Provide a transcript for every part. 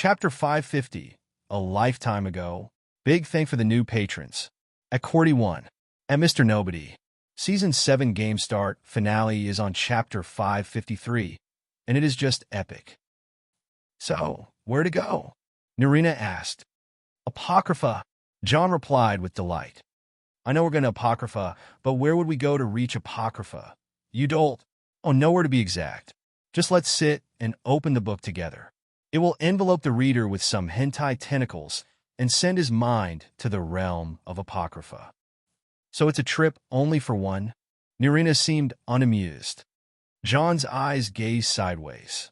Chapter 550, A Lifetime Ago. Big thank for the new patrons. At Cordy 1. At Mr. Nobody. Season 7 game start finale is on Chapter 553, and it is just epic. So, where to go? Narina asked. Apocrypha. John replied with delight. I know we're going to Apocrypha, but where would we go to reach Apocrypha? You don't. Oh, nowhere to be exact. Just let's sit and open the book together. It will envelope the reader with some hentai tentacles and send his mind to the realm of Apocrypha. So it's a trip only for one? Narina seemed unamused. John's eyes gazed sideways.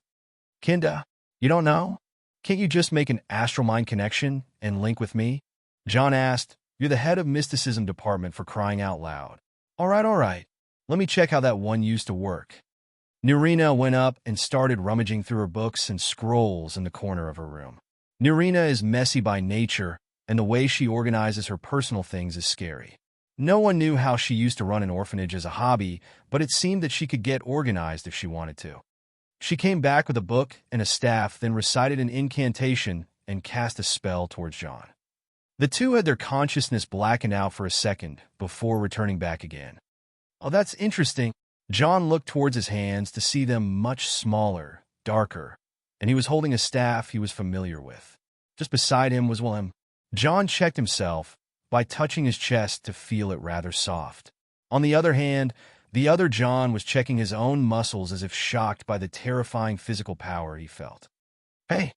Kinda, you don't know? Can't you just make an astral mind connection and link with me? John asked. You're the head of mysticism department, for crying out loud. All right. Let me check how that one used to work. Narina went up and started rummaging through her books and scrolls in the corner of her room. Narina is messy by nature, and the way she organizes her personal things is scary. No one knew how she used to run an orphanage as a hobby, but it seemed that she could get organized if she wanted to. She came back with a book and a staff, then recited an incantation and cast a spell towards John. The two had their consciousness blackened out for a second before returning back again. Oh, that's interesting. John looked towards his hands to see them much smaller, darker, and he was holding a staff he was familiar with. Just beside him was Willem. John checked himself by touching his chest to feel it rather soft. On the other hand, the other John was checking his own muscles as if shocked by the terrifying physical power he felt. Hey!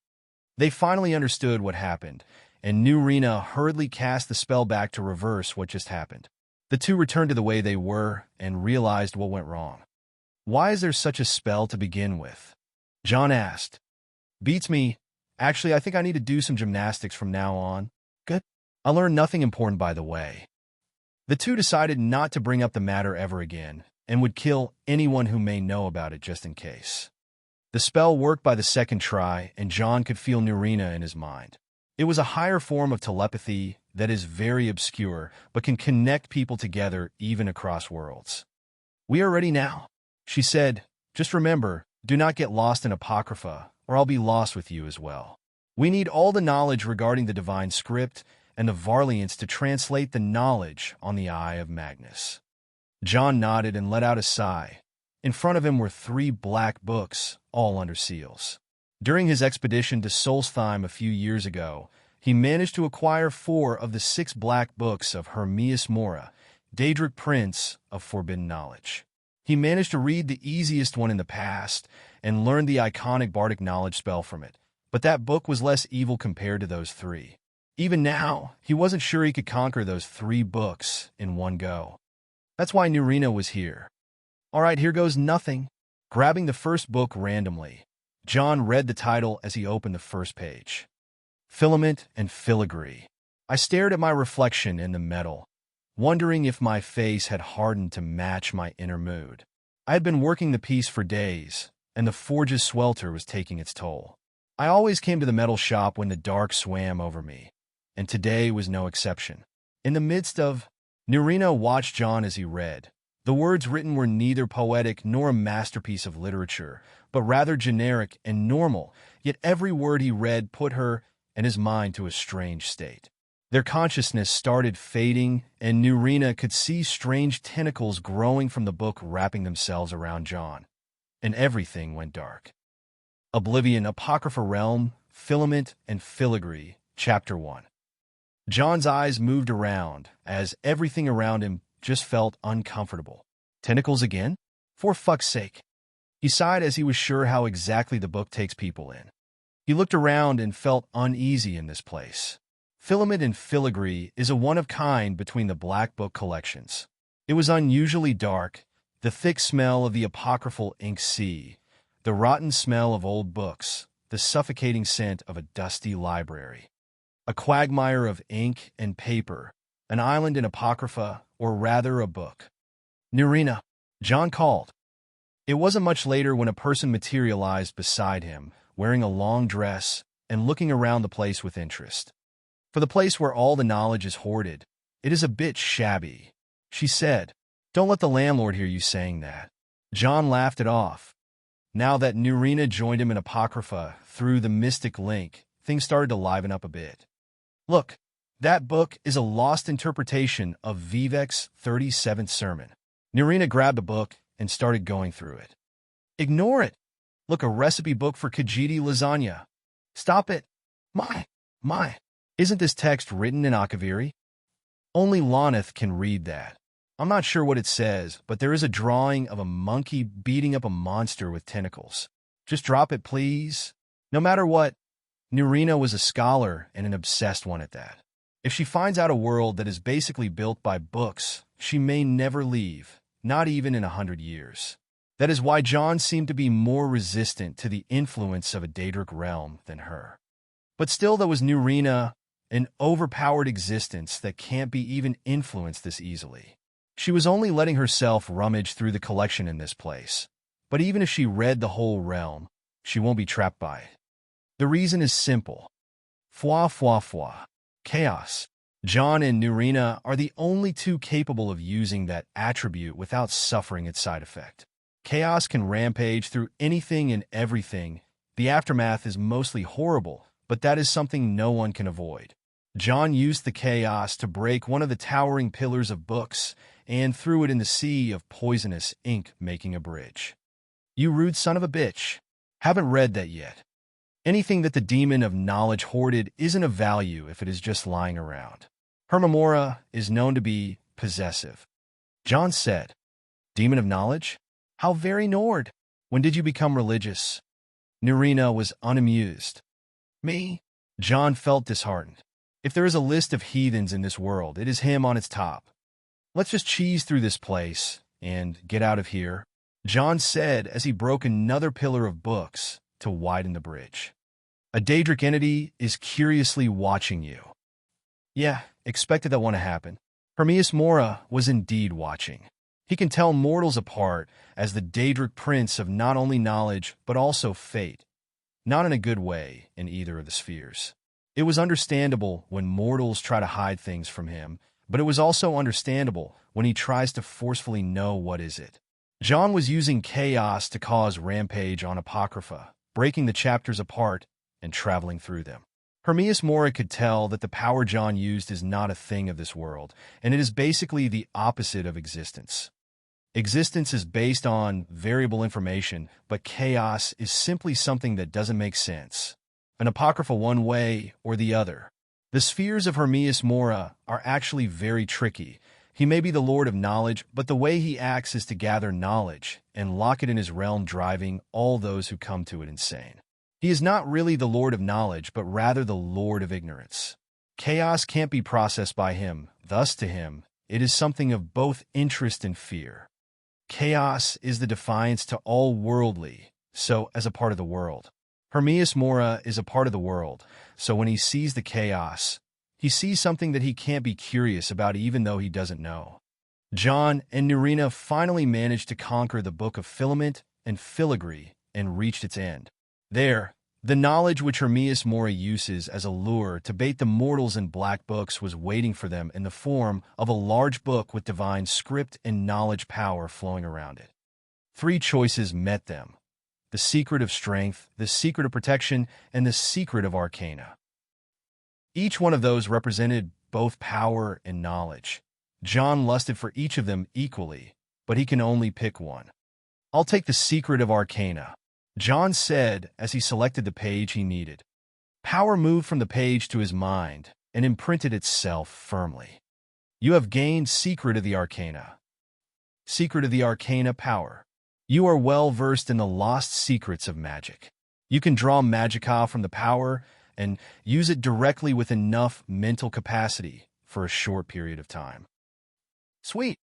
They finally understood what happened, and Narina hurriedly cast the spell back to reverse what just happened. The two returned to the way they were and realized what went wrong. Why is there such a spell to begin with? John asked. Beats me. Actually, I think I need to do some gymnastics from now on. Good. I learned nothing important, by the way. The two decided not to bring up the matter ever again and would kill anyone who may know about it just in case. The spell worked by the second try, and John could feel Narina in his mind. It was a higher form of telepathy that is very obscure, but can connect people together even across worlds. We are ready now, she said. Just remember, do not get lost in Apocrypha, or I'll be lost with you as well. We need all the knowledge regarding the divine script and the Varlians to translate the knowledge on the Eye of Magnus. John nodded and let out a sigh. In front of him were 3 black books, all under seals. During his expedition to Solstheim a few years ago, he managed to acquire 4 of the 6 black books of Hermias Mora, Daedric Prince of Forbidden Knowledge. He managed to read the easiest one in the past and learned the iconic bardic knowledge spell from it, but that book was less evil compared to those 3. Even now, he wasn't sure he could conquer those 3 books in one go. That's why Narina was here. All right, here goes nothing. Grabbing the first book randomly, John read the title as he opened the first page. Filament and Filigree. I stared at my reflection in the metal, wondering if my face had hardened to match my inner mood. I had been working the piece for days, and the forge's swelter was taking its toll. I always came to the metal shop when the dark swam over me, and today was no exception. In the midst of... Narina watched John as he read. The words written were neither poetic nor a masterpiece of literature, but rather generic and normal, yet every word he read put her and his mind to a strange state. Their consciousness started fading, and Narina could see strange tentacles growing from the book wrapping themselves around John. And everything went dark. Oblivion, Apocrypha Realm, Filament and Filigree, Chapter 1. John's eyes moved around as everything around him just felt uncomfortable. Tentacles again? For fuck's sake. He sighed as he was sure how exactly the book takes people in. He looked around and felt uneasy in this place. Filament and Filigree is a one-of-kind between the Black Book collections. It was unusually dark, the thick smell of the apocryphal ink sea, the rotten smell of old books, the suffocating scent of a dusty library. A quagmire of ink and paper, an island in Apocrypha, or rather a book. Narina, John called. It wasn't much later when a person materialized beside him, wearing a long dress and looking around the place with interest. For the place where all the knowledge is hoarded, it is a bit shabby, she said. Don't let the landlord hear you saying that. John laughed it off. Now that Narina joined him in Apocrypha through the mystic link, things started to liven up a bit. Look, that book is a lost interpretation of Vivek's 37th sermon. Nerina grabbed the book and started going through it. Ignore it. Look, a recipe book for Khajiiti lasagna. Stop it. My. Isn't this text written in Akaviri? Only Loneth can read that. I'm not sure what it says, but there is a drawing of a monkey beating up a monster with tentacles. Just drop it, please. No matter what, Nerina was a scholar and an obsessed one at that. If she finds out a world that is basically built by books, she may never leave, not even in 100 years. That is why John seemed to be more resistant to the influence of a Daedric realm than her. But still, there was Nerina, an overpowered existence that can't be even influenced this easily. She was only letting herself rummage through the collection in this place. But even if she read the whole realm, she won't be trapped by it. The reason is simple. Foi. Chaos. John and Nerina are the only two capable of using that attribute without suffering its side effect. Chaos can rampage through anything and everything. The aftermath is mostly horrible, but that is something no one can avoid. John used the chaos to break one of the towering pillars of books and threw it in the sea of poisonous ink, making a bridge. You rude son of a bitch. Haven't read that yet. Anything that the demon of knowledge hoarded isn't of value if it is just lying around. Her memoria is known to be possessive. John said, Demon of knowledge? How very Nord. When did you become religious? Nerina was unamused. Me? John felt disheartened. If there is a list of heathens in this world, it is him on its top. Let's just cheese through this place and get out of here, John said as he broke another pillar of books to widen the bridge. A Daedric entity is curiously watching you. Yeah, expected that one to happen. Hermias Mora was indeed watching. He can tell mortals apart as the Daedric prince of not only knowledge but also fate. Not in a good way in either of the spheres. It was understandable when mortals try to hide things from him, but it was also understandable when he tries to forcefully know what is it. John was using chaos to cause rampage on Apocrypha, breaking the chapters apart and traveling through them. Hermias Mora could tell that the power John used is not a thing of this world, and it is basically the opposite of existence. Existence is based on variable information, but chaos is simply something that doesn't make sense. An Apocrypha one way or the other. The spheres of Hermias Mora are actually very tricky. He may be the Lord of Knowledge, but the way he acts is to gather knowledge and lock it in his realm, driving all those who come to it insane. He is not really the Lord of Knowledge, but rather the Lord of Ignorance. Chaos can't be processed by him, thus to him, it is something of both interest and fear. Chaos is the defiance to all worldly, so as a part of the world. Hermias Mora is a part of the world, so when he sees the chaos, he sees something that he can't be curious about even though he doesn't know. John and Nerina finally managed to conquer the Book of Filament and Filigree and reached its end. There, the knowledge which Hermias Mora uses as a lure to bait the mortals in black books was waiting for them in the form of a large book with divine script and knowledge power flowing around it. 3 choices met them: the secret of strength, the secret of protection, and the secret of arcana. Each one of those represented both power and knowledge. John lusted for each of them equally, but he can only pick one. I'll take the secret of arcana, John said as he selected the page he needed. Power moved from the page to his mind and imprinted itself firmly. You have gained Secret of the Arcana. Secret of the Arcana power. You are well versed in the lost secrets of magic. You can draw magica from the power and use it directly with enough mental capacity for a short period of time. Sweet.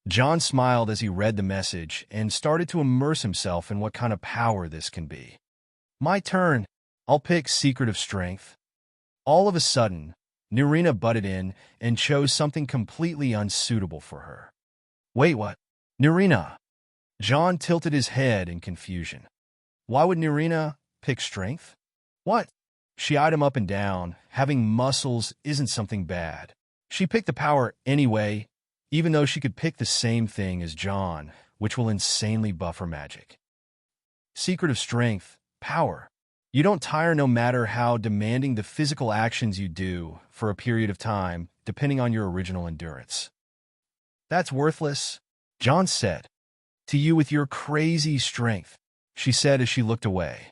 John smiled as he read the message and started to immerse himself in what kind of power this can be. My turn. I'll pick Secret of Strength. All of a sudden, Nerina butted in and chose something completely unsuitable for her. Wait, what? Nerina. John tilted his head in confusion. Why would Nerina pick Strength? What? She eyed him up and down. Having muscles isn't something bad. She picked the power anyway, even though she could pick the same thing as John, which will insanely buff her magic. Secret of Strength, power. You don't tire no matter how demanding the physical actions you do for a period of time, depending on your original endurance. That's worthless, John said. To you with your crazy strength, she said as she looked away.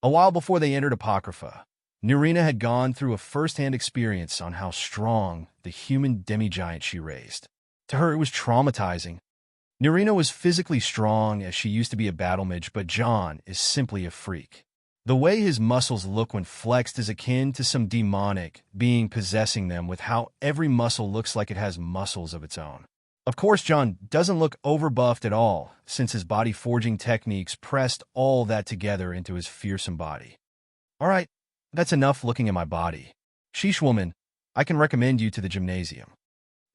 A while before they entered Apocrypha, Nerina had gone through a first-hand experience on how strong the human demi-giant she raised. To her, it was traumatizing. Nerina was physically strong as she used to be a battle mage, but John is simply a freak. The way his muscles look when flexed is akin to some demonic being possessing them, with how every muscle looks like it has muscles of its own. Of course, John doesn't look overbuffed at all, since his body forging techniques pressed all that together into his fearsome body. All right, that's enough looking at my body. Sheesh, woman, I can recommend you to the gymnasium.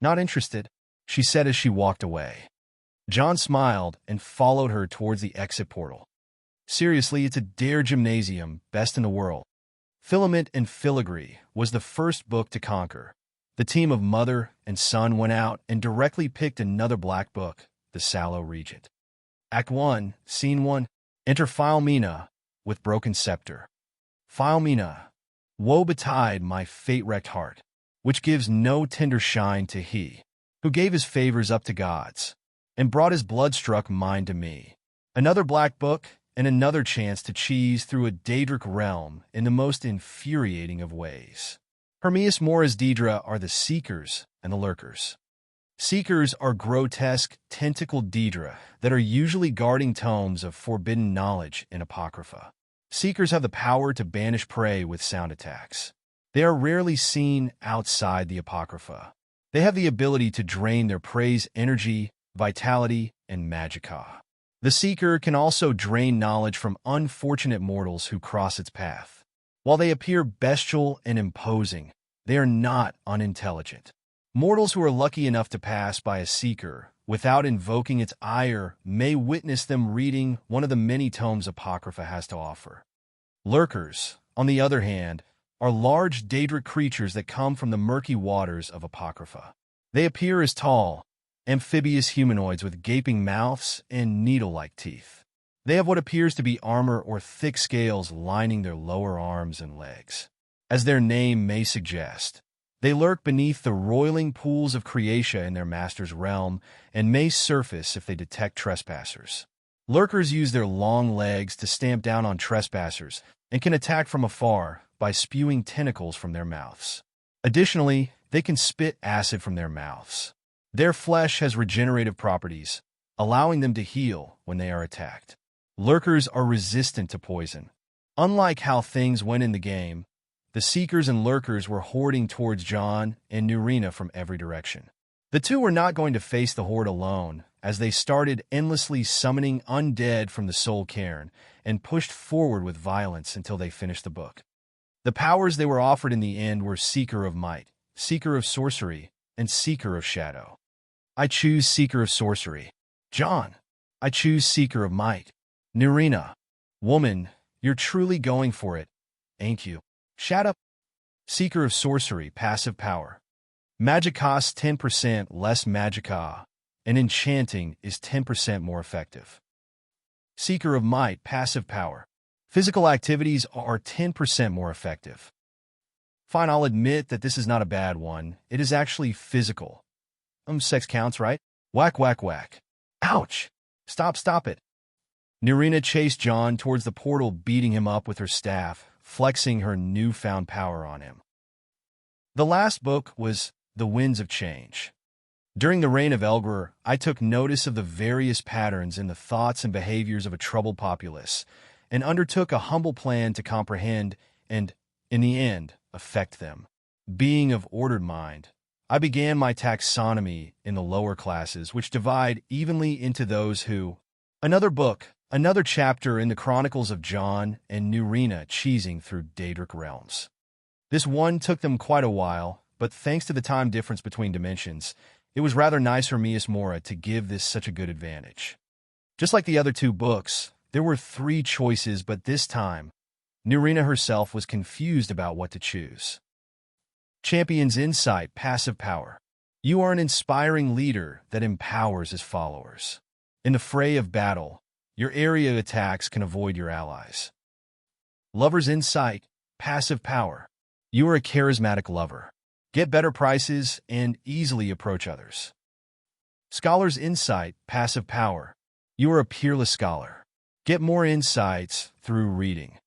Not interested, she said as she walked away. John smiled and followed her towards the exit portal. Seriously, it's a dare gymnasium, best in the world. Filament and Filigree was the first book to conquer. The team of mother and son went out and directly picked another black book, The Sallow Regent. Act 1, Scene 1, enter Philomena with broken scepter. Philomena, woe betide my fate-wrecked heart, which gives no tender shine to he, who gave his favors up to gods, and brought his blood-struck mind to me. Another black book, and another chance to cheese through a Daedric realm in the most infuriating of ways. Hermias Mora's Daedra are the Seekers and the Lurkers. Seekers are grotesque, tentacled Daedra that are usually guarding tomes of forbidden knowledge in Apocrypha. Seekers have the power to banish prey with sound attacks. They are rarely seen outside the Apocrypha. They have the ability to drain their prey's energy, vitality, and magicka. The Seeker can also drain knowledge from unfortunate mortals who cross its path. While they appear bestial and imposing, they are not unintelligent. Mortals who are lucky enough to pass by a Seeker without invoking its ire may witness them reading one of the many tomes Apocrypha has to offer. Lurkers, on the other hand, are large Daedric creatures that come from the murky waters of Apocrypha. They appear as tall, amphibious humanoids with gaping mouths and needle-like teeth. They have what appears to be armor or thick scales lining their lower arms and legs. As their name may suggest, they lurk beneath the roiling pools of Creatia in their master's realm and may surface if they detect trespassers. Lurkers use their long legs to stamp down on trespassers and can attack from afar by spewing tentacles from their mouths. Additionally, they can spit acid from their mouths. Their flesh has regenerative properties, allowing them to heal when they are attacked. Lurkers are resistant to poison. Unlike how things went in the game, the Seekers and Lurkers were hoarding towards John and Nerina from every direction. The two were not going to face the horde alone, as they started endlessly summoning undead from the Soul Cairn and pushed forward with violence until they finished the book. The powers they were offered in the end were Seeker of Might, Seeker of Sorcery, and Seeker of Shadow. I choose Seeker of Sorcery. John, I choose Seeker of Might. Nerina, woman, you're truly going for it, ain't you? Shut up. Seeker of Sorcery, passive power. Magic costs 10% less magicka, and enchanting is 10% more effective. Seeker of Might, passive power. Physical activities are 10% more effective. Fine, I'll admit that this is not a bad one. It is actually physical. Sex counts, right? Whack, whack, whack. Ouch! Stop it. Nerina chased John towards the portal, beating him up with her staff, flexing her newfound power on him. The last book was The Winds of Change. During the reign of Elgar, I took notice of the various patterns in the thoughts and behaviors of a troubled populace, and undertook a humble plan to comprehend and, in the end, affect them. Being of ordered mind, I began my taxonomy in the lower classes, which divide evenly into those who... Another book, another chapter in the Chronicles of John and Nerina cheesing through Daedric realms. This one took them quite a while, but thanks to the time difference between dimensions, it was rather nice for Hermias Mora to give this such a good advantage. Just like the other two books, there were 3 choices, but this time, Nerina herself was confused about what to choose. Champion's Insight, passive power. You are an inspiring leader that empowers his followers. In the fray of battle, your area attacks can avoid your allies. Lover's insight, passive power. You are a charismatic lover. Get better prices and easily approach others. Scholar's insight, passive power. You are a peerless scholar. Get more insights through reading.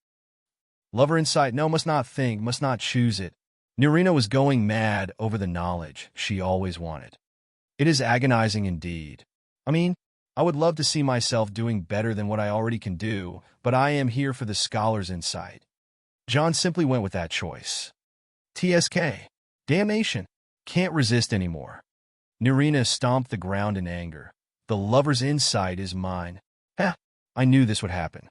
Lover insight, no, must not think, must not choose it. Nurina was going mad over the knowledge she always wanted. It is agonizing indeed. I would love to see myself doing better than what I already can do, but I am here for the scholar's insight. John simply went with that choice. TSK. Damnation. Can't resist anymore. Nurina stomped the ground in anger. The lover's insight is mine. Heh, I knew this would happen.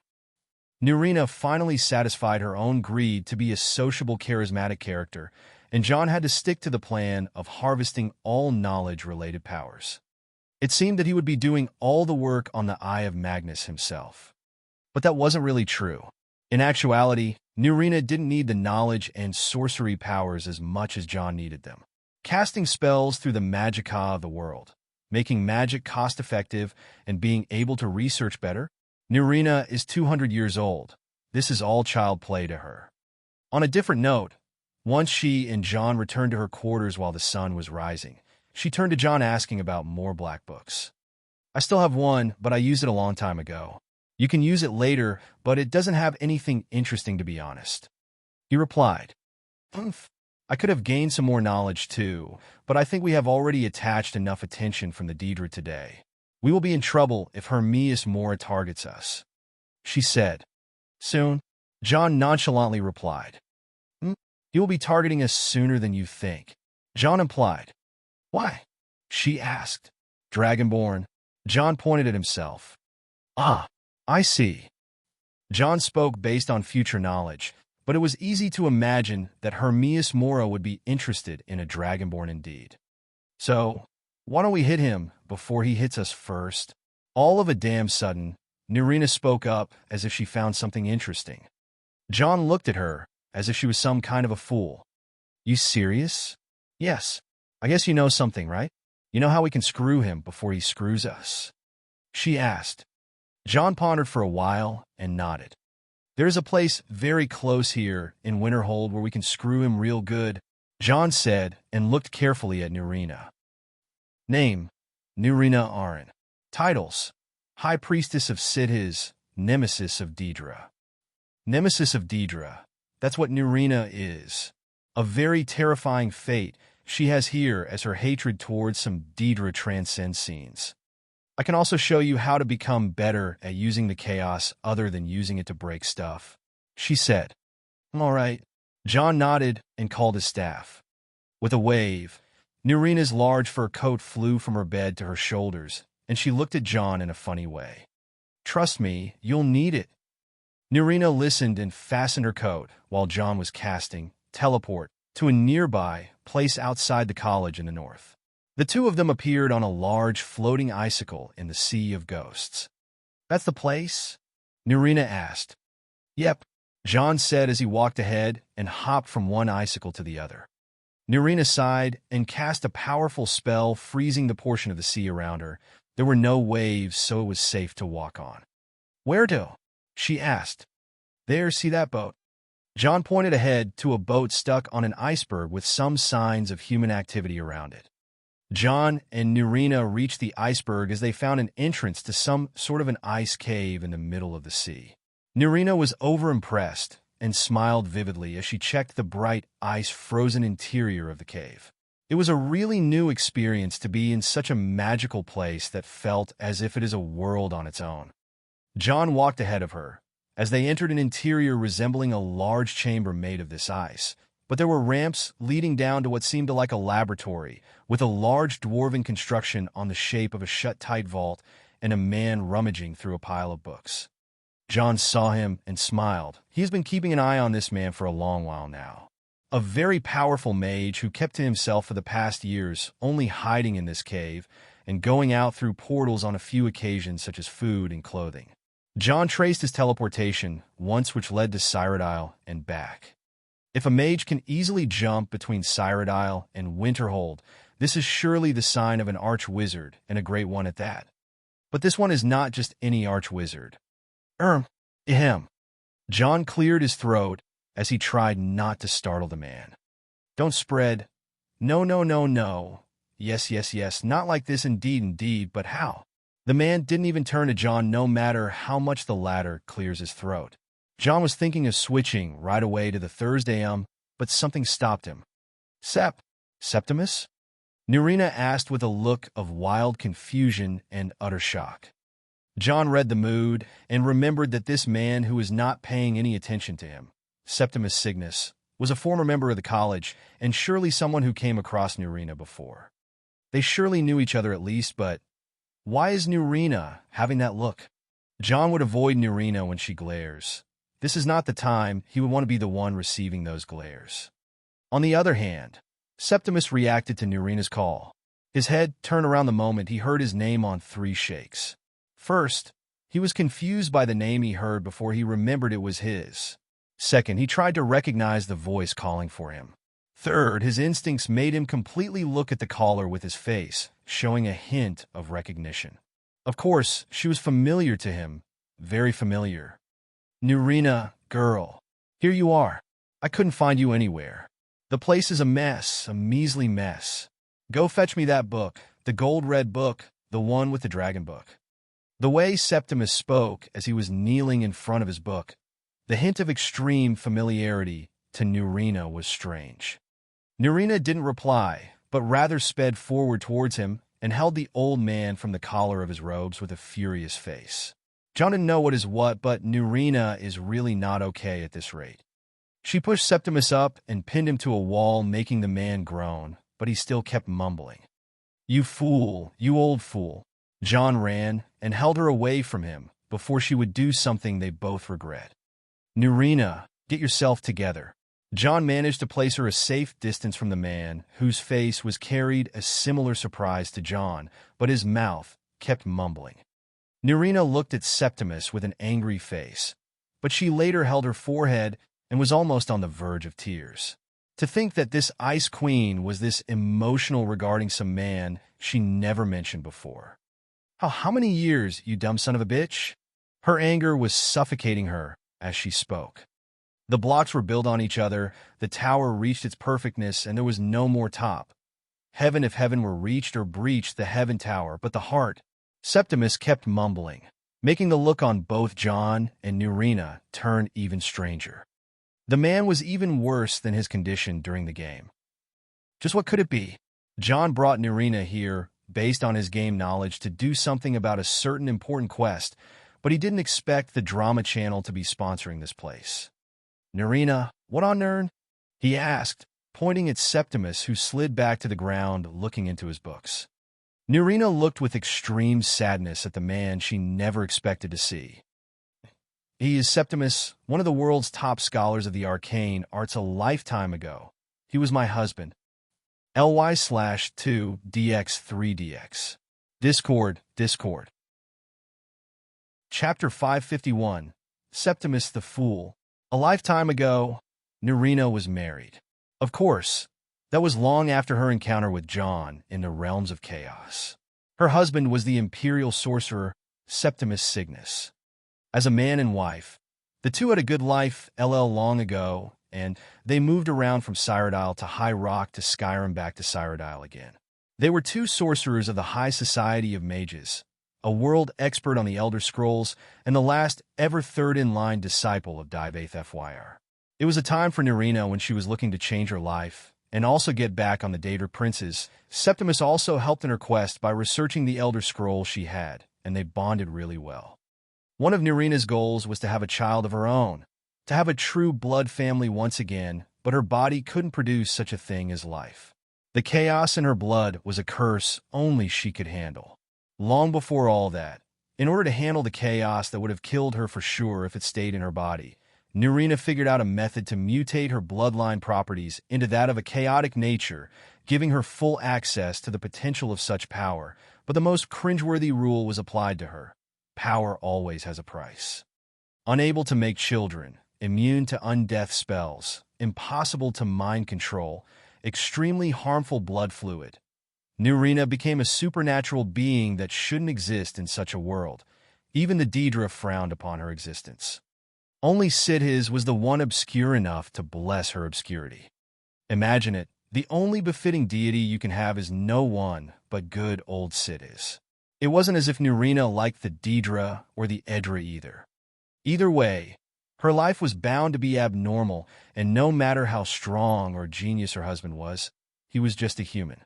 Nurina finally satisfied her own greed to be a sociable, charismatic character, and John had to stick to the plan of harvesting all knowledge-related powers. It seemed that he would be doing all the work on the Eye of Magnus himself. But that wasn't really true. In actuality, Nurina didn't need the knowledge and sorcery powers as much as John needed them. Casting spells through the magicka of the world, making magic cost-effective, and being able to research better. Nurina is 200 years old. This is all child play to her. On a different note, once she and John returned to her quarters while the sun was rising, she turned to John asking about more black books. I still have one, but I used it a long time ago. You can use it later, but it doesn't have anything interesting to be honest. He replied, I could have gained some more knowledge too, but I think we have already attached enough attention from the Daedra today. We will be in trouble if Hermias Mora targets us. She said. Soon, John nonchalantly replied. He will be targeting us sooner than you think. John implied. Why? She asked. Dragonborn. John pointed at himself. Ah, I see. John spoke based on future knowledge, but it was easy to imagine that Hermias Mora would be interested in a Dragonborn indeed. So, why don't we hit him before he hits us first? All of a damn sudden, Nurina spoke up as if she found something interesting. John looked at her as if she was some kind of a fool. You serious? Yes. I guess you know something, right? You know how we can screw him before he screws us? She asked. John pondered for a while and nodded. There's a place very close here in Winterhold where we can screw him real good, John said and looked carefully at Nurina. Name, Nurina Arin. Titles, High Priestess of Sidhis, Nemesis of Daedra. Nemesis of Daedra, that's what Nurina is. A very terrifying fate she has here as her hatred towards some Daedra transcends scenes. I can also show you how to become better at using the chaos other than using it to break stuff, she said. All right. John nodded and called his staff. With a wave, Nurina's large fur coat flew from her bed to her shoulders, and she looked at John in a funny way. Trust me, you'll need it. Nurina listened and fastened her coat while John was casting teleport to a nearby place outside the college in the north. The two of them appeared on a large floating icicle in the Sea of Ghosts. That's the place? Nurina asked. Yep, John said as he walked ahead and hopped from one icicle to the other. Nurina sighed and cast a powerful spell, freezing the portion of the sea around her. There were no waves, so it was safe to walk on. Where to? She asked. There, see that boat? John pointed ahead to a boat stuck on an iceberg with some signs of human activity around it. John and Nurina reached the iceberg as they found an entrance to some sort of an ice cave in the middle of the sea. Nurina was overimpressed and smiled vividly as she checked the bright, ice-frozen interior of the cave. It was a really new experience to be in such a magical place that felt as if it is a world on its own. John walked ahead of her, as they entered an interior resembling a large chamber made of this ice, but there were ramps leading down to what seemed like a laboratory, with a large dwarven construction on the shape of a shut-tight vault and a man rummaging through a pile of books. John saw him and smiled. He has been keeping an eye on this man for a long while now. A very powerful mage who kept to himself for the past years, only hiding in this cave and going out through portals on a few occasions such as food and clothing. John traced his teleportation once, which led to Cyrodiil and back. If a mage can easily jump between Cyrodiil and Winterhold, this is surely the sign of an arch-wizard, and a great one at that. But this one is not just any arch-wizard. Ahem. John cleared his throat as he tried not to startle the man. Don't spread. No, no, no, no. Yes, yes, yes, not like this indeed, indeed, but how? The man didn't even turn to John no matter how much the latter clears his throat. John was thinking of switching right away to the Thursday but something stopped him. Septimus? Nerina asked with a look of wild confusion and utter shock. John read the mood and remembered that this man who was not paying any attention to him, Septimus Cygnus, was a former member of the college and surely someone who came across Nerina before. They surely knew each other at least, but why is Nerina having that look? John would avoid Nerina when she glares. This is not the time he would want to be the one receiving those glares. On the other hand, Septimus reacted to Nerina's call. His head turned around the moment he heard his name on 3 shakes. First, he was confused by the name he heard before he remembered it was his. Second, he tried to recognize the voice calling for him. Third, his instincts made him completely look at the caller with his face, showing a hint of recognition. Of course, she was familiar to him, very familiar. Nerina, girl, here you are. I couldn't find you anywhere. The place is a mess, a measly mess. Go fetch me that book, the gold-red book, the one with the dragon book. The way Septimus spoke as he was kneeling in front of his book, the hint of extreme familiarity to Nerina was strange. Nerina didn't reply, but rather sped forward towards him and held the old man from the collar of his robes with a furious face. John didn't know what is what, but Nerina is really not okay at this rate. She pushed Septimus up and pinned him to a wall, making the man groan, but he still kept mumbling. You fool, you old fool. John ran and held her away from him before she would do something they both regret. Nerina, get yourself together. John managed to place her a safe distance from the man, whose face was carried a similar surprise to John, but his mouth kept mumbling. Nerina looked at Septimus with an angry face, but she later held her forehead and was almost on the verge of tears. To think that this ice queen was this emotional regarding some man she never mentioned before. How many years, you dumb son of a bitch? Her anger was suffocating her as she spoke. The blocks were built on each other, the tower reached its perfectness, and there was no more top. Heaven if heaven were reached or breached the heaven tower, but the heart. Septimus kept mumbling, making the look on both John and Nerina turn even stranger. The man was even worse than his condition during the game. Just what could it be? John brought Nerina here, based on his game knowledge, to do something about a certain important quest, but he didn't expect the drama channel to be sponsoring this place. Nerina, what on Nern? He asked, pointing at Septimus, who slid back to the ground, looking into his books. Nerina looked with extreme sadness at the man she never expected to see. He is Septimus, one of the world's top scholars of the arcane arts. A lifetime ago, he was my husband. LY/2DX3DX. Discord. Chapter 551. Septimus the Fool. A lifetime ago, Nerina was married. Of course, that was long after her encounter with John in the realms of chaos. Her husband was the imperial sorcerer Septimus Cygnus. As a man and wife, the two had a good life long ago, and they moved around from Cyrodiil to High Rock to Skyrim, back to Cyrodiil again. They were two sorcerers of the High Society of Mages, a world expert on the Elder Scrolls, and the last ever third-in-line disciple of Divath Fyr. It was a time for Nerina when she was looking to change her life and also get back on the Daedra Princes. Septimus also helped in her quest by researching the Elder Scrolls she had, and they bonded really well. One of Nerina's goals was to have a child of her own, to have a true blood family once again, but her body couldn't produce such a thing as life. The chaos in her blood was a curse only she could handle. Long before all that, in order to handle the chaos that would have killed her for sure if it stayed in her body, Nerina figured out a method to mutate her bloodline properties into that of a chaotic nature, giving her full access to the potential of such power, but the most cringeworthy rule was applied to her. Power always has a price. Unable to make children, immune to undeath spells, impossible to mind control, extremely harmful blood fluid. Nerina became a supernatural being that shouldn't exist in such a world. Even the Daedra frowned upon her existence. Only Sidhis was the one obscure enough to bless her obscurity. Imagine it, the only befitting deity you can have is no one but good old Sidhis. It wasn't as if Nurina liked the Daedra or the Edra either. Either way, her life was bound to be abnormal, and no matter how strong or genius her husband was, he was just a human.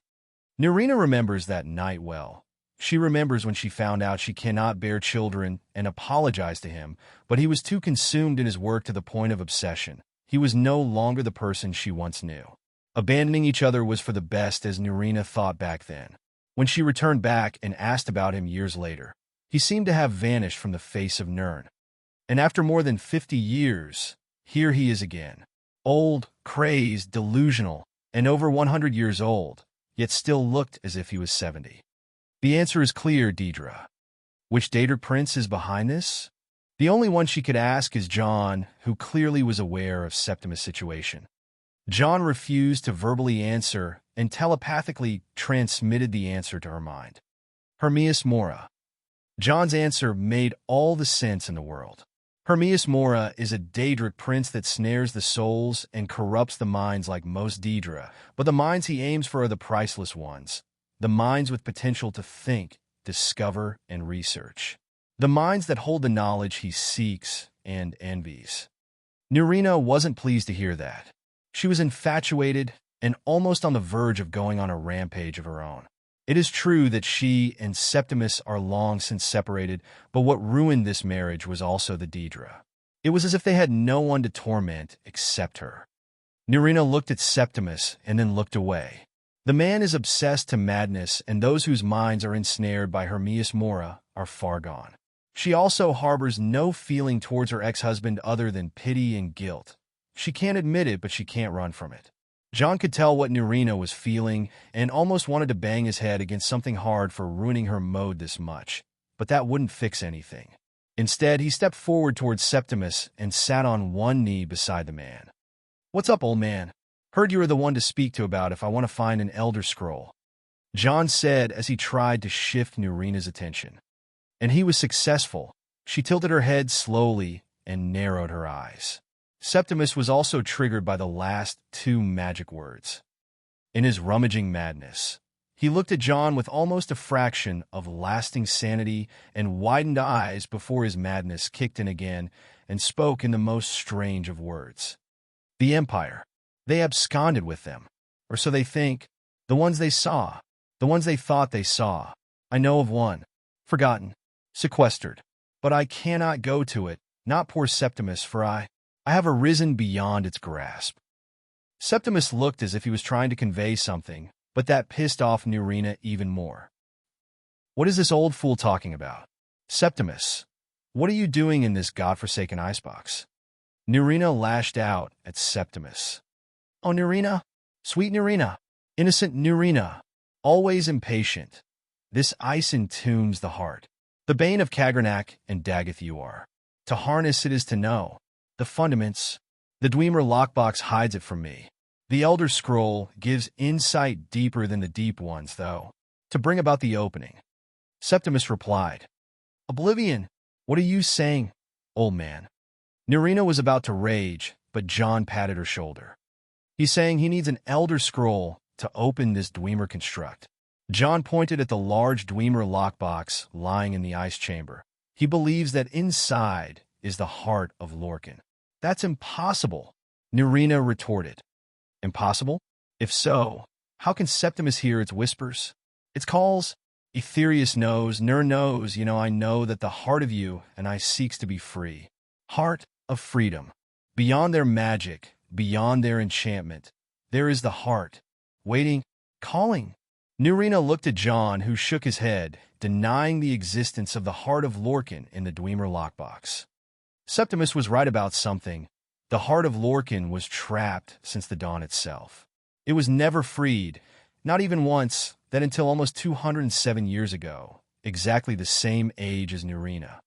Nurina remembers that night well. She remembers when she found out she cannot bear children and apologized to him, but he was too consumed in his work to the point of obsession. He was no longer the person she once knew. Abandoning each other was for the best, as Nurina thought back then. When she returned back and asked about him years later, he seemed to have vanished from the face of Nirn. And after more than 50 years, here he is again. Old, crazed, delusional, and over 100 years old, yet still looked as if he was 70. The answer is clear, Daedra. Which Daedric prince is behind this? The only one she could ask is John, who clearly was aware of Septimus' situation. John refused to verbally answer and telepathically transmitted the answer to her mind. Hermias Mora. John's answer made all the sense in the world. Hermias Mora is a Daedric prince that snares the souls and corrupts the minds like most Daedra, but the minds he aims for are the priceless ones, the minds with potential to think, discover, and research. The minds that hold the knowledge he seeks and envies. Nurina wasn't pleased to hear that. She was infatuated and almost on the verge of going on a rampage of her own. It is true that she and Septimus are long since separated, but what ruined this marriage was also the Daedra. It was as if they had no one to torment except her. Nurina looked at Septimus and then looked away. The man is obsessed to madness, and those whose minds are ensnared by Hermias Mora are far gone. She also harbors no feeling towards her ex-husband other than pity and guilt. She can't admit it, but she can't run from it. John could tell what Nurina was feeling and almost wanted to bang his head against something hard for ruining her mode this much, but that wouldn't fix anything. Instead, he stepped forward towards Septimus and sat on one knee beside the man. "What's up, old man? Heard you were the one to speak to about if I want to find an Elder Scroll," John said as he tried to shift Nurina's attention. And he was successful. She tilted her head slowly and narrowed her eyes. Septimus was also triggered by the last two magic words. In his rummaging madness, he looked at John with almost a fraction of lasting sanity and widened eyes before his madness kicked in again and spoke in the most strange of words. "The Empire. They absconded with them. Or so they think. The ones they saw. The ones they thought they saw. I know of one. Forgotten. Sequestered. But I cannot go to it, not poor Septimus, for I have arisen beyond its grasp." Septimus looked as if he was trying to convey something, but that pissed off Nurina even more. "What is this old fool talking about? Septimus, what are you doing in this godforsaken icebox?" Nurina lashed out at Septimus. "Oh, Nurina, sweet Nurina, innocent Nurina, always impatient. This ice entombs the heart. The bane of Kagernak and Dagoth you are. To harness it is to know. The fundaments, the Dwemer lockbox hides it from me. The Elder Scroll gives insight deeper than the deep ones, though, to bring about the opening." Septimus replied, "Oblivion, what are you saying, old man?" Nurina was about to rage, but John patted her shoulder. "He's saying he needs an Elder Scroll to open this Dwemer construct." John pointed at the large Dwemer lockbox lying in the ice chamber. "He believes that inside is the heart of Lorcan." "That's impossible," Nurina retorted. "Impossible? If so, how can Septimus hear its whispers? Its calls? Etherius knows, Nur knows, I know that the heart of you and I seeks to be free. Heart of freedom. Beyond their magic, beyond their enchantment, there is the heart, waiting, calling." Nurina looked at John, who shook his head, denying the existence of the heart of Lorcan in the Dwemer lockbox. Septimus was right about something. The heart of Lorcan was trapped since the dawn itself. It was never freed, not even once, that until almost 207 years ago, exactly the same age as Nurina.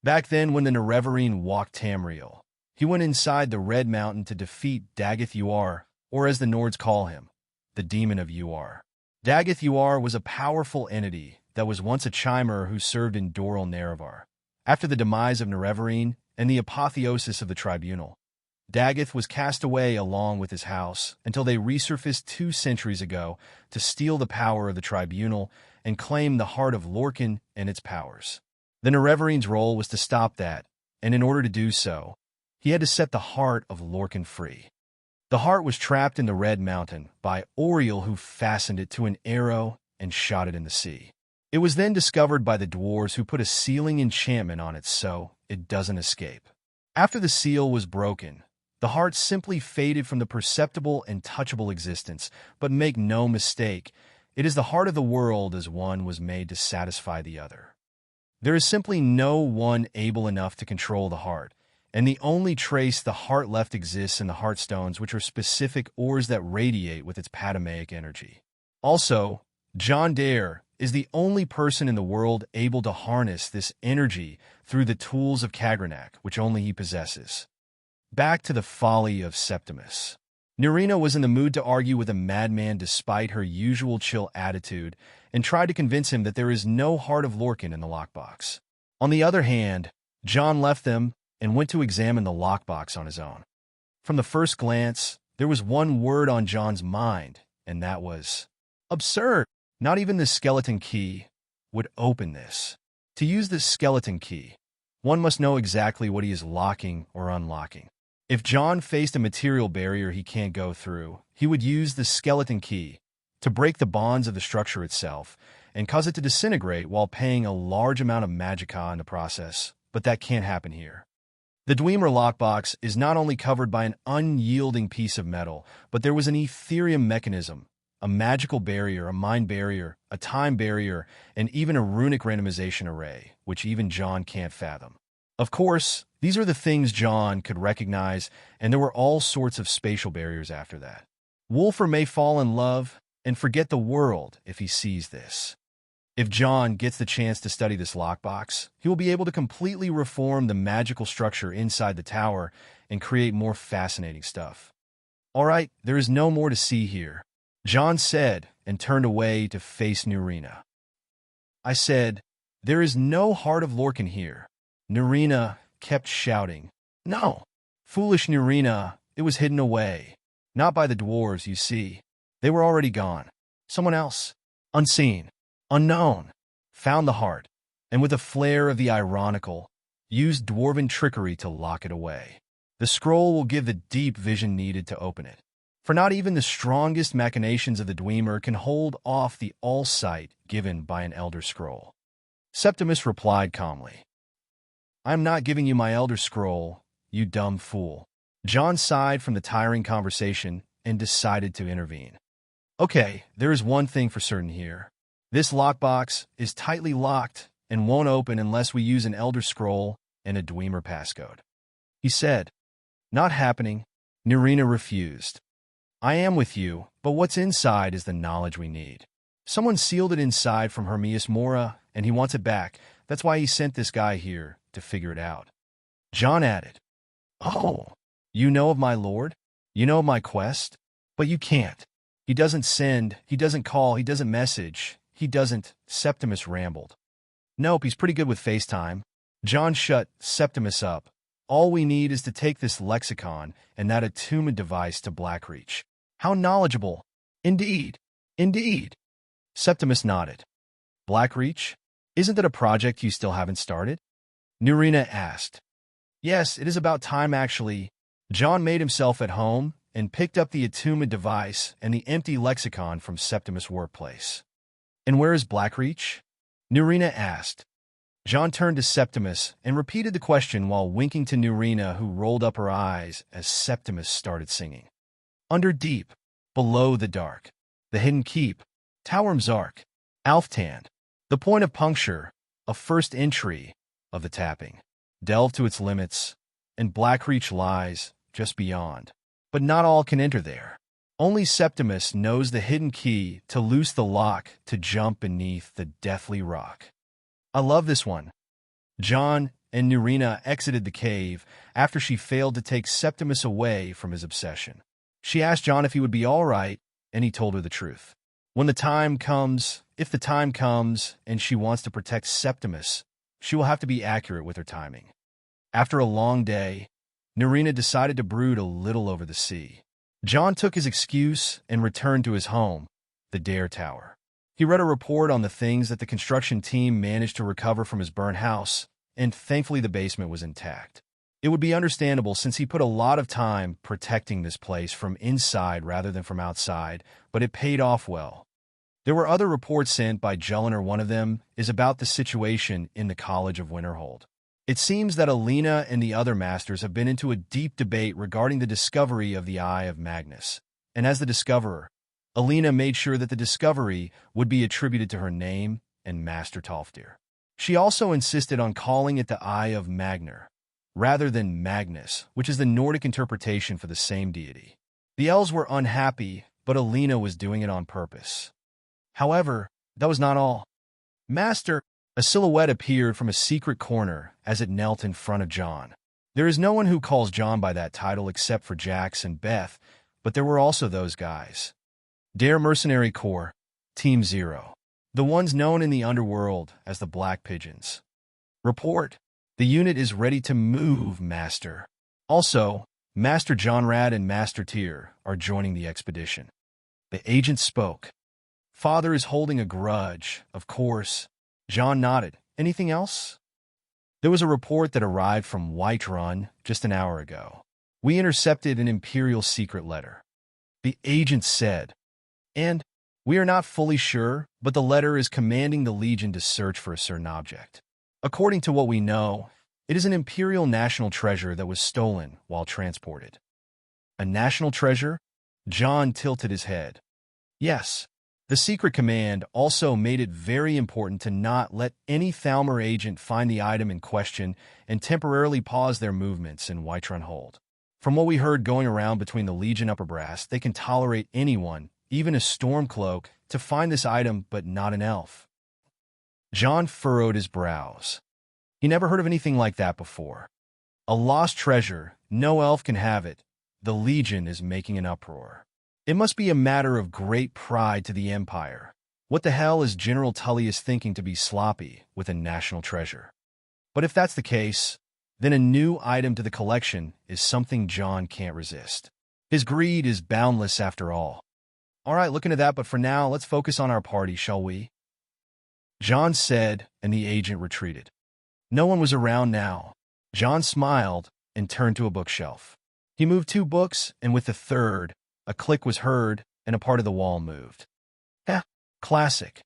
Back then, when the Nerevarine walked Tamriel, he went inside the Red Mountain to defeat Dagoth Uar, or as the Nords call him, the Demon of Uar. Dagoth Uar was a powerful entity that was once a chimer who served in Doral Nerevar. After the demise of Nerevarine, and the apotheosis of the tribunal. Daggett was cast away along with his house until they resurfaced 2 centuries ago to steal the power of the tribunal and claim the heart of Lorcan and its powers. The unwavering's role was to stop that, and in order to do so, he had to set the heart of Lorcan free. The heart was trapped in the Red Mountain by Oriel, who fastened it to an arrow and shot it in the sea. It was then discovered by the dwarves, who put a sealing enchantment on it so it doesn't escape. After the seal was broken, the heart simply faded from the perceptible and touchable existence, but make no mistake, it is the heart of the world as one was made to satisfy the other. There is simply no one able enough to control the heart, and the only trace the heart left exists in the heartstones, which are specific ores that radiate with its patamaic energy. Also, John Dare is the only person in the world able to harness this energy through the tools of Kagranak, which only he possesses. Back to the folly of Septimus. Nerina was in the mood to argue with a madman despite her usual chill attitude, and tried to convince him that there is no heart of Lorcan in the lockbox. On the other hand, John left them and went to examine the lockbox on his own. From the first glance, there was one word on John's mind, and that was absurd. Not even the skeleton key would open this. To use this skeleton key, one must know exactly what he is locking or unlocking. If John faced a material barrier he can't go through, he would use the skeleton key to break the bonds of the structure itself and cause it to disintegrate while paying a large amount of magicka in the process, but that can't happen here. The Dwemer lockbox is not only covered by an unyielding piece of metal, but there was an Ethereum mechanism, a magical barrier, a mind barrier, a time barrier, and even a runic randomization array, which even John can't fathom. Of course, these are the things John could recognize, and there were all sorts of spatial barriers after that. Wolfer may fall in love and forget the world if he sees this. If John gets the chance to study this lockbox, he will be able to completely reform the magical structure inside the tower and create more fascinating stuff. All right, there is no more to see here, John said and turned away to face Nerina. I said, there is no heart of Lorcan here. Nerina kept shouting, no. Foolish Nerina, it was hidden away. Not by the dwarves, you see. They were already gone. Someone else, unseen, unknown, found the heart, and with a flair of the ironical, used dwarven trickery to lock it away. The scroll will give the deep vision needed to open it. For not even the strongest machinations of the Dwemer can hold off the all-sight given by an Elder Scroll. Septimus replied calmly, I am not giving you my Elder Scroll, you dumb fool. John sighed from the tiring conversation and decided to intervene. Okay, there is one thing for certain here. This lockbox is tightly locked and won't open unless we use an Elder Scroll and a Dwemer passcode. He said, not happening. Nerina refused. I am with you, but what's inside is the knowledge we need. Someone sealed it inside from Hermias Mora, and he wants it back. That's why he sent this guy here to figure it out. John added, oh, you know of my lord? You know of my quest? But you can't. He doesn't send, he doesn't call, he doesn't message, he doesn't. Septimus rambled. Nope, he's pretty good with FaceTime. John shut Septimus up. All we need is to take this lexicon and that attunement device to Blackreach. How knowledgeable. Indeed. Indeed. Septimus nodded. Blackreach? Isn't that a project you still haven't started? Nerina asked. Yes, it is about time actually. John made himself at home and picked up the attunement device and the empty lexicon from Septimus' workplace. And where is Blackreach? Nerina asked. John turned to Septimus and repeated the question while winking to Nerina, who rolled up her eyes as Septimus started singing. Under deep, below the dark, the hidden keep, Tower Mzark, Alftand, the point of puncture, a first entry of the tapping, delve to its limits, and Blackreach lies just beyond. But not all can enter there. Only Septimus knows the hidden key to loose the lock to jump beneath the deathly rock. I love this one. John and Nerina exited the cave after she failed to take Septimus away from his obsession. She asked John if he would be all right, and he told her the truth. When the time comes, if the time comes, and she wants to protect Septimus, she will have to be accurate with her timing. After a long day, Narina decided to brood a little over the sea. John took his excuse and returned to his home, the Dare Tower. He read a report on the things that the construction team managed to recover from his burnt house, and thankfully the basement was intact. It would be understandable since he put a lot of time protecting this place from inside rather than from outside, but it paid off well. There were other reports sent by Jelliner. One of them is about the situation in the College of Winterhold. It seems that Alina and the other masters have been into a deep debate regarding the discovery of the Eye of Magnus, and as the discoverer, Alina made sure that the discovery would be attributed to her name and Master Tolfdir. She also insisted on calling it the Eye of Magnar, rather than Magnus, which is the Nordic interpretation for the same deity. The elves were unhappy, but Alina was doing it on purpose. However, that was not all. Master, a silhouette appeared from a secret corner as it knelt in front of John. There is no one who calls John by that title except for Jax and Beth, but there were also those guys. Dare Mercenary Corps, Team Zero, the ones known in the underworld as the Black Pigeons. Report. The unit is ready to move, Master. Also, Master Johnrad and Master Tyr are joining the expedition. The agent spoke. Father is holding a grudge, of course. John nodded. Anything else? There was a report that arrived from Whiterun just an hour ago. We intercepted an Imperial secret letter. The agent said. And we are not fully sure, but the letter is commanding the Legion to search for a certain object. According to what we know, it is an Imperial national treasure that was stolen while transported. A national treasure? John tilted his head. Yes. The secret command also made it very important to not let any Thalmor agent find the item in question and temporarily pause their movements in Whiterun Hold. From what we heard going around between the Legion upper brass, they can tolerate anyone, even a Stormcloak, to find this item but not an elf. John furrowed his brows. He never heard of anything like that before. A lost treasure, no elf can have it. The Legion is making an uproar. It must be a matter of great pride to the Empire. What the hell is General Tullius thinking to be sloppy with a national treasure? But if that's the case, then a new item to the collection is something John can't resist. His greed is boundless after all. All right, look into that, but for now, let's focus on our party, shall we? John said, and the agent retreated. No one was around now. John smiled and turned to a bookshelf. He moved 2 books, and with the third, a click was heard, and a part of the wall moved. Classic.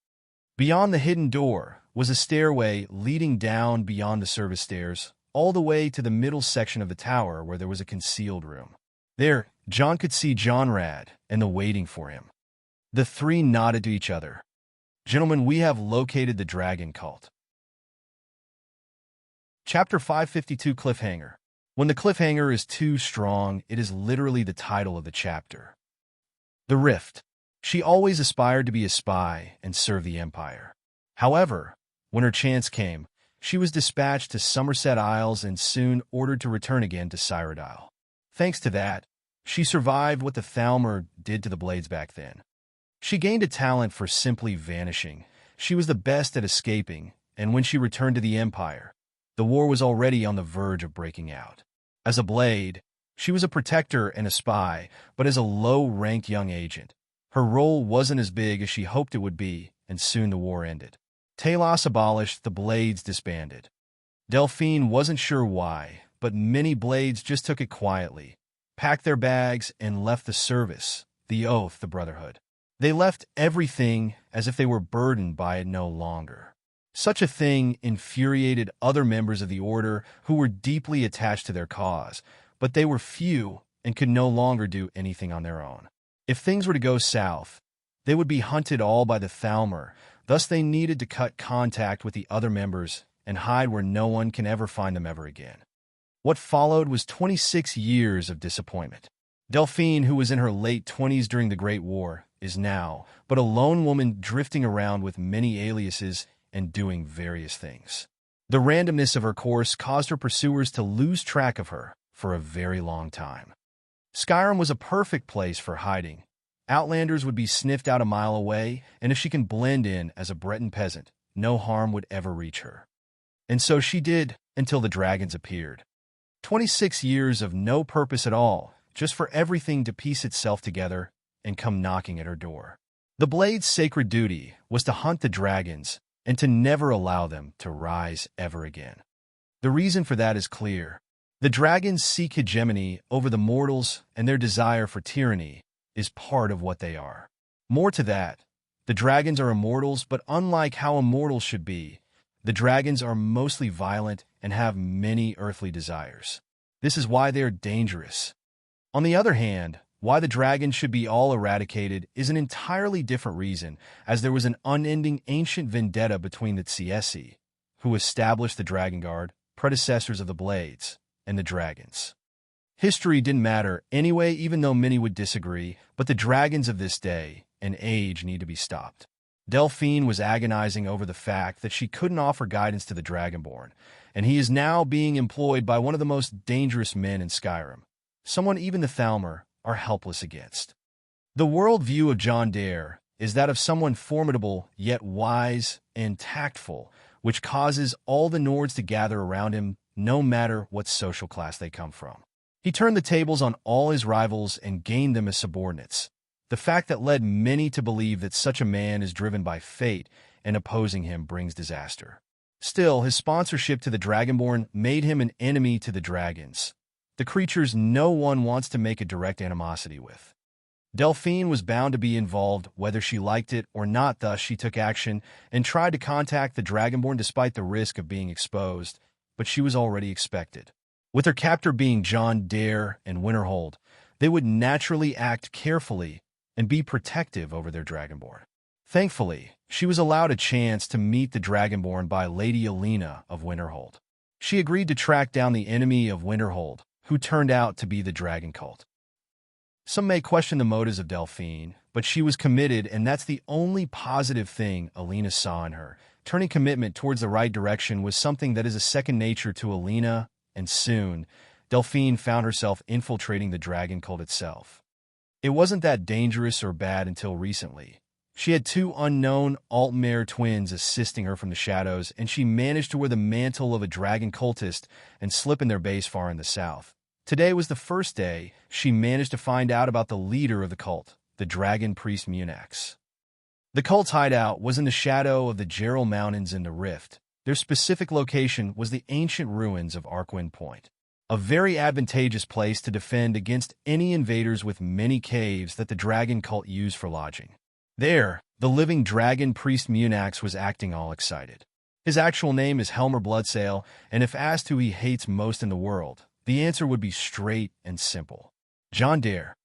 Beyond the hidden door was a stairway leading down beyond the service stairs, all the way to the middle section of the tower where there was a concealed room. There, John could see Johnrad and the waiting for him. The 3 nodded to each other. Gentlemen, we have located the dragon cult. Chapter 552 Cliffhanger. When the cliffhanger is too strong, it is literally the title of the chapter. The Rift. She always aspired to be a spy and serve the Empire. However, when her chance came, she was dispatched to Somerset Isles and soon ordered to return again to Cyrodiil. Thanks to that, she survived what the Thalmor did to the Blades back then. She gained a talent for simply vanishing. She was the best at escaping, and when she returned to the Empire, the war was already on the verge of breaking out. As a Blade, she was a protector and a spy, but as a low-ranked young agent, her role wasn't as big as she hoped it would be, and soon the war ended. Talos abolished, the Blades disbanded. Delphine wasn't sure why, but many Blades just took it quietly, packed their bags, and left the service, the oath, the brotherhood. They left everything as if they were burdened by it no longer. Such a thing infuriated other members of the Order who were deeply attached to their cause, but they were few and could no longer do anything on their own. If things were to go south, they would be hunted all by the Thalmor, thus they needed to cut contact with the other members and hide where no one can ever find them ever again. What followed was 26 years of disappointment. Delphine, who was in her late 20s during the Great War, is now but a lone woman drifting around with many aliases and doing various things. The randomness of her course caused her pursuers to lose track of her for a very long time. Skyrim was a perfect place for hiding. Outlanders would be sniffed out a mile away, and if she can blend in as a Breton peasant, no harm would ever reach her. And so she did, until the dragons appeared. 26 years of no purpose at all, just for everything to piece itself together and come knocking at her door. The Blade's sacred duty was to hunt the dragons and to never allow them to rise ever again. The reason for that is clear. The dragons seek hegemony over the mortals, and their desire for tyranny is part of what they are. More to that, the dragons are immortals, but unlike how immortals should be, the dragons are mostly violent and have many earthly desires. This is why they are dangerous. On the other hand, why the dragons should be all eradicated is an entirely different reason, as there was an unending ancient vendetta between the Tsiesi, who established the Dragon Guard, predecessors of the Blades, and the dragons. History didn't matter anyway, even though many would disagree, but the dragons of this day and age need to be stopped. Delphine was agonizing over the fact that she couldn't offer guidance to the Dragonborn, and he is now being employed by one of the most dangerous men in Skyrim, someone even the Thalmor are helpless against. The worldview of John Dare is that of someone formidable yet wise and tactful, which causes all the Nords to gather around him, no matter what social class they come from. He turned the tables on all his rivals and gained them as subordinates, the fact that led many to believe that such a man is driven by fate and opposing him brings disaster. Still, his sponsorship to the Dragonborn made him an enemy to the dragons, the creatures no one wants to make a direct animosity with. Delphine was bound to be involved whether she liked it or not, thus she took action and tried to contact the Dragonborn despite the risk of being exposed, but she was already expected. With her captor being John Dare and Winterhold, they would naturally act carefully and be protective over their Dragonborn. Thankfully, she was allowed a chance to meet the Dragonborn by Lady Alina of Winterhold. She agreed to track down the enemy of Winterhold, who turned out to be the Dragon Cult. Some may question the motives of Delphine, but she was committed, and that's the only positive thing Alina saw in her. Turning commitment towards the right direction was something that is a second nature to Alina, and soon, Delphine found herself infiltrating the Dragon Cult itself. It wasn't that dangerous or bad until recently. She had two unknown Altmare twins assisting her from the shadows, and she managed to wear the mantle of a dragon cultist and slip in their base far in the south. Today was the first day she managed to find out about the leader of the cult, the dragon priest Munax. The cult's hideout was in the shadow of the Gerald Mountains in the Rift. Their specific location was the ancient ruins of Arkwind Point, a very advantageous place to defend against any invaders with many caves that the dragon cult used for lodging. There, the living dragon priest Munax was acting all excited. His actual name is Helmer Bloodsail, and if asked who he hates most in the world, the answer would be straight and simple: John Dare.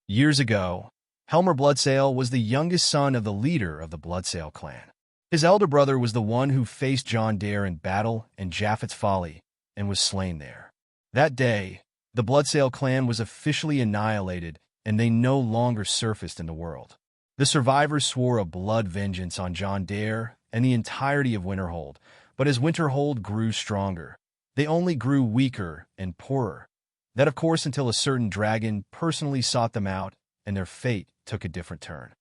Years ago, Helmer Bloodsail was the youngest son of the leader of the Bloodsail clan. His elder brother was the one who faced John Dare in battle in Japhet's Folly and was slain there. That day, the Bloodsail clan was officially annihilated, and they no longer surfaced in the world. The survivors swore a blood vengeance on John Dare and the entirety of Winterhold, but as Winterhold grew stronger, they only grew weaker and poorer. That, of course, until a certain dragon personally sought them out, and their fate took a different turn.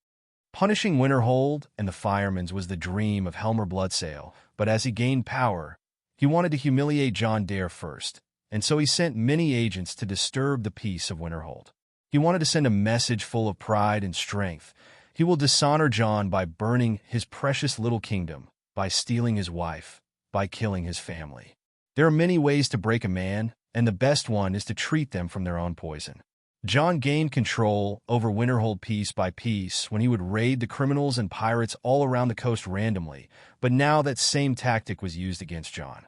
Punishing Winterhold and the Firemans was the dream of Helmer Bloodsail, but as he gained power, he wanted to humiliate John Dare first, and so he sent many agents to disturb the peace of Winterhold. He wanted to send a message full of pride and strength. He will dishonor John by burning his precious little kingdom, by stealing his wife, by killing his family. There are many ways to break a man, and the best one is to treat them from their own poison. John gained control over Winterhold piece by piece when he would raid the criminals and pirates all around the coast randomly, but now that same tactic was used against John.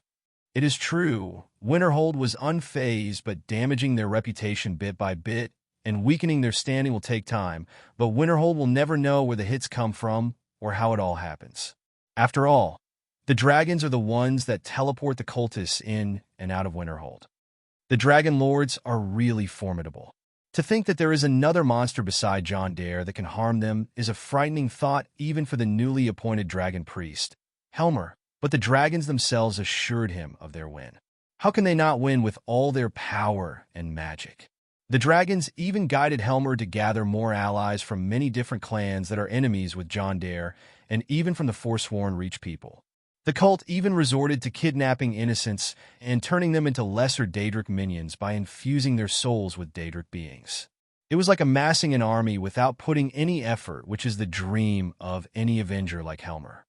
It is true, Winterhold was unfazed, but damaging their reputation bit by bit and weakening their standing will take time, but Winterhold will never know where the hits come from or how it all happens. After all, the dragons are the ones that teleport the cultists in and out of Winterhold. The Dragon Lords are really formidable. To think that there is another monster beside John Dare that can harm them is a frightening thought even for the newly appointed dragon priest, Helmer, but the dragons themselves assured him of their win. How can they not win with all their power and magic? The dragons even guided Helmer to gather more allies from many different clans that are enemies with John Dare, and even from the Forsworn Reach people. The cult even resorted to kidnapping innocents and turning them into lesser Daedric minions by infusing their souls with Daedric beings. It was like amassing an army without putting any effort, which is the dream of any Avenger like Helmer.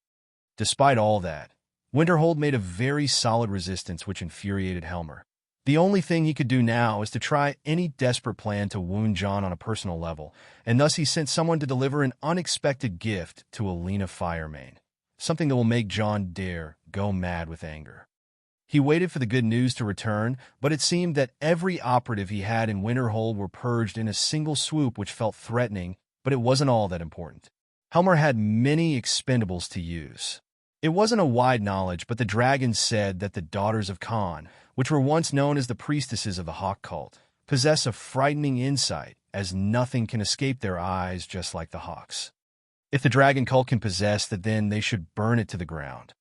Despite all that, Winterhold made a very solid resistance, which infuriated Helmer. The only thing he could do now is to try any desperate plan to wound Jon on a personal level, and thus he sent someone to deliver an unexpected gift to Alina Firemane, something that will make Jon dare go mad with anger. He waited for the good news to return, but it seemed that every operative he had in Winterhold were purged in a single swoop, which felt threatening, but it wasn't all that important. Helmer had many expendables to use. It wasn't a wide knowledge, but the dragons said that the Daughters of Khan, which were once known as the priestesses of the Hawk cult, possess a frightening insight, as nothing can escape their eyes just like the Hawks. If the dragon cult can possess that, then they should burn it to the ground.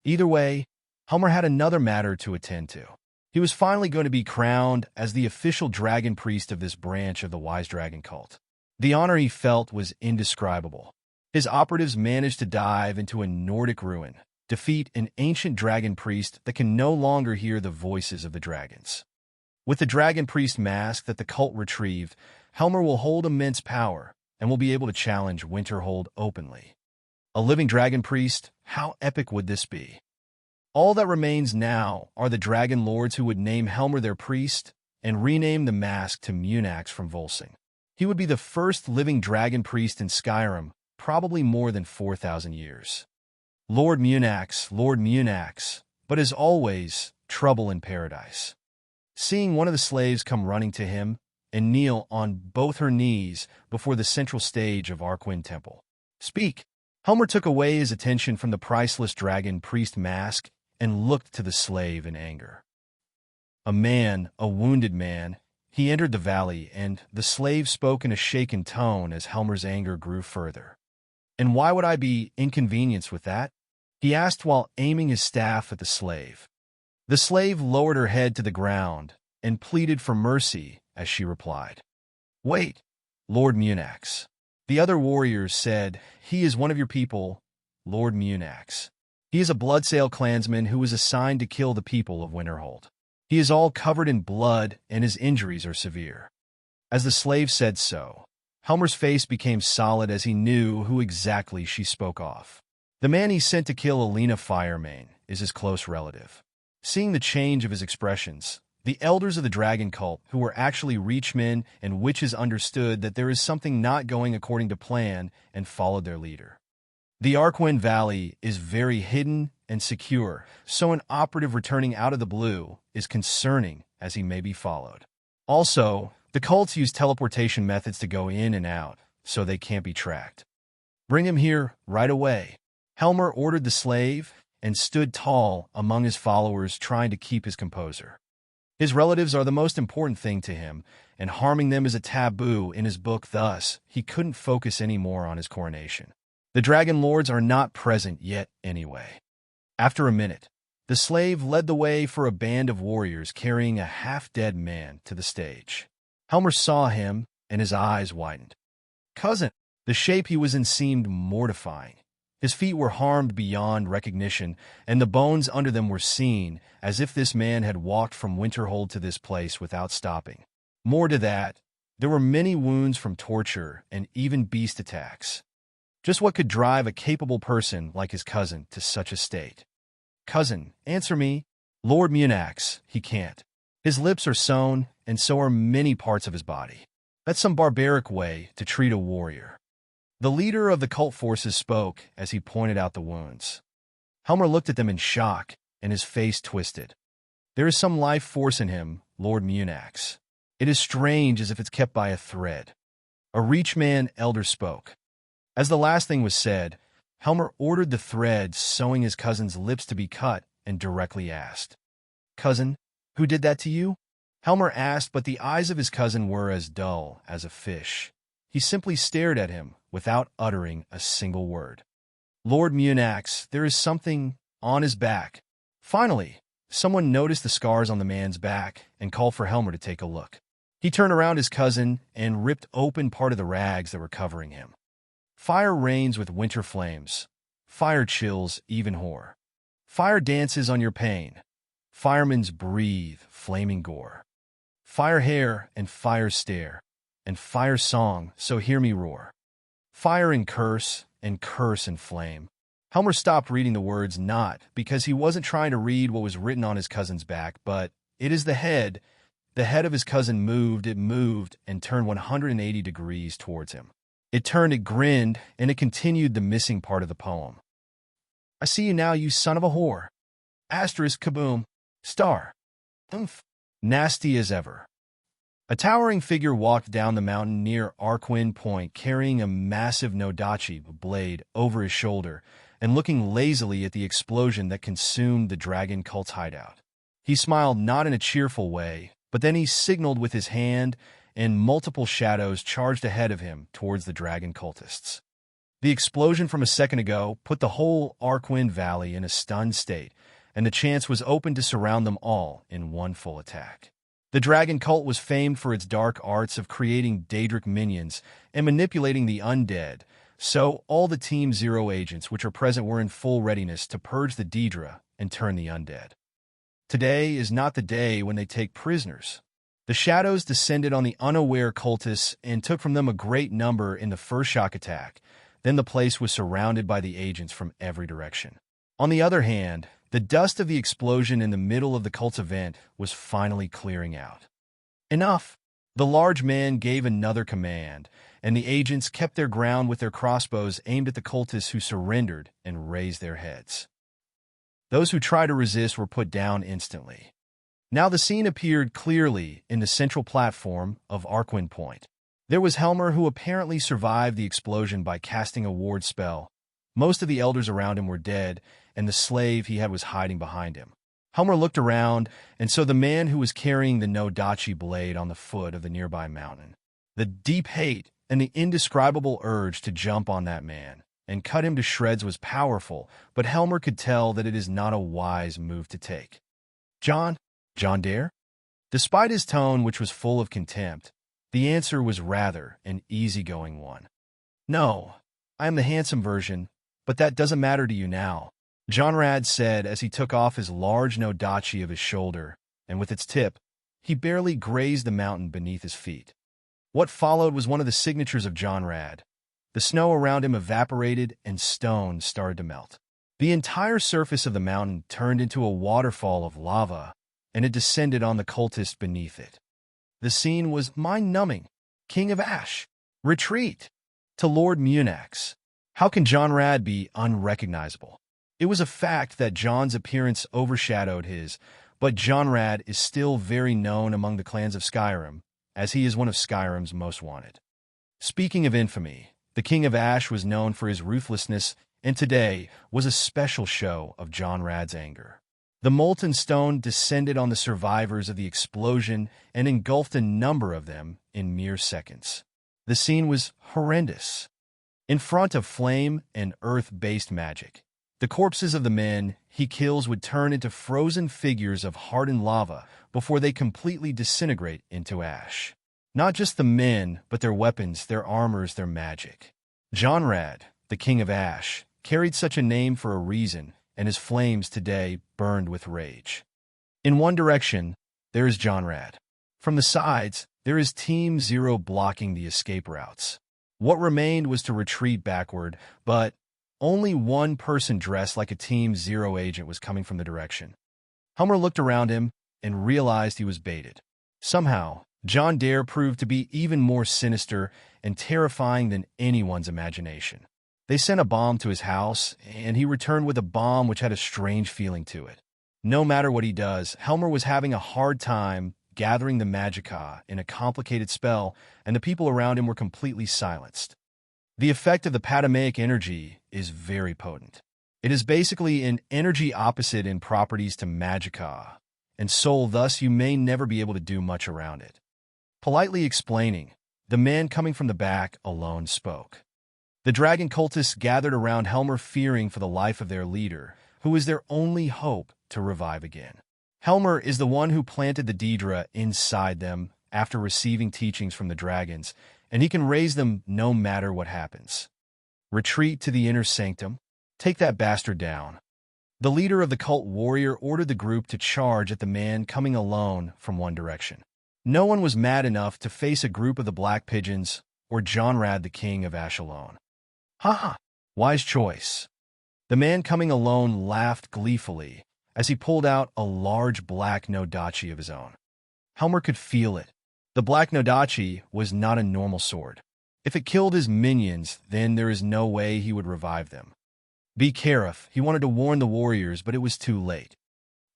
Either way, Helmer had another matter to attend to. He was finally going to be crowned as the official dragon priest of this branch of the Wise Dragon cult. The honor he felt was indescribable. His operatives managed to dive into a Nordic ruin, defeat an ancient dragon priest that can no longer hear the voices of the dragons. With the dragon priest mask that the cult retrieved, Helmer will hold immense power and will be able to challenge Winterhold openly. A living dragon priest, how epic would this be? All that remains now are the dragon lords who would name Helmer their priest and rename the mask to Munax from Volsung. He would be the first living dragon priest in Skyrim, probably more than 4,000 years. Lord Munax, but as always, trouble in paradise. Seeing one of the slaves come running to him and kneel on both her knees before the central stage of Arkwyn Temple. Speak! Helmer took away his attention from the priceless dragon priest mask and looked to the slave in anger. A wounded man, he entered the valley, and the slave spoke in a shaken tone as Helmer's anger grew further. And why would I be inconvenienced with that? He asked while aiming his staff at the slave. The slave lowered her head to the ground and pleaded for mercy as she replied. Wait, Lord Munax. The other warriors said, he is one of your people, Lord Munax. He is a Bloodsail clansman who was assigned to kill the people of Winterhold. He is all covered in blood, and his injuries are severe. As the slave said so, Helmer's face became solid as he knew who exactly she spoke of. The man he sent to kill Alina Firemane is his close relative. Seeing the change of his expressions, the elders of the dragon cult, who were actually reachmen and witches, understood that there is something not going according to plan and followed their leader. The Arkwyn Valley is very hidden and secure, so an operative returning out of the blue is concerning as he may be followed. Also, the cults use teleportation methods to go in and out, so they can't be tracked. Bring him here right away. Helmer ordered the slave and stood tall among his followers, trying to keep his composure. His relatives are the most important thing to him, and harming them is a taboo in his book, thus he couldn't focus any more on his coronation. The dragon lords are not present yet anyway. After a minute, the slave led the way for a band of warriors carrying a half-dead man to the stage. Helmer saw him, and his eyes widened. Cousin! The shape he was in seemed mortifying. His feet were harmed beyond recognition, and the bones under them were seen, as if this man had walked from Winterhold to this place without stopping. More to that, there were many wounds from torture and even beast attacks. Just what could drive a capable person like his cousin to such a state? Cousin, answer me. Lord Munax, he can't. His lips are sewn, and so are many parts of his body. That's some barbaric way to treat a warrior. The leader of the cult forces spoke as he pointed out the wounds. Helmer looked at them in shock, and his face twisted. There is some life force in him, Lord Munax. It is strange, as if it's kept by a thread. A Reachman elder spoke. As the last thing was said, Helmer ordered the thread sewing his cousin's lips to be cut and directly asked, Cousin, who did that to you? Helmer asked, but the eyes of his cousin were as dull as a fish. He simply stared at him without uttering a single word. Lord Munax, there is something on his back. Finally, someone noticed the scars on the man's back and called for Helmer to take a look. He turned around his cousin and ripped open part of the rags that were covering him. Fire reigns with winter flames. Fire chills even horror. Fire dances on your pain. Firemen's breathe flaming gore. Fire hair and fire stare, and fire song, so hear me roar. Fire and curse and flame. Helmer stopped reading the words not because he wasn't trying to read what was written on his cousin's back, but it is the head. The head of his cousin moved, and turned 180 degrees towards him. It turned, it grinned, and it continued the missing part of the poem. I see you now, you son of a whore. Asterisk kaboom. Star. Oomph. Nasty as ever. A towering figure walked down the mountain near Arquin Point, carrying a massive nodachi blade over his shoulder and looking lazily at the explosion that consumed the dragon cult's hideout. He smiled not in a cheerful way, but then he signaled with his hand, and multiple shadows charged ahead of him towards the dragon cultists. The explosion from a second ago put the whole Arquin Valley in a stunned state, and the chance was open to surround them all in one full attack. The dragon cult was famed for its dark arts of creating Daedric minions and manipulating the undead, so all the Team Zero agents which are present were in full readiness to purge the Daedra and turn the undead. Today is not the day when they take prisoners. The shadows descended on the unaware cultists and took from them a great number in the first shock attack. Then the place was surrounded by the agents from every direction. On the other hand, the dust of the explosion in the middle of the cult's event was finally clearing out. Enough! The large man gave another command, and the agents kept their ground with their crossbows aimed at the cultists who surrendered and raised their heads. Those who tried to resist were put down instantly. Now the scene appeared clearly in the central platform of Arquin Point. There was Helmer, who apparently survived the explosion by casting a ward spell. Most of the elders around him were dead, and the slave he had was hiding behind him. Helmer looked around, and saw the man who was carrying the nodachi blade on the foot of the nearby mountain. The deep hate and the indescribable urge to jump on that man and cut him to shreds was powerful, but Helmer could tell that it is not a wise move to take. John Dare? Despite his tone, which was full of contempt, the answer was rather an easygoing one. No, I am the handsome version, but that doesn't matter to you now, Jonrad said as he took off his large nodachi of his shoulder, and with its tip, he barely grazed the mountain beneath his feet. What followed was one of the signatures of Jonrad. The snow around him evaporated and stone started to melt. The entire surface of the mountain turned into a waterfall of lava, and it descended on the cultist beneath it. The scene was mind-numbing. King of Ash, retreat to Lord Munax. How can Jonrad be unrecognizable? It was a fact that John's appearance overshadowed his, but Jonrad is still very known among the clans of Skyrim, as he is one of Skyrim's most wanted. Speaking of infamy, the King of Ash was known for his ruthlessness, and today was a special show of Jonrad's anger. The molten stone descended on the survivors of the explosion and engulfed a number of them in mere seconds. The scene was horrendous. In front of flame and earth-based magic, the corpses of the men he kills would turn into frozen figures of hardened lava before they completely disintegrate into ash. Not just the men, but their weapons, their armors, their magic. Jonrad, the King of Ash, carried such a name for a reason, and his flames today burned with rage. In one direction, there is Jonrad. From the sides, there is Team Zero blocking the escape routes. What remained was to retreat backward, but only one person dressed like a Team Zero agent was coming from the direction. Helmer looked around him and realized he was baited. Somehow, John Dare proved to be even more sinister and terrifying than anyone's imagination. They sent a bomb to his house, and he returned with a bomb which had a strange feeling to it. No matter what he does, Helmer was having a hard time gathering the magicka in a complicated spell, and the people around him were completely silenced. The effect of the patamaic energy is very potent. It is basically an energy opposite in properties to magicka, and soul, thus you may never be able to do much around it. Politely explaining, the man coming from the back alone spoke. The dragon cultists gathered around Helmer, fearing for the life of their leader, who is their only hope to revive again. Helmer is the one who planted the Daedra inside them after receiving teachings from the dragons, and he can raise them no matter what happens. Retreat to the inner sanctum. Take that bastard down. The leader of the cult warrior ordered the group to charge at the man coming alone from one direction. No one was mad enough to face a group of the Black Pigeons or Jonrad the king of Ash alone. Ha ha! Wise choice. The man coming alone laughed gleefully as he pulled out a large black nodachi of his own. Helmer could feel it. The black nodachi was not a normal sword. If it killed his minions, then there is no way he would revive them. Be careful, he wanted to warn the warriors, but it was too late.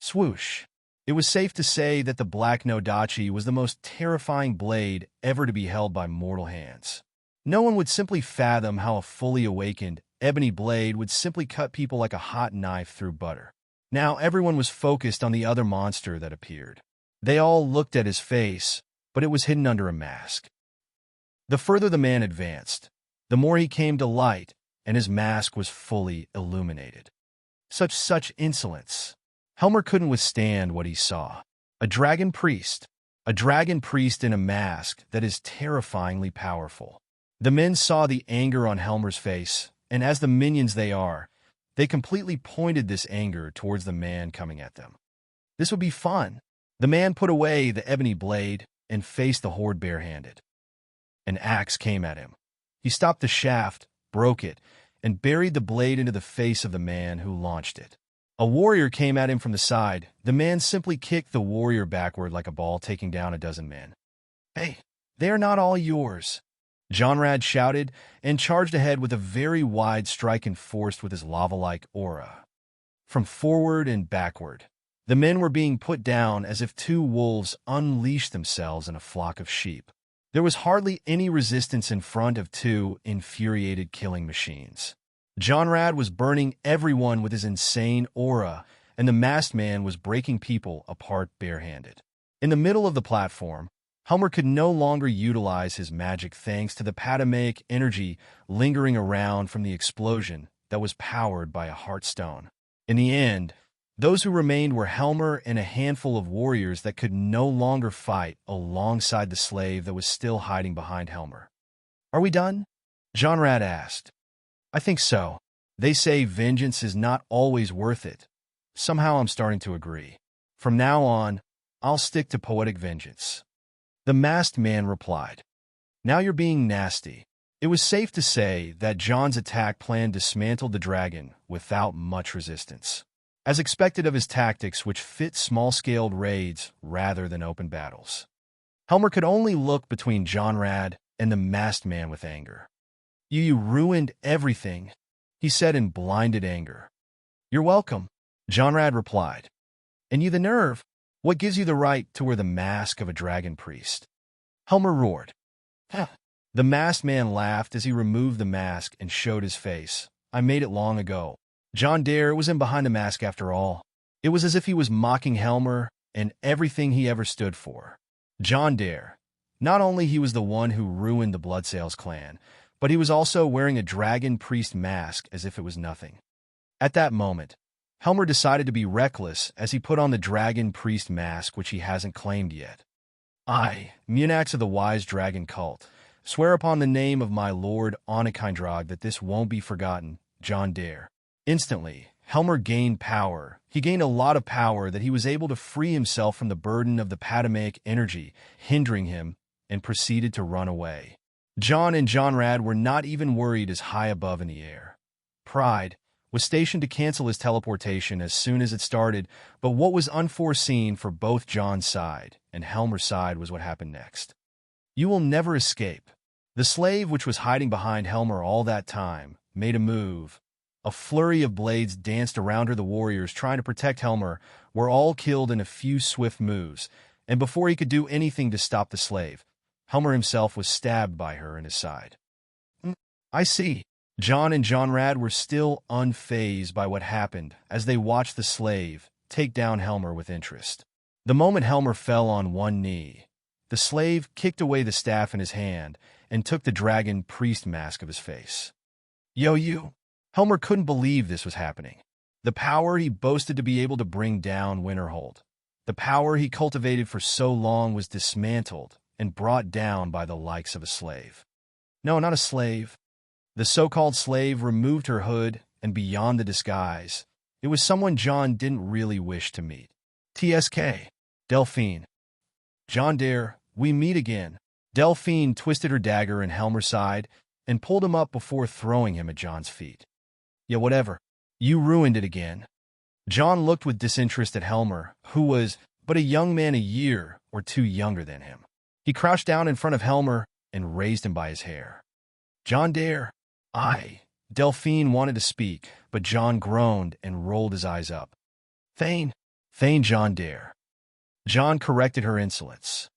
Swoosh. It was safe to say that the black nodachi was the most terrifying blade ever to be held by mortal hands. No one would simply fathom how a fully awakened ebony blade would simply cut people like a hot knife through butter. Now everyone was focused on the other monster that appeared. They all looked at his face, but it was hidden under a mask. The further the man advanced, the more he came to light, and his mask was fully illuminated. Such insolence. Helmer couldn't withstand what he saw. A dragon priest. A dragon priest in a mask that is terrifyingly powerful. The men saw the anger on Helmer's face, and as the minions they are, they completely pointed this anger towards the man coming at them. This would be fun. The man put away the ebony blade and faced the horde barehanded. An axe came at him. He stopped the shaft, broke it, and buried the blade into the face of the man who launched it. A warrior came at him from the side. The man simply kicked the warrior backward like a ball, taking down a dozen men. Hey, they are not all yours. Jonrad shouted and charged ahead with a very wide strike enforced with his lava-like aura. From forward and backward, the men were being put down as if two wolves unleashed themselves in a flock of sheep. There was hardly any resistance in front of two infuriated killing machines. Jonrad was burning everyone with his insane aura, and the masked man was breaking people apart barehanded. In the middle of the platform, Helmer could no longer utilize his magic thanks to the patamaic energy lingering around from the explosion that was powered by a heartstone. In the end, those who remained were Helmer and a handful of warriors that could no longer fight alongside the slave that was still hiding behind Helmer. Are we done? Jonrad asked. I think so. They say vengeance is not always worth it. Somehow I'm starting to agree. From now on, I'll stick to poetic vengeance. The masked man replied. Now you're being nasty. It was safe to say that John's attack plan dismantled the dragon without much resistance, as expected of his tactics, which fit small-scaled raids rather than open battles. Helmer could only look between Jonrad and the masked man with anger. You ruined everything, he said in blinded anger. You're welcome, Jonrad replied. And you the nerve? What gives you the right to wear the mask of a dragon priest? Helmer roared. The masked man laughed as he removed the mask and showed his face. I made it long ago. John Dare was in behind the mask after all. It was as if he was mocking Helmer and everything he ever stood for. John Dare. Not only he was the one who ruined the Bloodsails clan, but he was also wearing a dragon priest mask as if it was nothing. At that moment, Helmer decided to be reckless as he put on the dragon priest mask, which he hasn't claimed yet. I, Munax of the Wise Dragon Cult, swear upon the name of my lord Anakindrag that this won't be forgotten, John Dare. Instantly, Helmer gained power. He gained a lot of power that he was able to free himself from the burden of the patamaic energy, hindering him, and proceeded to run away. John and Jonrad were not even worried as high above in the air. Pride was stationed to cancel his teleportation as soon as it started, but what was unforeseen for both John's side and Helmer's side was what happened next. You will never escape. The slave, which was hiding behind Helmer all that time, made a move. A flurry of blades danced around her. The warriors trying to protect Helmer were all killed in a few swift moves, and before he could do anything to stop the slave, Helmer himself was stabbed by her in his side. I see. John and Jonrad were still unfazed by what happened as they watched the slave take down Helmer with interest. The moment Helmer fell on one knee, the slave kicked away the staff in his hand and took the dragon priest mask of his face. You! Helmer couldn't believe this was happening. The power he boasted to be able to bring down Winterhold, the power he cultivated for so long, was dismantled and brought down by the likes of a slave. No, not a slave. The so-called slave removed her hood, and beyond the disguise, It was someone John didn't really wish to meet. TSK. Delphine. John Dare, we meet again. Delphine twisted her dagger in Helmer's side and pulled him up before throwing him at John's feet. Yeah, whatever. You ruined it again. John looked with disinterest at Helmer, who was but a young man a year or two younger than him. He crouched down in front of Helmer and raised him by his hair. John Dare. Delphine wanted to speak, but John groaned and rolled his eyes up. Thane. John Dare. John corrected her insolence.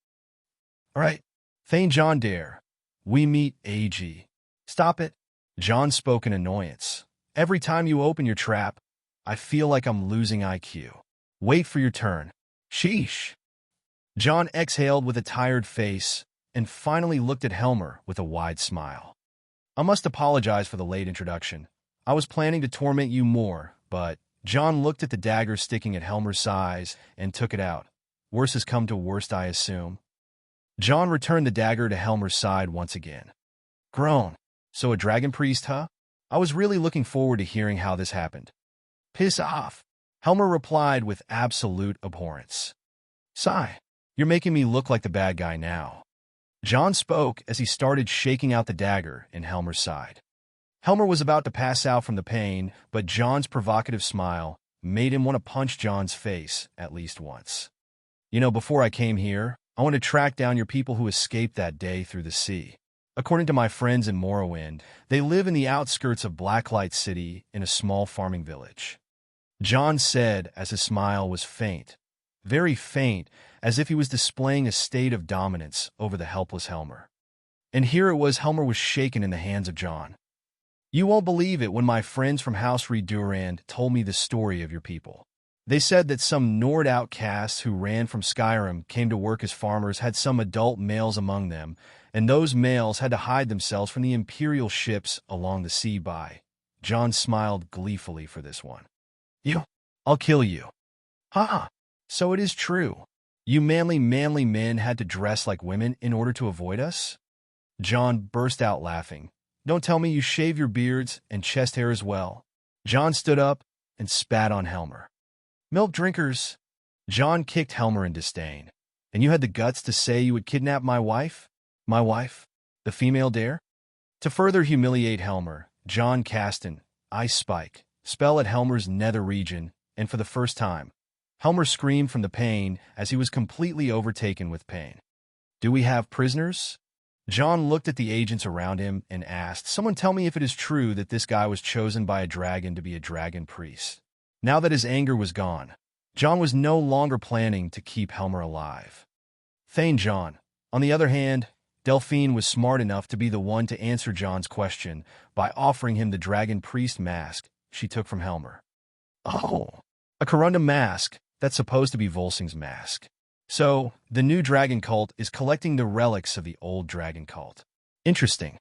All right, Thane John Dare. We meet AG. Stop it. John spoke in annoyance. Every time you open your trap, I feel like I'm losing IQ. Wait for your turn. Sheesh. John exhaled with a tired face and finally looked at Helmer with a wide smile. I must apologize for the late introduction. I was planning to torment you more, but John looked at the dagger sticking at Helmer's sides and took it out. Worse has come to worst, I assume. John returned the dagger to Helmer's side once again. Groan. So a dragon priest, huh? I was really looking forward to hearing how this happened. Piss off. Helmer replied with absolute abhorrence. Sigh. You're making me look like the bad guy now. John spoke as he started shaking out the dagger in Helmer's side. Helmer was about to pass out from the pain, but John's provocative smile made him want to punch John's face at least once. You know, before I came here, I want to track down your people who escaped that day through the sea. According to my friends in Morrowind, they live in the outskirts of Blacklight City in a small farming village. John said as his smile was faint, very faint, as if he was displaying a state of dominance over the helpless Helmer. And here it was Helmer was shaken in the hands of John. You won't believe it when my friends from House Redurand told me the story of your people. They said that some Nord outcasts who ran from Skyrim came to work as farmers had some adult males among them, and those males had to hide themselves from the Imperial ships along the sea by. John smiled gleefully for this one. You? I'll kill you. Ha! So it is true. You manly men had to dress like women in order to avoid us? John burst out laughing. Don't tell me you shave your beards and chest hair as well. John stood up and spat on Helmer. Milk drinkers. John kicked Helmer in disdain. And you had the guts to say you would kidnap my wife? My wife? The female dare? To further humiliate Helmer, John cast an ice spike spell at Helmer's nether region, and for the first time, Helmer screamed from the pain as he was completely overtaken with pain. Do we have prisoners? John looked at the agents around him and asked, Someone tell me if it is true that this guy was chosen by a dragon to be a dragon priest. Now that his anger was gone, John was no longer planning to keep Helmer alive. Thane John. On the other hand, Delphine was smart enough to be the one to answer John's question by offering him the dragon priest mask she took from Helmer. Oh, a corundum mask. That's supposed to be Volsung's mask. So, the new dragon cult is collecting the relics of the old dragon cult. Interesting.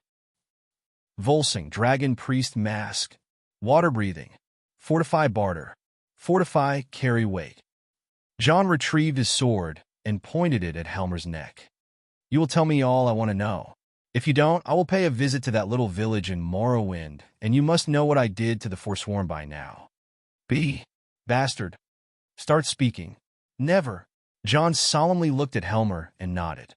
Volsung, dragon priest mask. Water breathing. Fortify barter. Fortify, carry weight. John retrieved his sword and pointed it at Helmer's neck. You will tell me all I want to know. If you don't, I will pay a visit to that little village in Morrowind, and you must know what I did to the Forsworn by now. Bastard. Start speaking. Never. John solemnly looked at Helmer and nodded.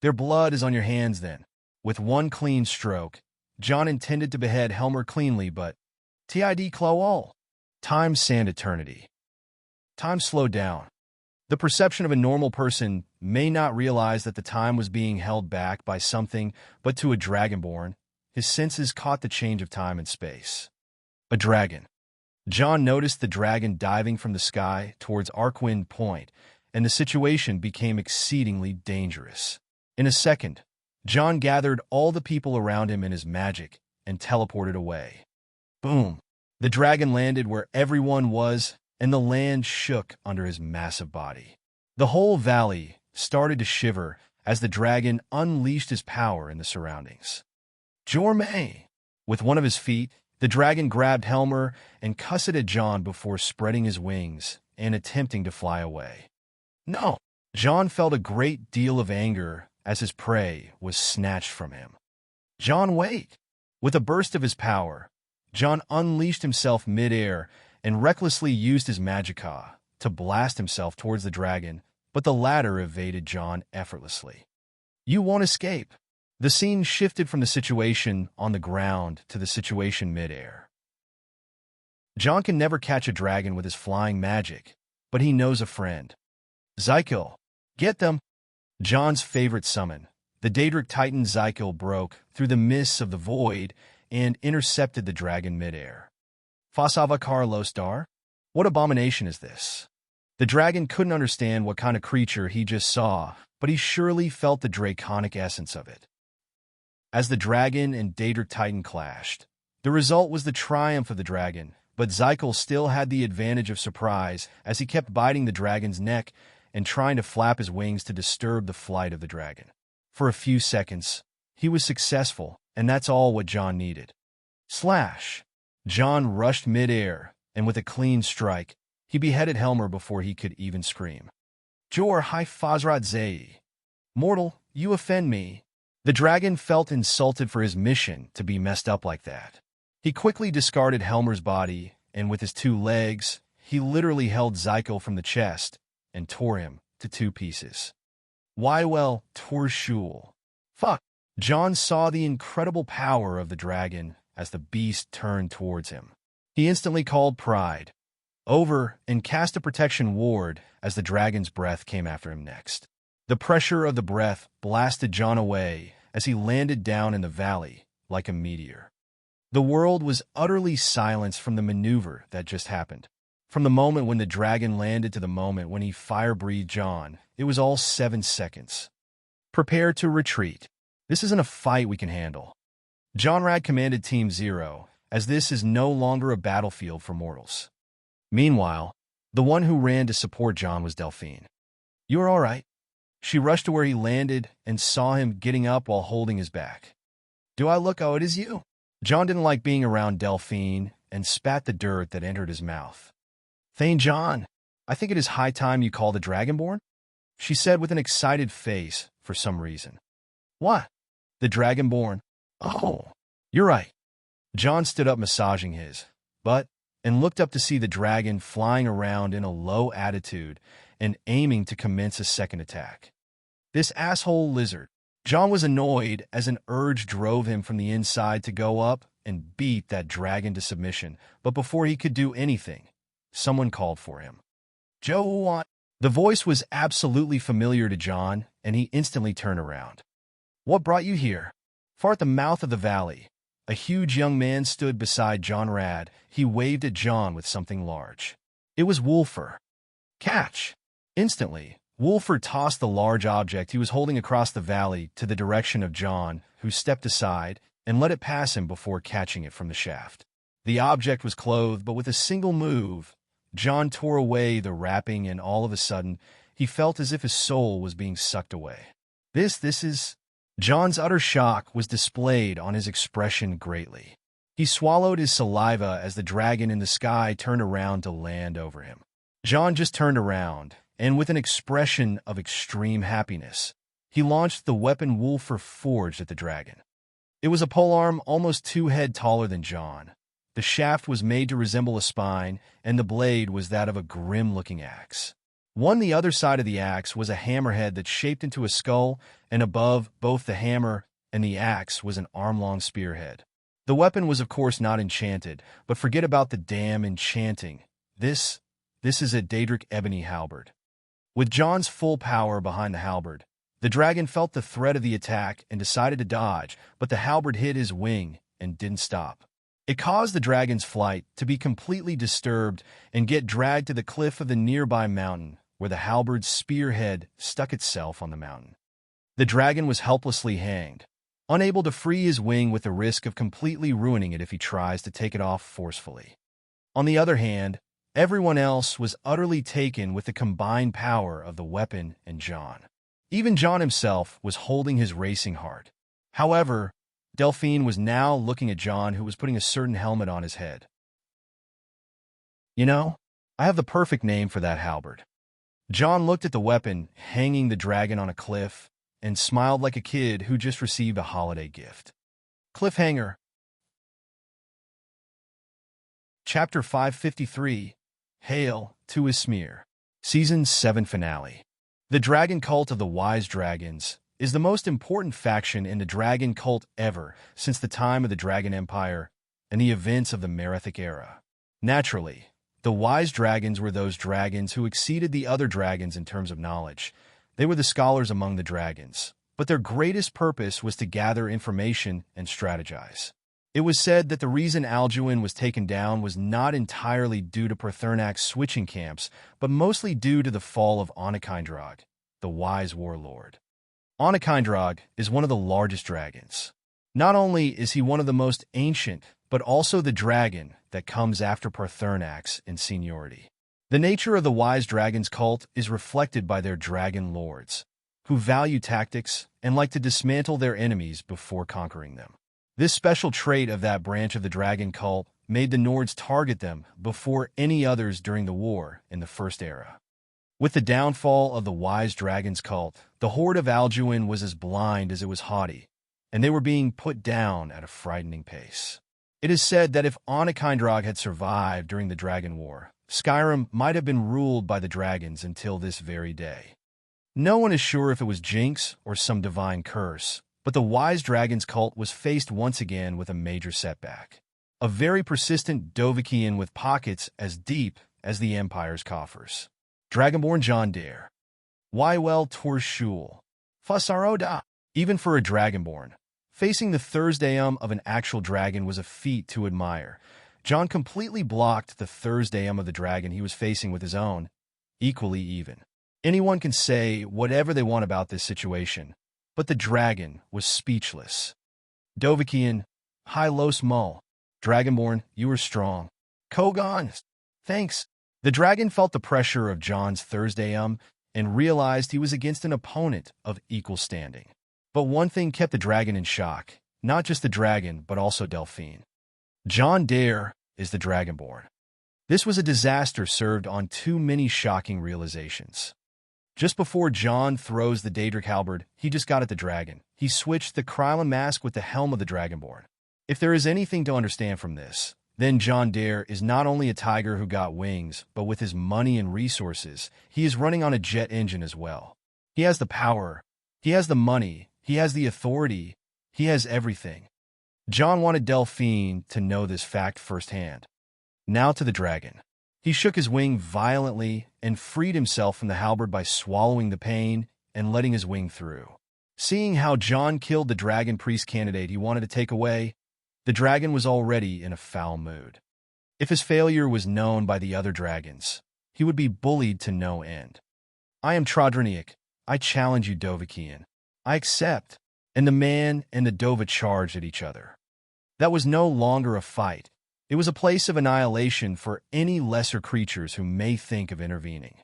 Their blood is on your hands then. With one clean stroke, John intended to behead Helmer cleanly, but tid clo all. Time sand eternity. Time slowed down. The perception of a normal person may not realize that the time was being held back by something, but to a Dragonborn, his senses caught the change of time and space. A dragon. John noticed the dragon diving from the sky towards Arcwind Point, and the situation became exceedingly dangerous. In a second, John gathered all the people around him in his magic and teleported away. Boom! The dragon landed where everyone was, and the land shook under his massive body. The whole valley started to shiver as the dragon unleashed his power in the surroundings. Jormay! With one of his feet, the dragon grabbed Helmer and cussed at John before spreading his wings and attempting to fly away. No! John felt a great deal of anger as his prey was snatched from him. John, wait! With a burst of his power, John unleashed himself mid-air and recklessly used his magicka to blast himself towards the dragon, but the latter evaded John effortlessly. "You won't escape." The scene shifted from the situation on the ground to the situation mid-air. John can never catch a dragon with his flying magic, but he knows a friend. Zykel. Get them! John's favorite summon, the Daedric Titan Zykel, broke through the mists of the void and intercepted the dragon mid-air. Fasava Carlos Dar? What abomination is this? The dragon couldn't understand what kind of creature he just saw, but he surely felt the draconic essence of it. As the dragon and Daedric Titan clashed, the result was the triumph of the dragon, but Zykel still had the advantage of surprise as he kept biting the dragon's neck and trying to flap his wings to disturb the flight of the dragon. For a few seconds, he was successful, and that's all what John needed. Slash! John rushed mid-air, and with a clean strike, he beheaded Helmer before he could even scream. Jor hi Fazrat Zei. Mortal, you offend me. The dragon felt insulted for his mission to be messed up like that. He quickly discarded Helmer's body, and with his 2 legs, he literally held Zykel from the chest and tore him to 2 pieces. Why, well, Torshul. Fuck! John saw the incredible power of the dragon as the beast turned towards him. He instantly called Pride over and cast a protection ward as the dragon's breath came after him next. The pressure of the breath blasted John away as he landed down in the valley like a meteor. The world was utterly silenced from the maneuver that just happened. From the moment when the dragon landed to the moment when he fire-breathed John, it was all 7 seconds. Prepare to retreat. This isn't a fight we can handle. John Rad commanded Team Zero, as this is no longer a battlefield for mortals. Meanwhile, the one who ran to support John was Delphine. "You're all right." She rushed to where he landed and saw him getting up while holding his back. "Do I look how it is you?" John didn't like being around Delphine and spat the dirt that entered his mouth. "Thane John, I think it is high time you call the Dragonborn," she said with an excited face for some reason. "What? The Dragonborn? Oh, you're right." John stood up massaging his butt and looked up to see the dragon flying around in a low attitude and aiming to commence a second attack. This asshole lizard. John was annoyed as an urge drove him from the inside to go up and beat that dragon to submission, but before he could do anything, someone called for him. "Joe want?" The voice was absolutely familiar to John, and he instantly turned around. "What brought you here?" Far at the mouth of the valley, a huge young man stood beside John Rad. He waved at John with something large. It was Wolfer. "Catch!" Instantly, Wolfer tossed the large object he was holding across the valley to the direction of John, who stepped aside and let it pass him before catching it from the shaft. The object was clothed, but with a single move, John tore away the wrapping, and all of a sudden, he felt as if his soul was being sucked away. This is... John's utter shock was displayed on his expression greatly. He swallowed his saliva as the dragon in the sky turned around to land over him. John just turned around, and with an expression of extreme happiness, he launched the weapon Wolfer forged at the dragon. It was a polearm almost 2 head taller than John. The shaft was made to resemble a spine, and the blade was that of a grim-looking axe. On the other side of the axe was a hammerhead that shaped into a skull, and above both the hammer and the axe was an arm-long spearhead. The weapon was of course not enchanted, but forget about the damn enchanting. This is a Daedric ebony halberd. With John's full power behind the halberd, the dragon felt the threat of the attack and decided to dodge, but the halberd hit his wing and didn't stop. It caused the dragon's flight to be completely disturbed and get dragged to the cliff of the nearby mountain, where the halberd's spearhead stuck itself on the mountain. The dragon was helplessly hanged, unable to free his wing with the risk of completely ruining it if he tries to take it off forcefully. On the other hand, everyone else was utterly taken with the combined power of the weapon and John. Even John himself was holding his racing heart. However, Delphine was now looking at John, who was putting a certain helmet on his head. "You know, I have the perfect name for that halberd." John looked at the weapon hanging the dragon on a cliff and smiled like a kid who just received a holiday gift. "Cliffhanger." Chapter 553, Hail to Ismir. Season 7 Finale. The Dragon Cult of the Wise Dragons is the most important faction in the dragon cult ever since the time of the Dragon Empire and the events of the Merethic era. Naturally, the Wise Dragons were those dragons who exceeded the other dragons in terms of knowledge. They were the scholars among the dragons, but their greatest purpose was to gather information and strategize. It was said that the reason Alduin was taken down was not entirely due to Perthernak's switching camps, but mostly due to the fall of Onakindrog, the wise warlord. Onakindrog is one of the largest dragons. Not only is he one of the most ancient, but also the dragon that comes after Perthernak's in seniority. The nature of the Wise Dragons cult is reflected by their dragon lords, who value tactics and like to dismantle their enemies before conquering them. This special trait of that branch of the dragon cult made the Nords target them before any others during the war in the First Era. With the downfall of the Wise Dragons cult, the horde of Alduin was as blind as it was haughty, and they were being put down at a frightening pace. It is said that if Onakindrog had survived during the Dragon War, Skyrim might have been ruled by the dragons until this very day. No one is sure if it was jinx or some divine curse, but the Wise Dragons cult was faced once again with a major setback. A very persistent Dovahkian with pockets as deep as the Empire's coffers. Dragonborn John Dare. Wywell Torshul. Fussaroda. Even for a Dragonborn, facing the Thursdayum of an actual dragon was a feat to admire. John completely blocked the Thursdayum of the dragon he was facing with his own, equally even. Anyone can say whatever they want about this situation, but the dragon was speechless. Dovahkian, Hi Los Mull. Dragonborn, you are strong. Kogan, thanks. The dragon felt the pressure of John's Thursdayum and realized he was against an opponent of equal standing. But one thing kept the dragon in shock, not just the dragon, but also Delphine. John Dare is the Dragonborn. This was a disaster served on too many shocking realizations. Just before John throws the Daedric halberd, he just got at the dragon. He switched the Krylon mask with the helm of the Dragonborn. If there is anything to understand from this, then John Dare is not only a tiger who got wings, but with his money and resources, he is running on a jet engine as well. He has the power, he has the money, he has the authority, he has everything. John wanted Delphine to know this fact firsthand. Now to the dragon. He shook his wing violently and freed himself from the halberd by swallowing the pain and letting his wing through. Seeing how John killed the dragon priest candidate he wanted to take away, the dragon was already in a foul mood. If his failure was known by the other dragons, he would be bullied to no end. I am Trodronic. I challenge you, Dovahkian. I accept. And the man and the Dova charged at each other. That was no longer a fight. It was a place of annihilation for any lesser creatures who may think of intervening.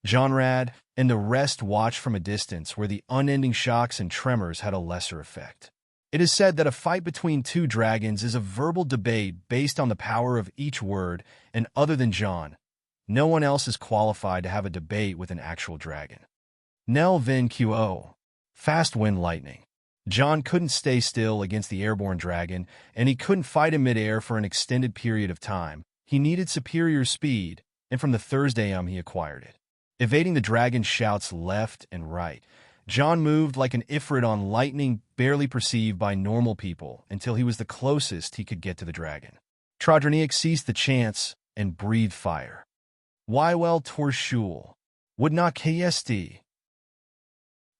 Jonrad and the rest watched from a distance where the unending shocks and tremors had a lesser effect. It is said that a fight between two dragons is a verbal debate based on the power of each word, and other than John, no one else is qualified to have a debate with an actual dragon. Nel Vin Qo. Fast wind lightning. John couldn't stay still against the airborne dragon, and he couldn't fight in midair for an extended period of time. He needed superior speed, and from the Thursdayum he acquired it. Evading the dragon's shouts left and right, John moved like an Ifrit on lightning barely perceived by normal people until he was the closest he could get to the dragon. Trodronic seized the chance and breathed fire. Wywell Torshul. Would not KSD.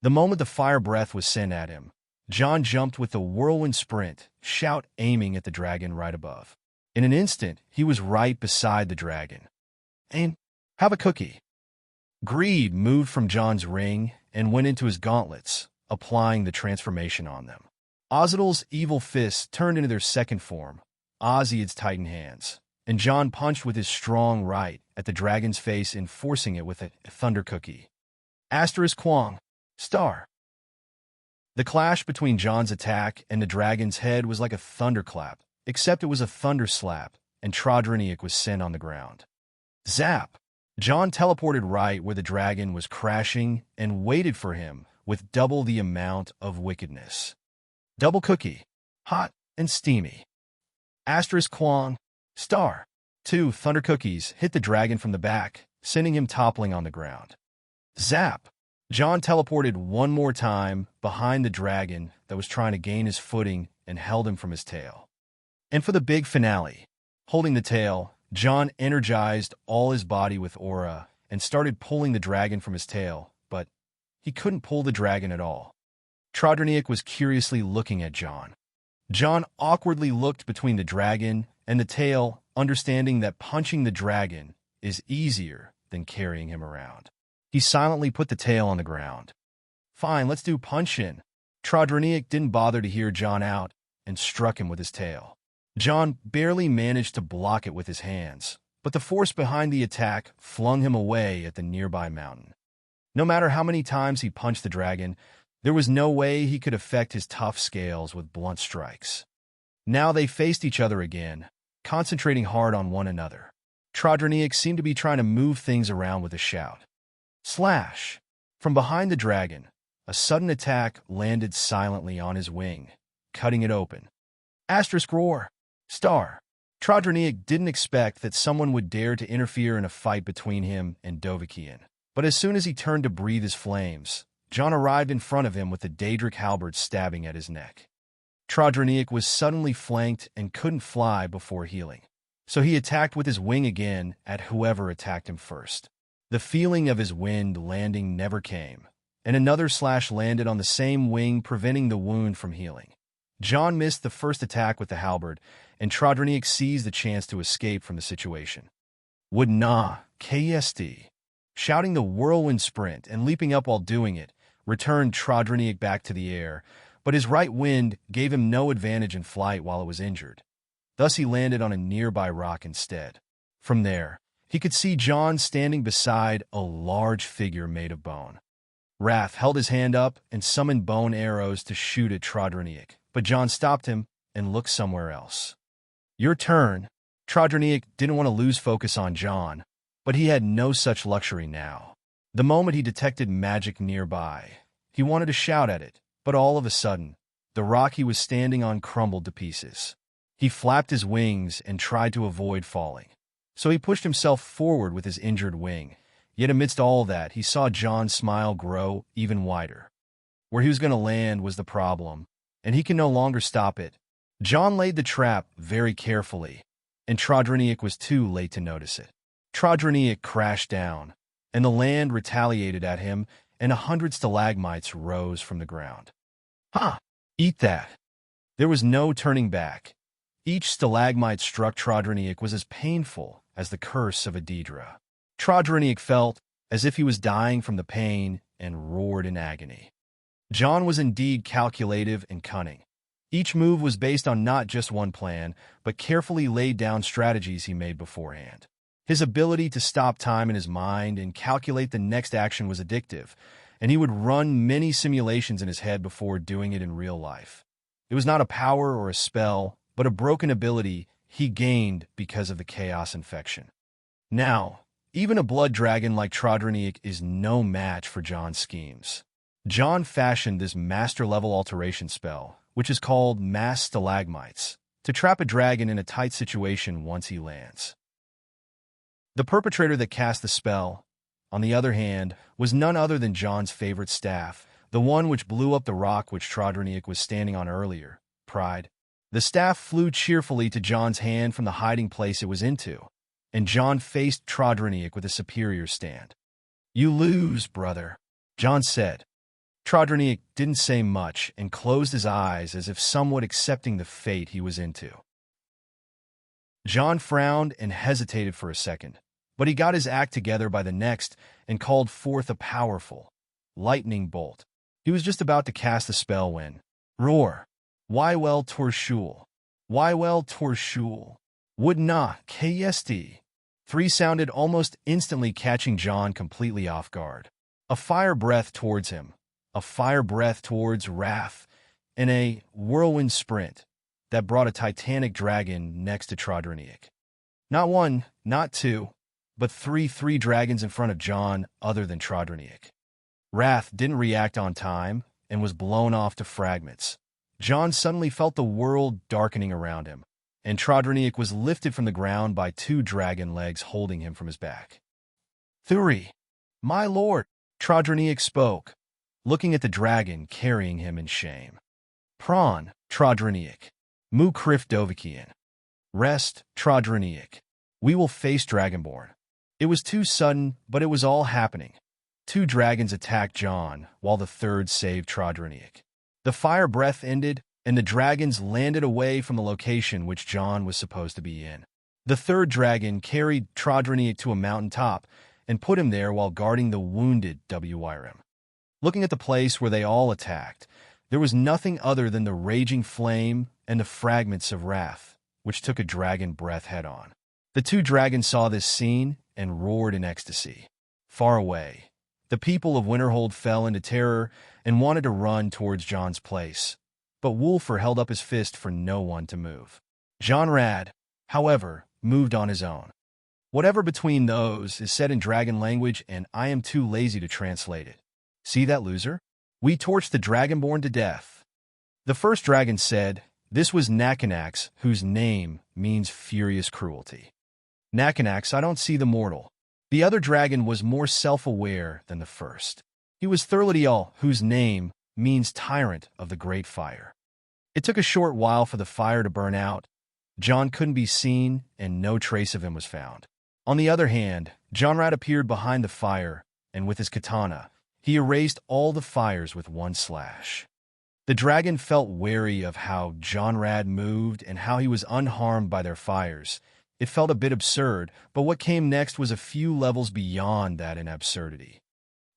The moment the fire breath was sent at him, John jumped with a whirlwind sprint, shout aiming at the dragon right above. In an instant, he was right beside the dragon. And have a cookie. Greed moved from John's ring and went into his gauntlets, applying the transformation on them. Ozidal's evil fists turned into their second form, Oziad's titan hands, and John punched with his strong right at the dragon's face, enforcing it with a thunder cookie. Asterisk Kwong. Star. The clash between John's attack and the dragon's head was like a thunderclap, except it was a thunder slap, and Trodronic was sent on the ground. Zap! John teleported right where the dragon was crashing and waited for him with double the amount of wickedness. Double cookie. Hot and steamy. Asterisk Kwong. Star. Two thunder cookies hit the dragon from the back, sending him toppling on the ground. Zap! John teleported one more time behind the dragon that was trying to gain his footing and held him from his tail. And for the big finale, holding the tail, John energized all his body with aura and started pulling the dragon from his tail, but he couldn't pull the dragon at all. Trodroniak was curiously looking at John. John awkwardly looked between the dragon and the tail, understanding that punching the dragon is easier than carrying him around. He silently put the tail on the ground. Fine, let's do punch-in. Trodroniak didn't bother to hear John out and struck him with his tail. John barely managed to block it with his hands, but the force behind the attack flung him away at the nearby mountain. No matter how many times he punched the dragon, there was no way he could affect his tough scales with blunt strikes. Now they faced each other again, concentrating hard on one another. Trodroniak seemed to be trying to move things around with a shout. Slash! From behind the dragon, a sudden attack landed silently on his wing, cutting it open. Asterisk roar! Star! Trodroniak didn't expect that someone would dare to interfere in a fight between him and Dovahkiin. But as soon as he turned to breathe his flames, John arrived in front of him with the Daedric halberd stabbing at his neck. Trodroniak was suddenly flanked and couldn't fly before healing, so he attacked with his wing again at whoever attacked him first. The feeling of his wind landing never came, and another slash landed on the same wing, preventing the wound from healing. John missed the first attack with the halberd, and Trodroniak seized the chance to escape from the situation. Would nah, KSD. Shouting the whirlwind sprint and leaping up while doing it, returned Trodroniak back to the air, but his right wind gave him no advantage in flight while it was injured. Thus he landed on a nearby rock instead. From there, he could see John standing beside a large figure made of bone. Wrath held his hand up and summoned bone arrows to shoot at Trodroniak, but John stopped him and looked somewhere else. Your turn. Trodroniak didn't want to lose focus on John, but he had no such luxury now. The moment he detected magic nearby, he wanted to shout at it, but all of a sudden, the rock he was standing on crumbled to pieces. He flapped his wings and tried to avoid falling, so he pushed himself forward with his injured wing. Yet amidst all that, he saw John's smile grow even wider. Where he was going to land was the problem, and he can no longer stop it. John laid the trap very carefully, and Trodroniak was too late to notice it. Trodroniak crashed down, and the land retaliated at him, and 100 stalagmites rose from the ground. Ha! Eat that! There was no turning back. Each stalagmite struck Trodroniak was as painful as the curse of a Daedra. Trodroniak felt as if he was dying from the pain and roared in agony. John was indeed calculative and cunning. Each move was based on not just one plan, but carefully laid down strategies he made beforehand. His ability to stop time in his mind and calculate the next action was addictive, and he would run many simulations in his head before doing it in real life. It was not a power or a spell, but a broken ability he gained because of the chaos infection. Now, even a blood dragon like Trodroniak is no match for John's schemes. John fashioned this master-level alteration spell, which is called Mass Stalagmites, to trap a dragon in a tight situation once he lands. The perpetrator that cast the spell, on the other hand, was none other than John's favorite staff, the one which blew up the rock which Trodroniak was standing on earlier, Pride. The staff flew cheerfully to John's hand from the hiding place it was into, and John faced Trodroniak with a superior stand. You lose, brother, John said. Trodroniak didn't say much and closed his eyes as if somewhat accepting the fate he was into. John frowned and hesitated for a second, but he got his act together by the next and called forth a powerful lightning bolt. He was just about to cast the spell when, roar! Wywell Torshul. Wywell Torshul. Would not, KSD. 3 sounded almost instantly, catching John completely off guard. A fire breath towards him, a fire breath towards Wrath, and a whirlwind sprint that brought a titanic dragon next to Trodroniak. Not 1, not 2, but 3 dragons in front of John other than Trodroniak. Wrath didn't react on time and was blown off to fragments. John suddenly felt the world darkening around him. and Trodroniak was lifted from the ground by two dragon legs holding him from his back. "Thuri, my lord," Trodroniak spoke, looking at the dragon carrying him in shame. "Prawn, Trodroniak. Mu Krif Dovikian. Rest, Trodroniak. We will face Dragonborn." It was too sudden, but it was all happening. Two dragons attacked John, while the third saved Trodroniak. The fire breath ended, and the dragons landed away from the location which John was supposed to be in. The third dragon carried Trodroniak to a mountaintop and put him there while guarding the wounded Wyrm. Looking at the place where they all attacked, there was nothing other than the raging flame and the fragments of wrath, which took a dragon breath head-on. The two dragons saw this scene and roared in ecstasy. Far away, the people of Winterhold fell into terror and wanted to run towards John's place, but Wulfur held up his fist for no one to move. John Rad, however, moved on his own. Whatever between those is said in dragon language, and I am too lazy to translate it. "See that loser? We torched the Dragonborn to death." The first dragon said. This was Nakanax, whose name means furious cruelty. "Nakanax, I don't see the mortal." The other dragon was more self-aware than the first. He was Thurladial, whose name means tyrant of the great fire. It took a short while for the fire to burn out. John couldn't be seen, and no trace of him was found. On the other hand, Jonrad appeared behind the fire, and with his katana, he erased all the fires with one slash. The dragon felt wary of how Jonrad moved and how he was unharmed by their fires. It felt a bit absurd, but what came next was a few levels beyond that in absurdity.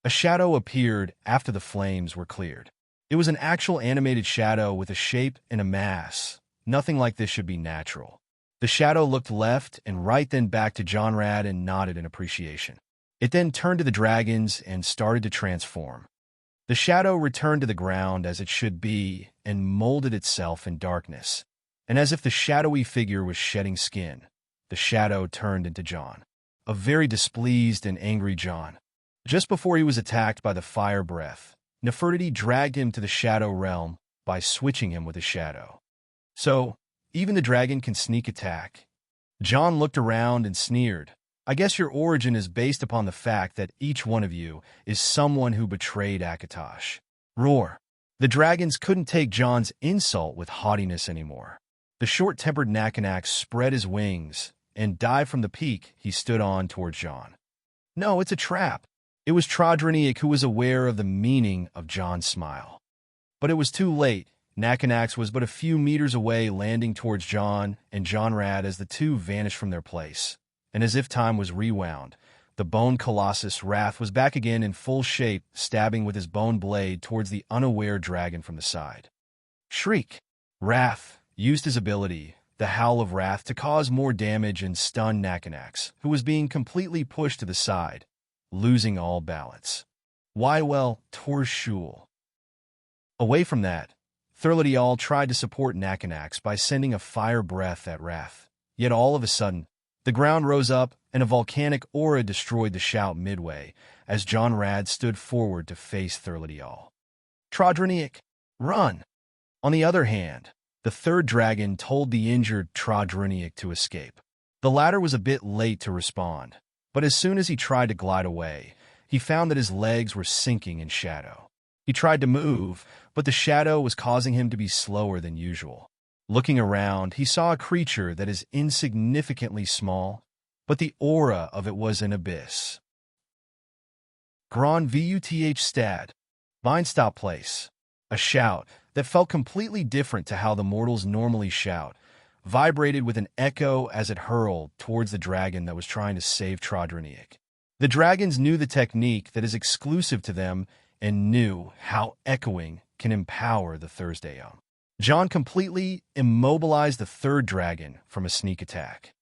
A shadow appeared after the flames were cleared. It was an actual animated shadow with a shape and a mass. Nothing like this should be natural. The shadow looked left and right, then back to Jonrad and nodded in appreciation. It then turned to the dragons and started to transform. The shadow returned to the ground as it should be and molded itself in darkness. And as if the shadowy figure was shedding skin, the shadow turned into John. A very displeased and angry John. Just before he was attacked by the fire breath, Nefertiti dragged him to the shadow realm by switching him with a shadow. "So, even the dragon can sneak attack." John looked around and sneered. "I guess your origin is based upon the fact that each one of you is someone who betrayed Akatosh." Roar. The dragons couldn't take John's insult with haughtiness anymore. The short-tempered Nakanax spread his wings and dived from the peak he stood on towards John. "No, it's a trap." It was Trodroniak who was aware of the meaning of John's smile. But it was too late. Nakanax was but a few meters away, landing towards John and Jonrad as the two vanished from their place. And as if time was rewound, the bone colossus Wrath was back again in full shape, stabbing with his bone blade towards the unaware dragon from the side. Shriek! Wrath used his ability, the Howl of Wrath, to cause more damage and stun Nakanax, who was being completely pushed to the side, losing all balance. Why, well, Torshul. Away from that, Thurladial tried to support Nakanax by sending a fire breath at Wrath. Yet all of a sudden, the ground rose up and a volcanic aura destroyed the shout midway as Jonrad stood forward to face Thurladial. "Trodroniak, run!" On the other hand, the third dragon told the injured Trodroniak to escape. The latter was a bit late to respond, but as soon as he tried to glide away, he found that his legs were sinking in shadow. He tried to move, but the shadow was causing him to be slower than usual. Looking around, he saw a creature that is insignificantly small, but the aura of it was an abyss. Gron Vuth Stad. Bindstop Place. A shout that felt completely different to how the mortals normally shout, vibrated with an echo as it hurled towards the dragon that was trying to save Trodroniak. The dragons knew the technique that is exclusive to them and knew how echoing can empower the Thursday. John completely immobilized the third dragon from a sneak attack.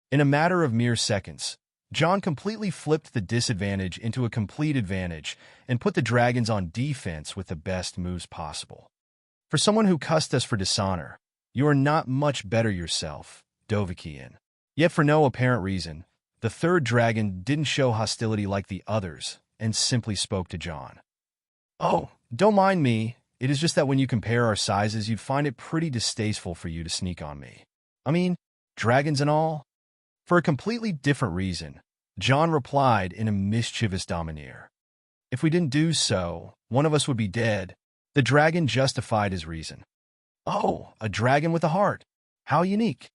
In a matter of mere seconds, John completely flipped the disadvantage into a complete advantage and put the dragons on defense with the best moves possible. For someone who cussed us for dishonor, you are not much better yourself, Dovikian. Yet for no apparent reason, the third dragon didn't show hostility like the others and simply spoke to John. "Oh, don't mind me. It is just that when you compare our sizes, you'd find it pretty distasteful for you to sneak on me." I mean, dragons and all? For a completely different reason, John replied in a mischievous domineer. If we didn't do so, one of us would be dead. The dragon justified his reason. Oh, a dragon with a heart. How unique.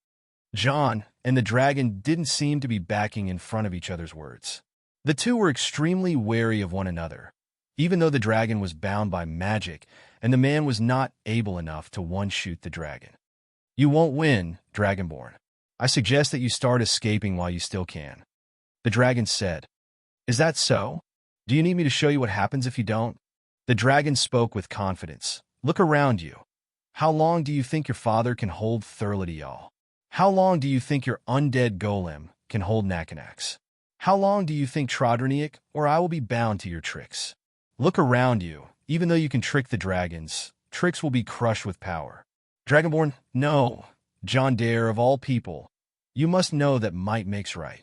John and the dragon didn't seem to be backing in front of each other's words. The two were extremely wary of one another, even though the dragon was bound by magic and the man was not able enough to one-shoot the dragon. You won't win, Dragonborn. I suggest that you start escaping while you still can. The dragon said. Is that so? Do you need me to show you what happens if you don't? The dragon spoke with confidence. Look around you. How long do you think your father can hold Thurladial? How long do you think your undead golem can hold Nakanax? How long do you think Trodroniak or I will be bound to your tricks? Look around you. Even though you can trick the dragons, tricks will be crushed with power. Dragonborn, no. John Dare, of all people, you must know that might makes right.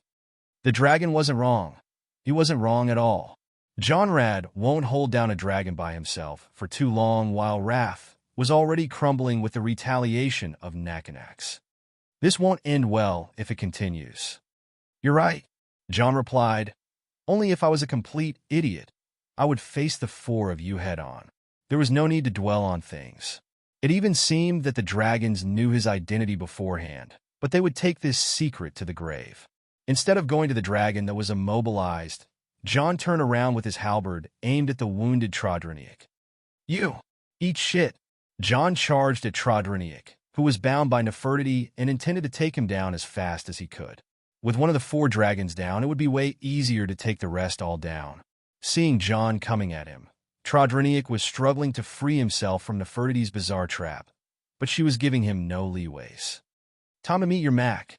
The dragon wasn't wrong. He wasn't wrong at all. John Rad won't hold down a dragon by himself for too long while wrath was already crumbling with the retaliation of Nakanax. This won't end well if it continues. You're right, John replied. Only if I was a complete idiot, I would face the four of you head-on. There was no need to dwell on things. It even seemed that the dragons knew his identity beforehand, but they would take this secret to the grave. Instead of going to the dragon that was immobilized, John turned around with his halberd aimed at the wounded Trodroniak. You! Eat shit! John charged at Trodroniak, who was bound by Nefertiti and intended to take him down as fast as he could. With one of the four dragons down, it would be way easier to take the rest all down. Seeing John coming at him, Trodroniak was struggling to free himself from Nefertiti's bizarre trap, but she was giving him no leeways. Time to meet your Mac.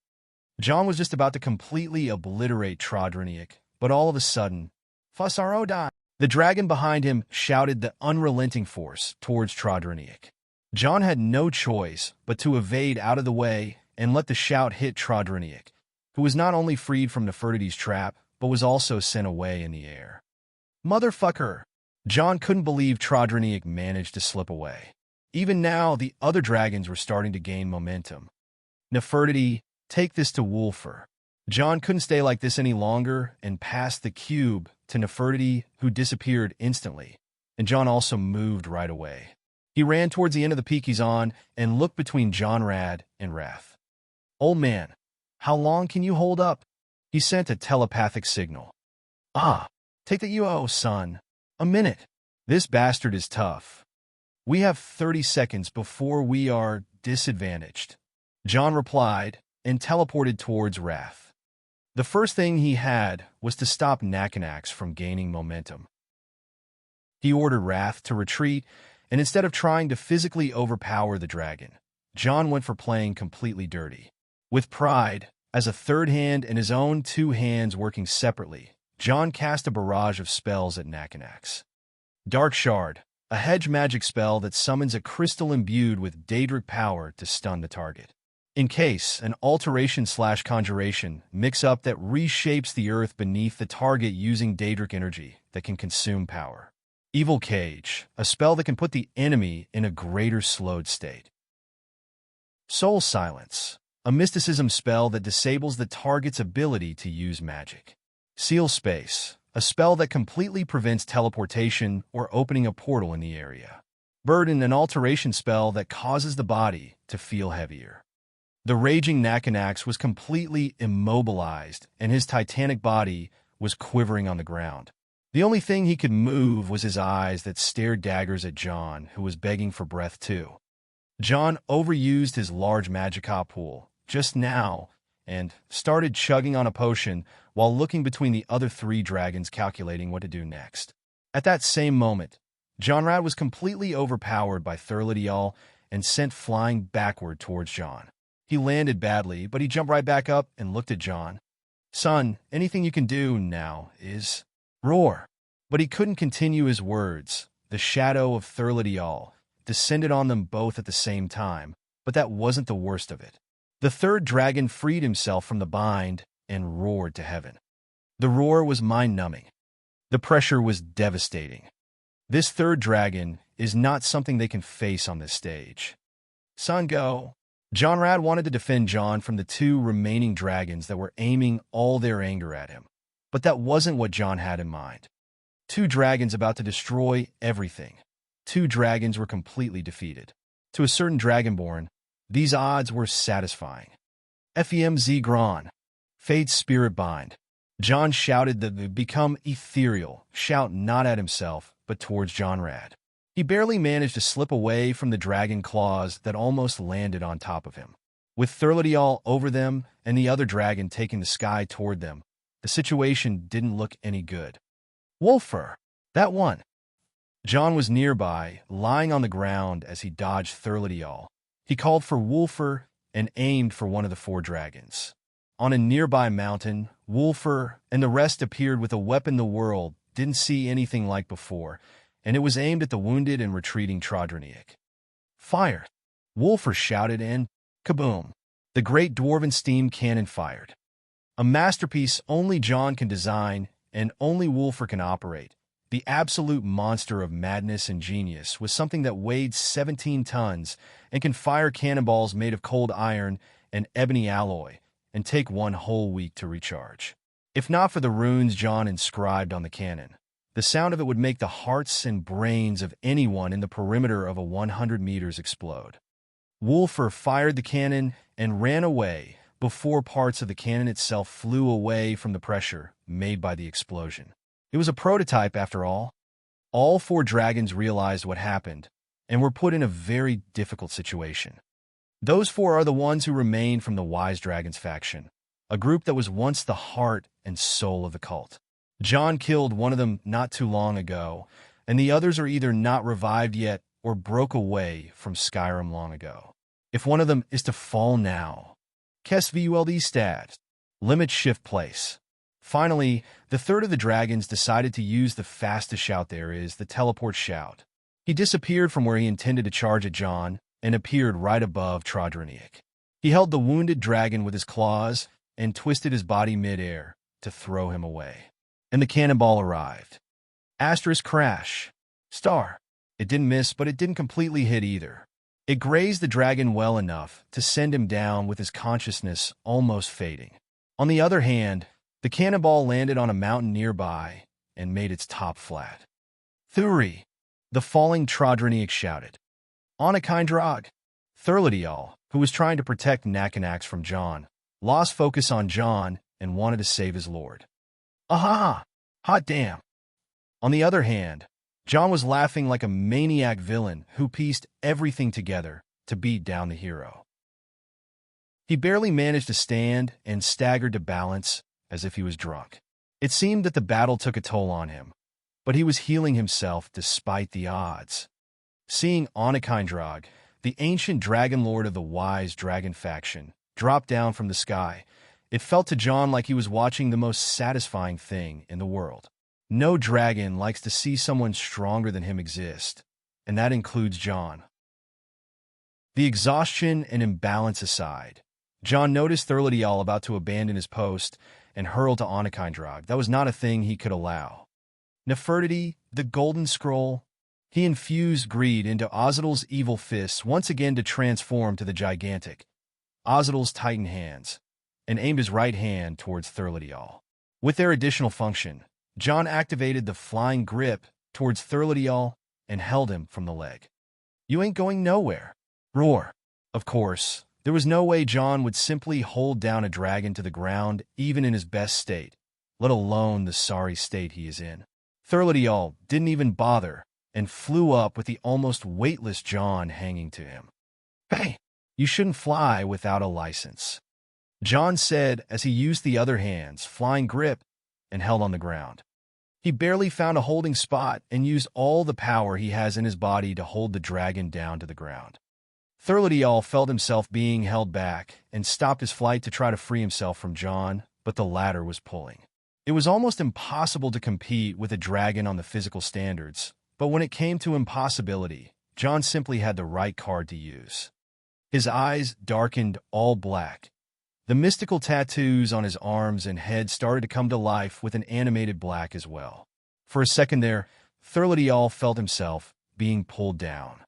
John was just about to completely obliterate Trodroniak, but all of a sudden, Fusarodai! The dragon behind him shouted the unrelenting force towards Trodroniak. John had no choice but to evade out of the way and let the shout hit Trodroniak, who was not only freed from Nefertiti's trap, but was also sent away in the air. Motherfucker! John couldn't believe Trodroniak managed to slip away. Even now, the other dragons were starting to gain momentum. Nefertiti, take this to Wolfer. John couldn't stay like this any longer and passed the cube to Nefertiti, who disappeared instantly, and John also moved right away. He ran towards the end of the peak he's on and looked between John Rad and Wrath. Old man, how long can you hold up? He sent a telepathic signal. Take that you owe, son. A minute. This bastard is tough. We have 30 seconds before we are disadvantaged. John replied and teleported towards Wrath. The first thing he had was to stop Nakanax from gaining momentum. He ordered Wrath to retreat, and instead of trying to physically overpower the dragon, John went for playing completely dirty. With pride, as a third hand and his own two hands working separately, John cast a barrage of spells at Nakanax. Dark Shard, a hedge magic spell that summons a crystal imbued with Daedric power to stun the target. Encase, an alteration/conjuration mix-up that reshapes the earth beneath the target using Daedric energy that can consume power. Evil Cage, a spell that can put the enemy in a greater slowed state. Soul Silence, a mysticism spell that disables the target's ability to use magic. Seal Space, a spell that completely prevents teleportation or opening a portal in the area. Burden, an alteration spell that causes the body to feel heavier. The raging Nakanax was completely immobilized, and his titanic body was quivering on the ground. The only thing he could move was his eyes that stared daggers at John, who was begging for breath too. John overused his large magicka pool just now and started chugging on a potion while looking between the other three dragons calculating what to do next. At that same moment, John Rad was completely overpowered by Thurladial and sent flying backward towards John. He landed badly, but he jumped right back up and looked at John. Son, anything you can do now is roar. But he couldn't continue his words. The shadow of Thurladial descended on them both at the same time, but that wasn't the worst of it. The third dragon freed himself from the bind and roared to heaven. The roar was mind-numbing. The pressure was devastating. This third dragon is not something they can face on this stage. Son, go. Jonrad wanted to defend John from the two remaining dragons that were aiming all their anger at him. But that wasn't what John had in mind. Two dragons about to destroy everything. Two dragons were completely defeated. To a certain Dragonborn, these odds were satisfying. FEMZ Gron. Fate's spirit bind. John shouted that they become ethereal, shout not at himself, but towards Jonrad. He barely managed to slip away from the dragon claws that almost landed on top of him. With Thurladial over them and the other dragon taking the sky toward them, the situation didn't look any good. Wolfer! That one! John was nearby, lying on the ground as he dodged Thurladial. He called for Wolfer and aimed for one of the four dragons. On a nearby mountain, Wolfer and the rest appeared with a weapon the world didn't see anything like before, and it was aimed at the wounded and retreating Trodronic. Fire! Wolfer shouted, and kaboom! The great dwarven steam cannon fired. A masterpiece only John can design and only Wolfer can operate. The absolute monster of madness and genius was something that weighed 17 tons and can fire cannonballs made of cold iron and ebony alloy and take one whole week to recharge. If not for the runes John inscribed on the cannon, the sound of it would make the hearts and brains of anyone in the perimeter of a 100 meters explode. Wolfer fired the cannon and ran away before parts of the cannon itself flew away from the pressure made by the explosion. It was a prototype, after all. All four dragons realized what happened and were put in a very difficult situation. Those four are the ones who remained from the Wise Dragons faction, a group that was once the heart and soul of the cult. John killed one of them not too long ago, and the others are either not revived yet or broke away from Skyrim long ago. If one of them is to fall now, Kes VULD stats, limit shift place. Finally, the third of the dragons decided to use the fastest shout there is, the teleport shout. He disappeared from where he intended to charge at John and appeared right above Trodronic. He held the wounded dragon with his claws and twisted his body mid-air to throw him away. And the cannonball arrived. Asterisk crash. Star. It didn't miss, but it didn't completely hit either. It grazed the dragon well enough to send him down with his consciousness almost fading. On the other hand, the cannonball landed on a mountain nearby and made its top flat. Thuri! The falling Trodronic shouted. Onakindrog! Thurladial, who was trying to protect Nakanax from John, lost focus on John and wanted to save his lord. Aha! Hot damn! On the other hand, John was laughing like a maniac villain who pieced everything together to beat down the hero. He barely managed to stand and staggered to balance as if he was drunk. It seemed that the battle took a toll on him, but he was healing himself despite the odds. Seeing Onakindrog, the ancient dragon lord of the Wise Dragon faction, drop down from the sky, it felt to John like he was watching the most satisfying thing in the world. No dragon likes to see someone stronger than him exist, and that includes John. The exhaustion and imbalance aside, John noticed Thurladial about to abandon his post and hurl to Onakindrog. That was not a thing he could allow. Nefertiti, the golden scroll. He infused greed into Ozidal's evil fists once again to transform to the gigantic Ozidal's titan hands, and aimed his right hand towards Thurladial. With their additional function, John activated the flying grip towards Thurladial and held him from the leg. You ain't going nowhere. Roar. Of course, there was no way John would simply hold down a dragon to the ground even in his best state, let alone the sorry state he is in. Thurladial didn't even bother and flew up with the almost weightless John hanging to him. Hey, you shouldn't fly without a license, John said as he used the other hand's flying grip and held on the ground. He barely found a holding spot and used all the power he has in his body to hold the dragon down to the ground. Thurladial felt himself being held back and stopped his flight to try to free himself from John, but the latter was pulling. It was almost impossible to compete with a dragon on the physical standards, but when it came to impossibility, John simply had the right card to use. His eyes darkened all black. The mystical tattoos on his arms and head started to come to life with an animated black as well. For a second there, Thurladial felt himself being pulled down.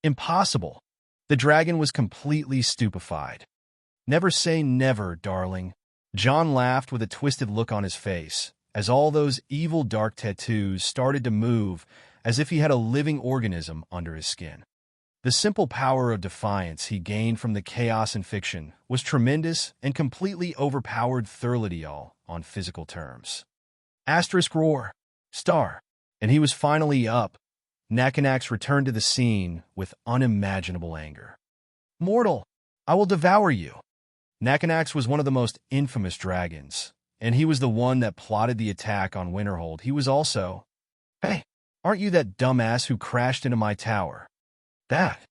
Impossible! The dragon was completely stupefied. Never say never, darling. John laughed with a twisted look on his face, as all those evil dark tattoos started to move as if he had a living organism under his skin. The simple power of defiance he gained from the chaos and fiction was tremendous and completely overpowered Thurlidial on physical terms. Asterisk roar. Star. And he was finally up. Nakanax returned to the scene with unimaginable anger. Mortal, I will devour you. Nakanax was one of the most infamous dragons, and he was the one that plotted the attack on Winterhold. He was also, hey, aren't you that dumbass who crashed into my tower? That.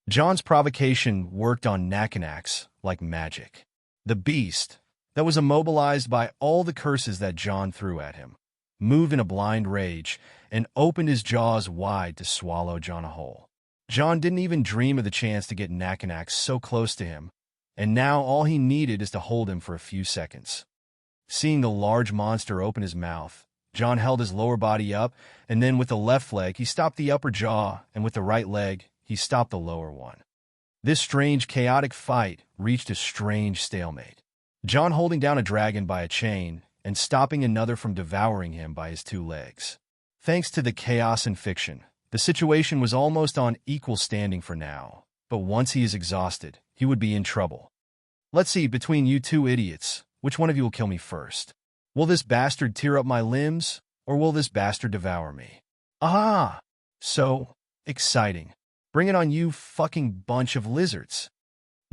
John's provocation worked on Nakanax like magic. The beast, that was immobilized by all the curses that John threw at him, moved in a blind rage and opened his jaws wide to swallow John whole. John didn't even dream of the chance to get Nakanax so close to him, and now all he needed is to hold him for a few seconds. Seeing the large monster open his mouth, John held his lower body up, and then with the left leg he stopped the upper jaw, and with the right leg he stopped the lower one. This strange, chaotic fight reached a strange stalemate. John holding down a dragon by a chain and stopping another from devouring him by his two legs. Thanks to the chaos and fiction, the situation was almost on equal standing for now, but once he is exhausted, he would be in trouble. Let's see, between you two idiots, which one of you will kill me first? Will this bastard tear up my limbs, or will this bastard devour me? Aha! So exciting. Bring it on, you fucking bunch of lizards.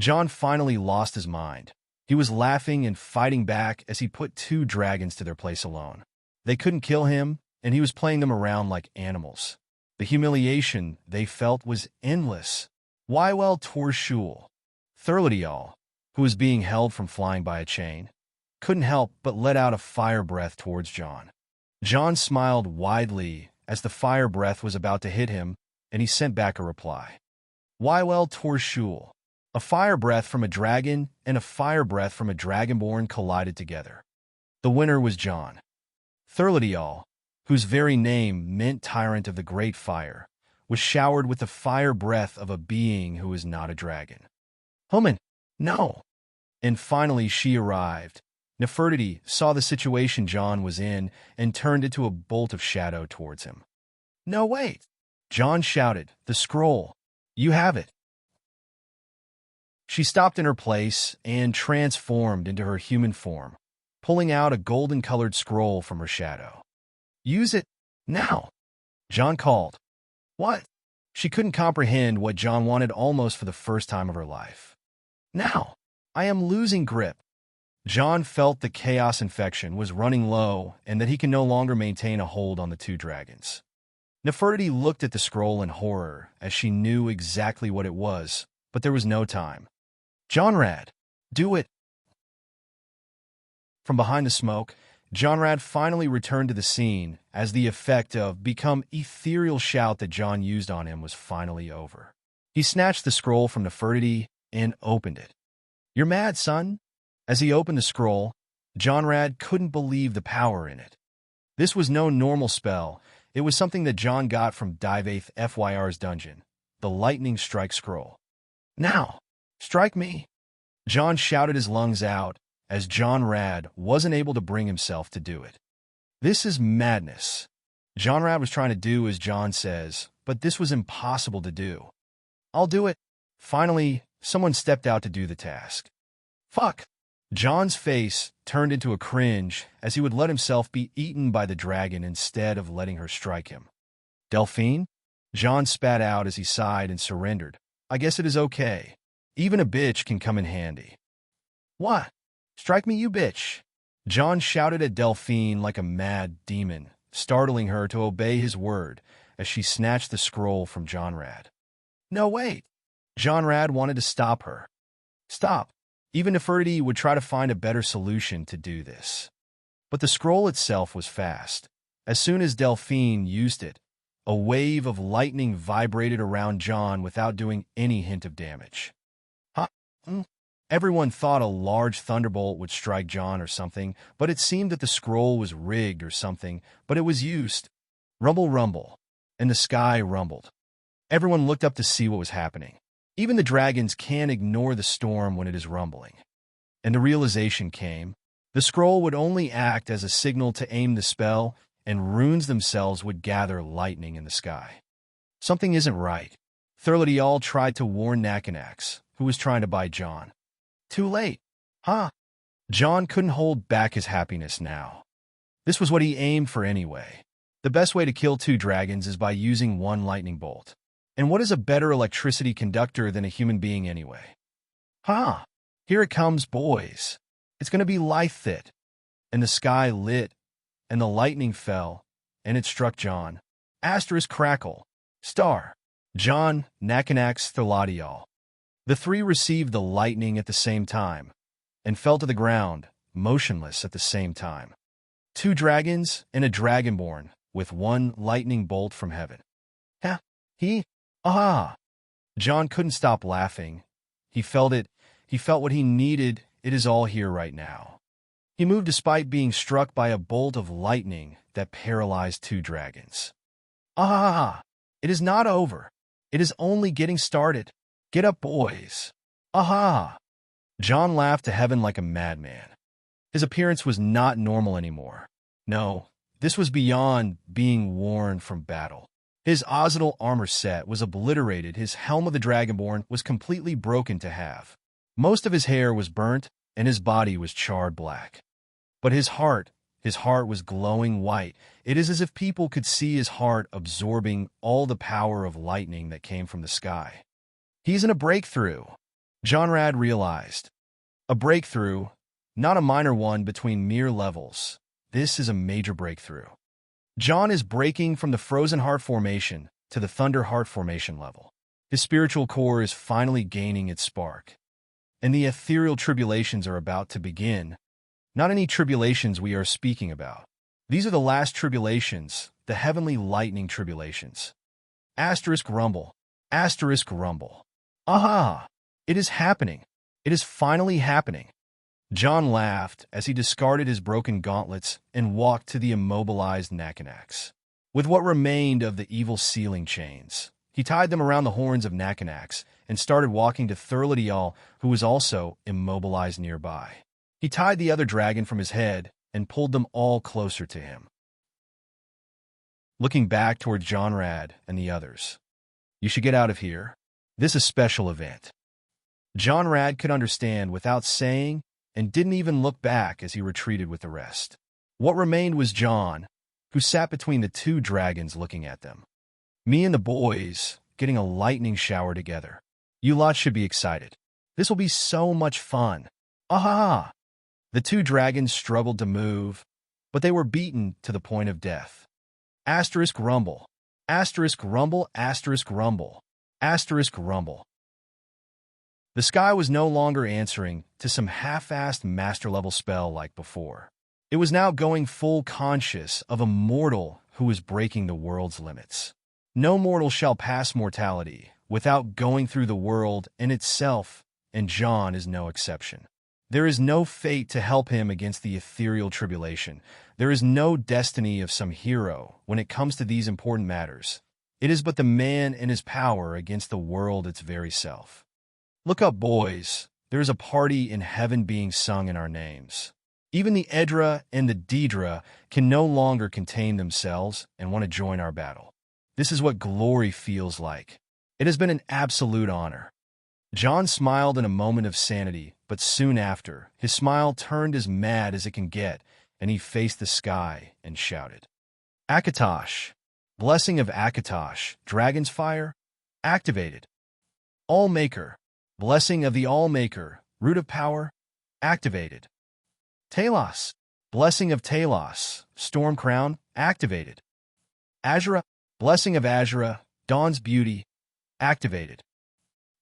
John finally lost his mind. He was laughing and fighting back as he put two dragons to their place alone. They couldn't kill him, and he was playing them around like animals. The humiliation they felt was endless. Wywell Torshul, Thurlidial, who was being held from flying by a chain, couldn't help but let out a fire breath towards John. John smiled widely as the fire breath was about to hit him, and he sent back a reply. Wywell Torshul. A fire breath from a dragon and a fire breath from a Dragonborn collided together. The winner was John. Thurlidial, whose very name meant Tyrant of the Great Fire, was showered with the fire breath of a being who is not a dragon. Human, no. And finally she arrived. Nefertiti saw the situation John was in and turned into a bolt of shadow towards him. No, wait. John shouted, the scroll. You have it. She stopped in her place and transformed into her human form, pulling out a golden-colored scroll from her shadow. Use it now, John called. What? She couldn't comprehend what John wanted almost for the first time of her life. Now, I am losing grip. John felt the chaos infection was running low and that he can no longer maintain a hold on the two dragons. Nefertiti looked at the scroll in horror as she knew exactly what it was, but there was no time. Johnrad, do it! From behind the smoke, Johnrad finally returned to the scene as the effect of become ethereal shout that John used on him was finally over. He snatched the scroll from Nefertiti and opened it. You're mad, son? As he opened the scroll, Johnrad couldn't believe the power in it. This was no normal spell. It was something that John got from Divaith Fyr's dungeon, the Lightning Strike Scroll. Now, strike me! John shouted his lungs out as Johnrad wasn't able to bring himself to do it. This is madness. Johnrad was trying to do as John says, but this was impossible to do. I'll do it. Finally, someone stepped out to do the task. Fuck! John's face turned into a cringe as he would let himself be eaten by the dragon instead of letting her strike him. Delphine? John spat out as he sighed and surrendered. I guess it is okay. Even a bitch can come in handy. What? Strike me, you bitch! John shouted at Delphine like a mad demon, startling her to obey his word as she snatched the scroll from Johnrad. No, wait! Johnrad wanted to stop her. Stop! Even Nefertiti would try to find a better solution to do this. But the scroll itself was fast. As soon as Delphine used it, a wave of lightning vibrated around John without doing any hint of damage. Huh? Everyone thought a large thunderbolt would strike John or something, but it seemed that the scroll was rigged or something, but it was used. Rumble, rumble, and the sky rumbled. Everyone looked up to see what was happening. Even the dragons can't ignore the storm when it is rumbling. And the realization came, the scroll would only act as a signal to aim the spell, and runes themselves would gather lightning in the sky. Something isn't right. Thurladial tried to warn Nakanax, who was trying to buy John. Too late. Huh? John couldn't hold back his happiness now. This was what he aimed for anyway. The best way to kill 2 dragons is by using 1 lightning bolt. And what is a better electricity conductor than a human being anyway? Huh? Here it comes, boys. It's going to be light-lit. And the sky lit, and the lightning fell, and it struck John. Asterisk crackle. Star. John, Nakanax, Thurladial. The 3 received the lightning at the same time, and fell to the ground, motionless at the same time. 2 dragons and a Dragonborn, with 1 lightning bolt from heaven. Ha! Aha! John couldn't stop laughing. He felt it. He felt what he needed. It is all here right now. He moved despite being struck by a bolt of lightning that paralyzed 2 dragons. Ah! It is not over. It is only getting started. Get up, boys. Aha! John laughed to heaven like a madman. His appearance was not normal anymore. No, this was beyond being worn from battle. His Ozidal armor set was obliterated. His helm of the Dragonborn was completely broken to half. Most of his hair was burnt, and his body was charred black. But his heart was glowing white. It is as if people could see his heart absorbing all the power of lightning that came from the sky. He's in a breakthrough, John Rad realized. A breakthrough, not a minor one between mere levels. This is a major breakthrough. John is breaking from the Frozen Heart formation to the Thunder Heart formation level. His spiritual core is finally gaining its spark. And the ethereal tribulations are about to begin. Not any tribulations we are speaking about. These are the last tribulations, the heavenly lightning tribulations. Asterisk rumble. Asterisk rumble. Aha! It is happening. It is finally happening. John laughed as he discarded his broken gauntlets and walked to the immobilized Nakanax. With what remained of the evil sealing chains, he tied them around the horns of Nakanax and started walking to Thurladial, who was also immobilized nearby. He tied the other dragon from his head and pulled them all closer to him. Looking back toward John Rad and the others. You should get out of here. This is a special event. John Rad could understand without saying and didn't even look back as he retreated with the rest. What remained was John, who sat between the 2 dragons looking at them. Me and the boys getting a lightning shower together. You lot should be excited. This will be so much fun. Aha! The 2 dragons struggled to move, but they were beaten to the point of death. Asterisk rumble. Asterisk rumble. Asterisk rumble. Asterisk rumble. The sky was no longer answering to some half-assed master-level spell like before. It was now going full conscious of a mortal who was breaking the world's limits. No mortal shall pass mortality without going through the world in itself, and John is no exception. There is no fate to help him against the ethereal tribulation. There is no destiny of some hero when it comes to these important matters. It is but the man and his power against the world its very self. Look up, boys. There is a party in heaven being sung in our names. Even the Edra and the Daedra can no longer contain themselves and want to join our battle. This is what glory feels like. It has been an absolute honor. John smiled in a moment of sanity, but soon after, his smile turned as mad as it can get, and he faced the sky and shouted. Akatosh. Blessing of Akatosh. Dragon's Fire. Activated. All-Maker. Blessing of the All-Maker, Root of Power, activated. Talos, Blessing of Talos, Storm Crown, activated. Azura, Blessing of Azura, Dawn's Beauty, activated.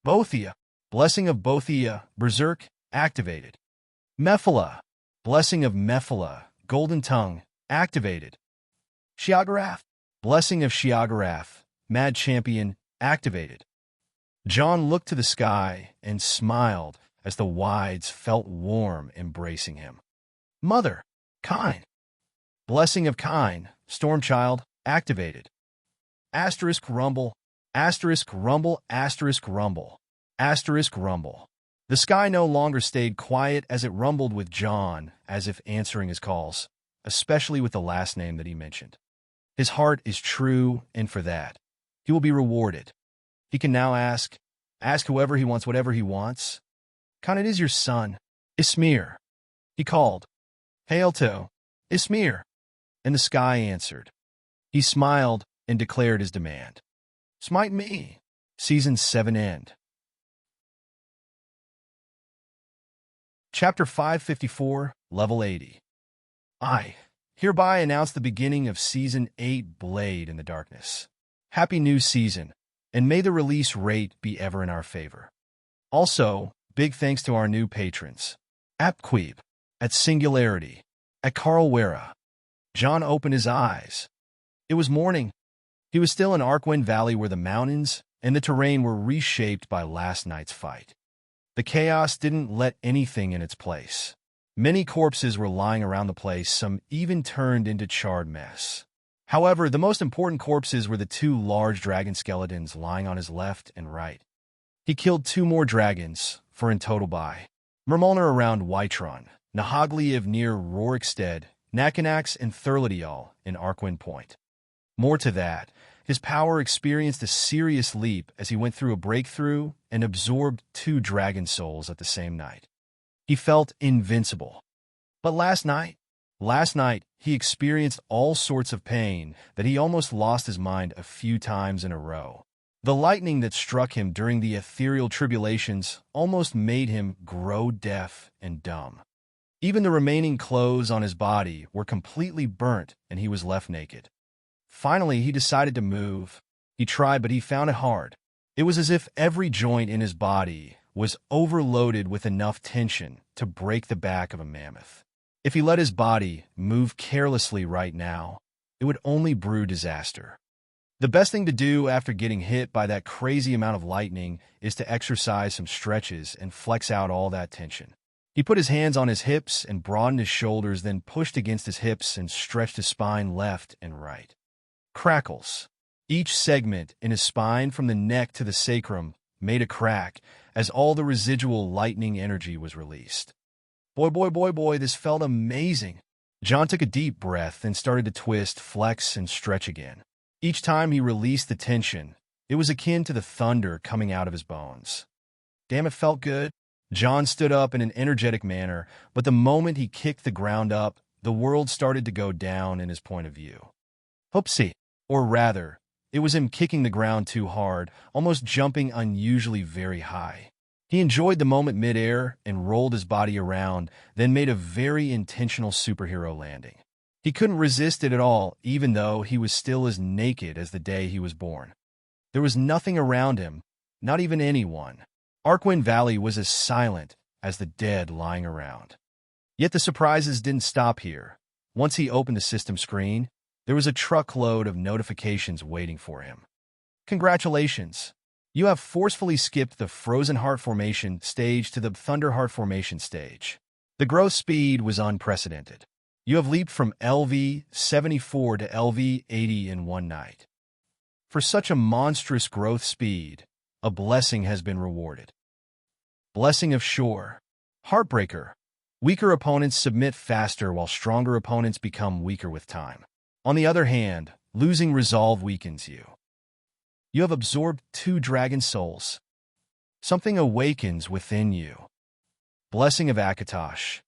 Bothia, Blessing of Bothia, Berserk, activated. Mephala, Blessing of Mephala, Golden Tongue, activated. Shiagarath, Blessing of Shiagarath, Mad Champion, activated. John looked to the sky and smiled as the wides felt warm embracing him. Mother, Kine. Blessing of Kine, Stormchild, activated. Asterisk rumble, asterisk rumble, asterisk rumble. Asterisk rumble. The sky no longer stayed quiet as it rumbled with John, as if answering his calls, especially with the last name that he mentioned. His heart is true, and for that, he will be rewarded. He can now ask whoever he wants whatever he wants. Khan, it is your son, Ismir. He called. Hail to Ismir. And the sky answered. He smiled and declared his demand. Smite me. Season 7 end. Chapter 554, Level 80. I hereby announce the beginning of Season 8 Blade in the Darkness. Happy new season, and may the release rate be ever in our favor. Also, big thanks to our new patrons. Apqueeb, at Singularity, at Carl Wera. John opened his eyes. It was morning. He was still in Arkwind Valley where the mountains and the terrain were reshaped by last night's fight. The chaos didn't let anything in its place. Many corpses were lying around the place, some even turned into charred mess. However, the most important corpses were the two large dragon skeletons lying on his left and right. He killed 2 more dragons, for in total by Mermolner around Whitron, Nahagliev near Rorikstead, Nakanax and Thurladial in Arkwind Point. More to that, his power experienced a serious leap as he went through a breakthrough and absorbed 2 dragon souls at the same night. He felt invincible. But last night, he experienced all sorts of pain that he almost lost his mind a few times in a row. The lightning that struck him during the ethereal tribulations almost made him grow deaf and dumb. Even the remaining clothes on his body were completely burnt and he was left naked. Finally, he decided to move. He tried, but he found it hard. It was as if every joint in his body was overloaded with enough tension to break the back of a mammoth. If he let his body move carelessly right now, it would only brew disaster. The best thing to do after getting hit by that crazy amount of lightning is to exercise some stretches and flex out all that tension. He put his hands on his hips and broadened his shoulders, then pushed against his hips and stretched his spine left and right. Crackles. Each segment in his spine from the neck to the sacrum made a crack as all the residual lightning energy was released. Boy, this felt amazing. John took a deep breath and started to twist, flex, and stretch again. Each time he released the tension, it was akin to the thunder coming out of his bones. Damn, it felt good. John stood up in an energetic manner, but the moment he kicked the ground up, the world started to go down in his point of view. Oopsie. Or rather, it was him kicking the ground too hard, almost jumping unusually very high. He enjoyed the moment midair and rolled his body around, then made a very intentional superhero landing. He couldn't resist it at all, even though he was still as naked as the day he was born. There was nothing around him, not even anyone. Arkwind Valley was as silent as the dead lying around. Yet the surprises didn't stop here. Once he opened the system screen, there was a truckload of notifications waiting for him. Congratulations! You have forcefully skipped the Frozen Heart Formation stage to the Thunder Heart Formation stage. The growth speed was unprecedented. You have leaped from LV 74 to LV 80 in one night. For such a monstrous growth speed, a blessing has been rewarded. Blessing of Shore. Heartbreaker. Weaker opponents submit faster while stronger opponents become weaker with time. On the other hand, losing resolve weakens you. You have absorbed 2 dragon souls. Something awakens within you. Blessing of Akatosh.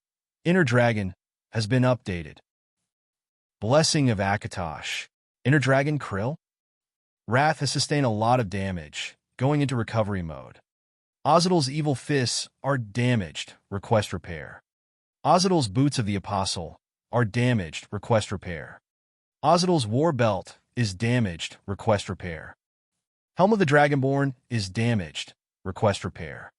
Inner Dragon has been updated. Blessing of Akatosh. Inner Dragon Krill. Wrath has sustained a lot of damage, going into recovery mode. Ozidal's evil fists are damaged, request repair. Ozidal's boots of the Apostle are damaged, request repair. Ozidal's war belt is damaged, request repair. Helm of the Dragonborn is damaged, request repair.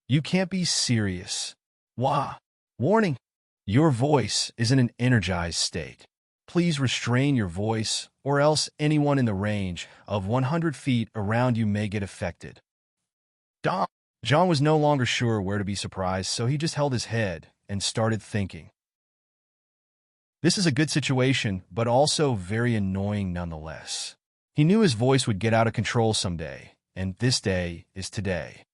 You can't be serious. Wah! Warning! Your voice is in an energized state. Please restrain your voice, or else anyone in the range of 100 feet around you may get affected. John was no longer sure where to be surprised, so he just held his head and started thinking. This is a good situation, but also very annoying nonetheless. He knew his voice would get out of control someday, and this day is today.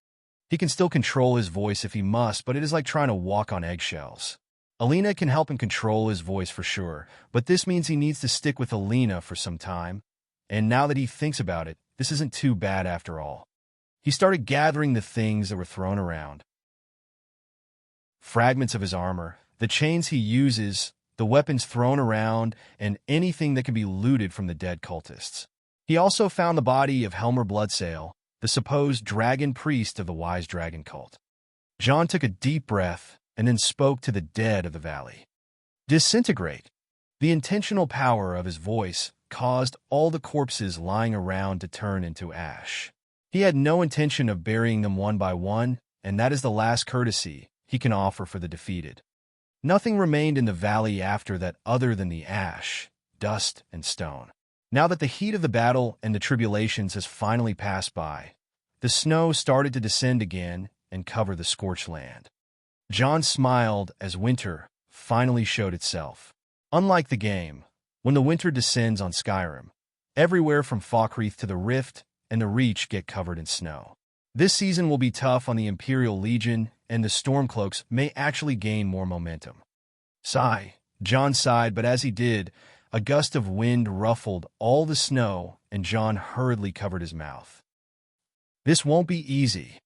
He can still control his voice if he must, but it is like trying to walk on eggshells. Alina can help him control his voice for sure, but this means he needs to stick with Alina for some time. And now that he thinks about it, this isn't too bad after all. He started gathering the things that were thrown around. Fragments of his armor, the chains he uses, the weapons thrown around, and anything that can be looted from the dead cultists. He also found the body of Helmer Bloodsail, the supposed dragon priest of the Wise Dragon cult. John took a deep breath and then spoke to the dead of the valley. Disintegrate. The intentional power of his voice caused all the corpses lying around to turn into ash. He had no intention of burying them one by one, and that is the last courtesy he can offer for the defeated. Nothing remained in the valley after that other than the ash, dust, and stone. Now that the heat of the battle and the tribulations has finally passed by, the snow started to descend again and cover the scorched land. John smiled as winter finally showed itself. Unlike the game, when the winter descends on Skyrim, everywhere from Falkreath to the Rift and the Reach get covered in snow. This season will be tough on the Imperial Legion, and the Stormcloaks may actually gain more momentum. Sigh. John sighed, but as he did, a gust of wind ruffled all the snow, and John hurriedly covered his mouth. This won't be easy.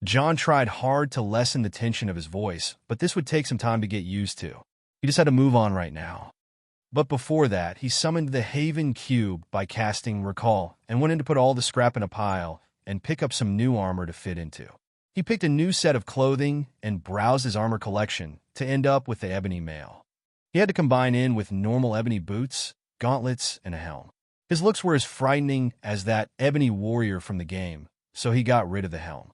John tried hard to lessen the tension of his voice, but this would take some time to get used to. He just had to move on right now. But before that, he summoned the Haven Cube by casting Recall and went in to put all the scrap in a pile and pick up some new armor to fit into. He picked a new set of clothing and browsed his armor collection to end up with the ebony mail. He had to combine in with normal ebony boots, gauntlets, and a helm. His looks were as frightening as that ebony warrior from the game, so he got rid of the helm.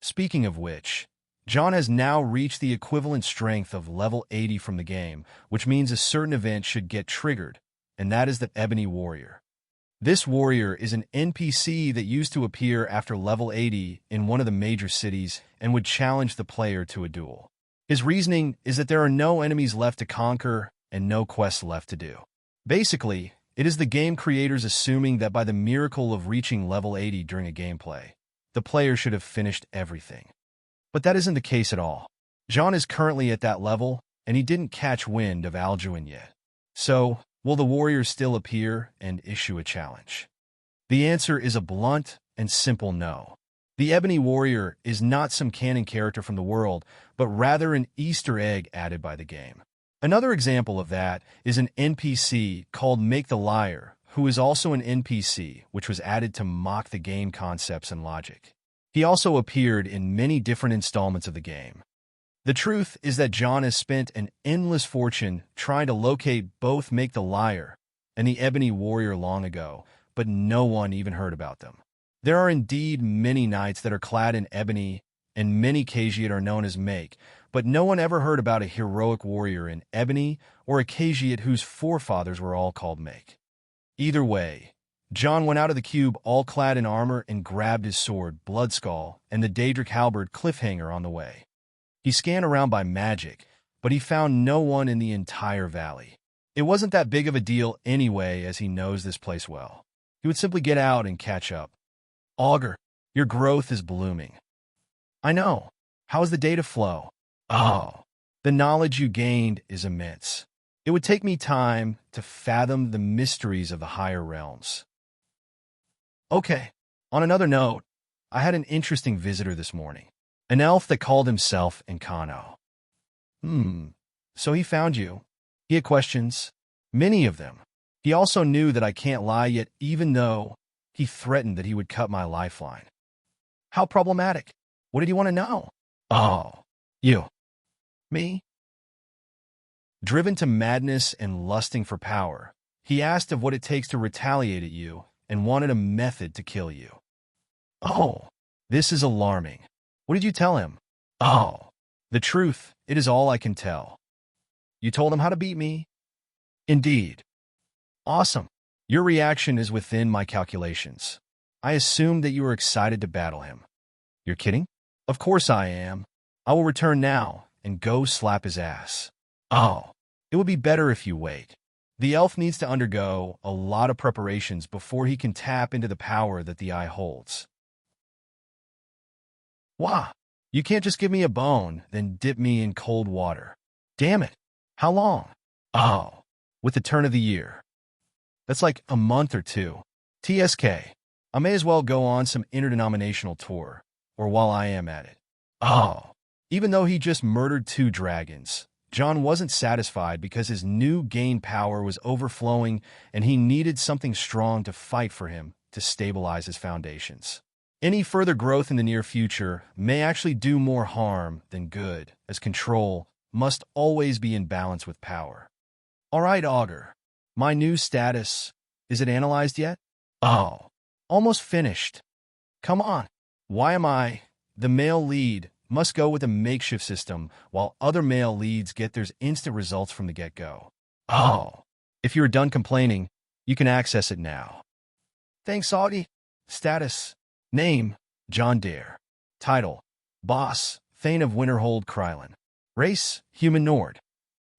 Speaking of which, John has now reached the equivalent strength of level 80 from the game, which means a certain event should get triggered, and that is the Ebony Warrior. This warrior is an NPC that used to appear after level 80 in one of the major cities and would challenge the player to a duel. His reasoning is that there are no enemies left to conquer and no quests left to do. Basically, it is the game creators assuming that by the miracle of reaching level 80 during a gameplay, the player should have finished everything. But that isn't the case at all. John is currently at that level, and he didn't catch wind of Alduin yet. So, will the warriors still appear and issue a challenge? The answer is a blunt and simple no. The Ebony Warrior is not some canon character from the world, but rather an Easter egg added by the game. Another example of that is an NPC called Make the Liar, who is also an NPC, which was added to mock the game concepts and logic. He also appeared in many different installments of the game. The truth is that John has spent an endless fortune trying to locate both Make the Liar and the Ebony Warrior long ago, but no one even heard about them. There are indeed many knights that are clad in ebony, and many Khajiit are known as Make, but no one ever heard about a heroic warrior in ebony or a Khajiit whose forefathers were all called Make. Either way, John went out of the cube all clad in armor and grabbed his sword, Bloodskull, and the Daedric halberd Cliffhanger on the way. He scanned around by magic, but he found no one in the entire valley. It wasn't that big of a deal anyway, as he knows this place well. He would simply get out and catch up. Augur, your growth is blooming. I know. How is the data flow? Oh, the knowledge you gained is immense. It would take me time to fathom the mysteries of the higher realms. Okay, on another note, I had an interesting visitor this morning. An elf that called himself Encano. So he found you. He had questions. Many of them. He also knew that I can't lie yet, even though he threatened that he would cut my lifeline. How problematic. What did he want to know? Oh, you. Me? Driven to madness and lusting for power, he asked of what it takes to retaliate at you and wanted a method to kill you. Oh, this is alarming. What did you tell him? Oh, the truth, it is all I can tell. You told him how to beat me? Indeed. Awesome. Your reaction is within my calculations. I assumed that you were excited to battle him. You're kidding? Of course I am. I will return now and go slap his ass. Oh, it would be better if you wait. The elf needs to undergo a lot of preparations before he can tap into the power that the eye holds. Wah! You can't just give me a bone, then dip me in cold water. Damn it! How long? Oh, with the turn of the year. That's like a month or two. TSK. I may as well go on some interdenominational tour, or while I am at it. Oh. Even though he just murdered 2 dragons, John wasn't satisfied because his new gain power was overflowing and he needed something strong to fight for him to stabilize his foundations. Any further growth in the near future may actually do more harm than good, as control must always be in balance with power. All right, Augur. My new status, is it analyzed yet? Oh, almost finished. Come on. Why am I, the male lead, must go with a makeshift system while other male leads get their instant results from the get-go? Oh, if you're done complaining, you can access it now. Thanks, Audie. Status. Name, John Dare. Title, Boss, Thane of Winterhold Krylin. Race, Human Nord.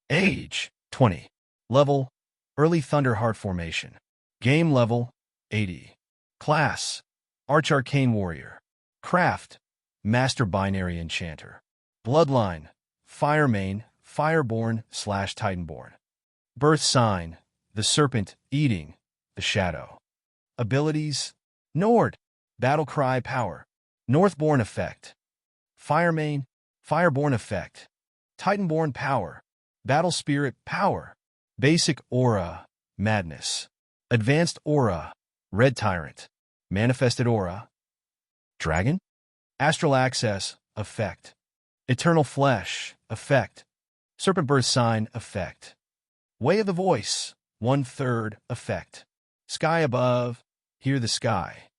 Age, 20. Level, Early Thunderheart Formation. Game level, 80. Class, Arch-Arcane Warrior. Craft, Master Binary Enchanter. Bloodline, Firemane, Fireborn/Titanborn. Birth sign, the Serpent Eating, the Shadow. Abilities, Nord, Battlecry Power. Northborn Effect. Firemane, Fireborn Effect. Titanborn Power. Battle Spirit Power. Basic Aura, Madness. Advanced Aura, Red Tyrant. Manifested Aura, Dragon. Astral Access, Effect. Eternal Flesh, Effect. Serpent Birth Sign, Effect. Way of the Voice, 1/3, Effect. Sky Above, Hear the Sky.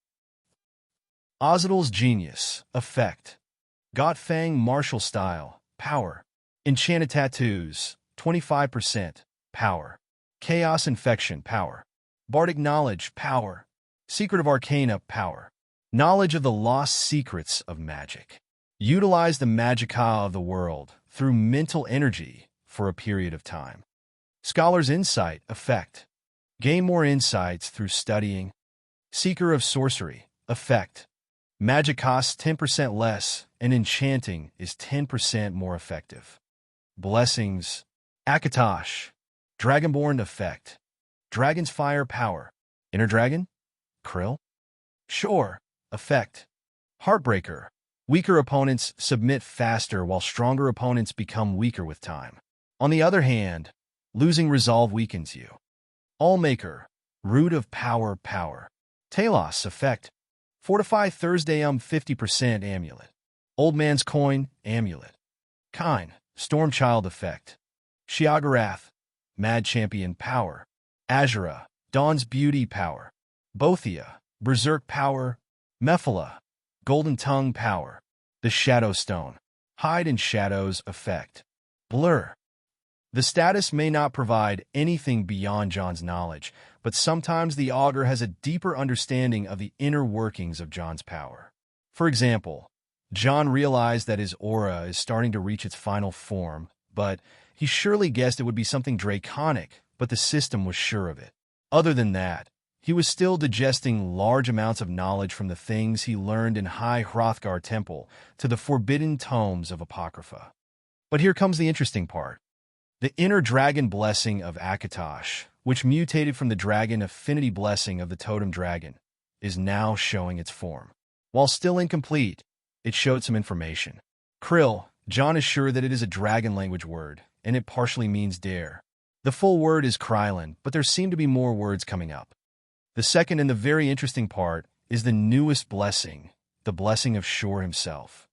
Ozidal's Genius, Effect. Gotfang Martial Style, Power. Enchanted Tattoos, 25%, Power. Chaos Infection, Power. Bardic Knowledge, Power. Secret of Arcana, Power. Knowledge of the Lost Secrets of Magic. Utilize the magica of the world through mental energy for a period of time. Scholar's Insight, Effect. Gain more insights through studying. Seeker of Sorcery, Effect. Magic costs 10% less, and enchanting is 10% more effective. Blessings, Akatosh. Dragonborn Effect. Dragon's Fire Power. Inner Dragon? Krill? Sure. Effect. Heartbreaker. Weaker opponents submit faster while stronger opponents become weaker with time. On the other hand, losing resolve weakens you. Allmaker. Root of Power Power. Talos Effect. Fortify Thursday 50% Amulet. Old Man's Coin Amulet. Kine. Stormchild Effect. Shiagarath. Mad Champion Power. Azura. Dawn's Beauty Power. Bothia. Berserk Power. Mephala. Golden Tongue Power. The Shadow Stone. Hide in Shadows Effect. Blur. The status may not provide anything beyond John's knowledge, but sometimes the Augur has a deeper understanding of the inner workings of John's power. For example, John realized that his aura is starting to reach its final form, but he surely guessed it would be something draconic, but the system was sure of it. Other than that, he was still digesting large amounts of knowledge from the things he learned in High Hrothgar Temple to the forbidden tomes of Apocrypha. But here comes the interesting part. The inner dragon blessing of Akatosh, which mutated from the dragon affinity blessing of the totem dragon, is now showing its form. While still incomplete, it showed some information. Krill, John is sure that it is a dragon language word, and it partially means dare. The full word is Krylin, but there seem to be more words coming up. The second and the very interesting part is the newest blessing, the blessing of Shor himself.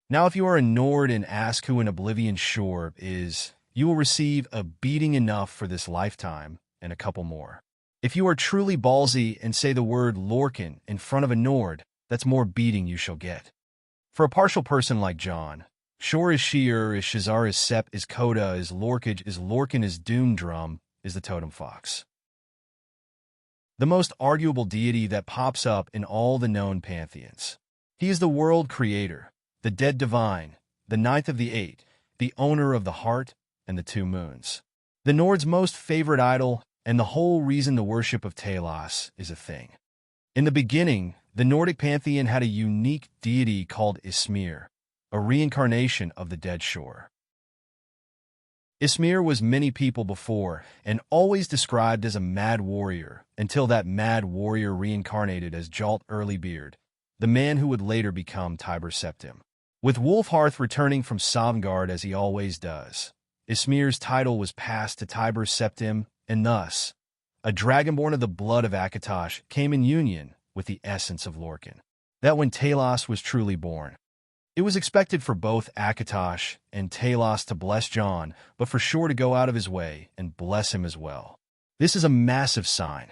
Now if you are a Nord and ask who an Oblivion Shor is, you will receive a beating enough for this lifetime and a couple more. If you are truly ballsy and say the word Lorcan in front of a Nord, that's more beating you shall get. For a partial person like John, Shor is Sheer, is Shazar, is Sep, is Coda, is Lorkage, is Lorcan, is Doomdrum, is the Totem Fox. The most arguable deity that pops up in all the known pantheons. He is the world creator, the dead divine, the ninth of the eight, the owner of the heart and the two moons. The Nord's most favorite idol and the whole reason the worship of Talos is a thing. In the beginning, The Nordic pantheon had a unique deity called Ysmir, a reincarnation of the dead shore. Ysmir was many people before and always described as a mad warrior until that mad warrior reincarnated as Jalt Earlybeard, the man who would later become Tiber Septim. With Wolfhearth returning from Sovngarde as he always does, Ysmir's title was passed to Tiber Septim, and thus, a dragonborn of the blood of Akatosh came in union with the essence of Lorcan. That when Talos was truly born. It was expected for both Akatosh and Talos to bless Jon, but for sure to go out of his way and bless him as well. This is a massive sign.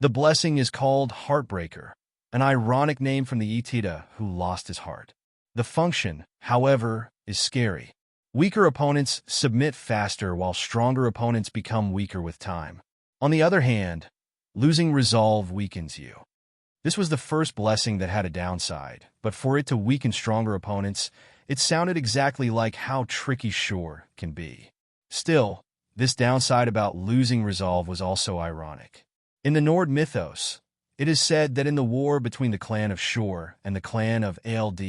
The blessing is called Heartbreaker, an ironic name from the Etida who lost his heart. The function, however, is scary. Weaker opponents submit faster while stronger opponents become weaker with time. On the other hand, losing resolve weakens you. This was the first blessing that had a downside, but for it to weaken stronger opponents, it sounded exactly like how tricky Shore can be. Still, this downside about losing resolve was also ironic. In the Nord mythos, it is said that in the war between the clan of Shore and the clan of Ald,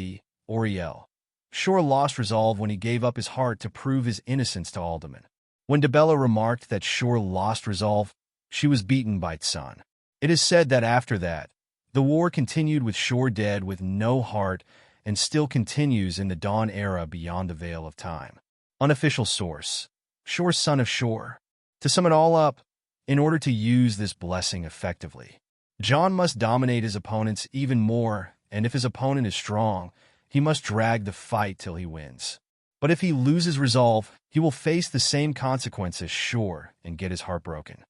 Oriel, Shore lost resolve when he gave up his heart to prove his innocence to Alderman. When Dibella remarked that Shore lost resolve, she was beaten by Tsun. It is said that after that, the war continued with Shore dead with no heart and still continues in the Dawn era beyond the Veil of Time. Unofficial source, Shore son of Shore. To sum it all up, in order to use this blessing effectively, Jon must dominate his opponents even more, and if his opponent is strong, he must drag the fight till he wins. But if he loses resolve, he will face the same consequence as Shore and get his heart broken.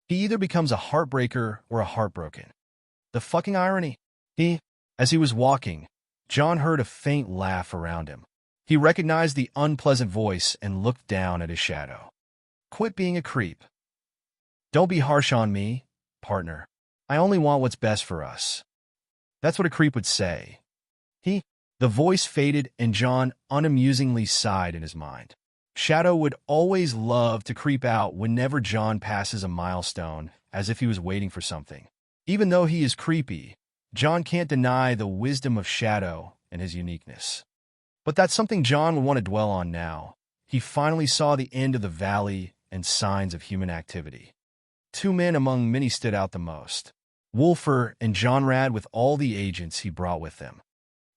He either becomes a heartbreaker or a heartbroken. The fucking irony. As he was walking, Jon heard a faint laugh around him. He recognized the unpleasant voice and looked down at his shadow. Quit being a creep. Don't be harsh on me, partner. I only want what's best for us. That's what a creep would say. The voice faded and Jon unamusingly sighed in his mind. Shadow would always love to creep out whenever Jon passes a milestone, as if he was waiting for something. Even though he is creepy, Jon can't deny the wisdom of Shadow and his uniqueness. But that's something Jon would want to dwell on now. He finally saw the end of the valley and signs of human activity. Two men among many stood out the most. Wulfur and Jonrad with all the agents he brought with them.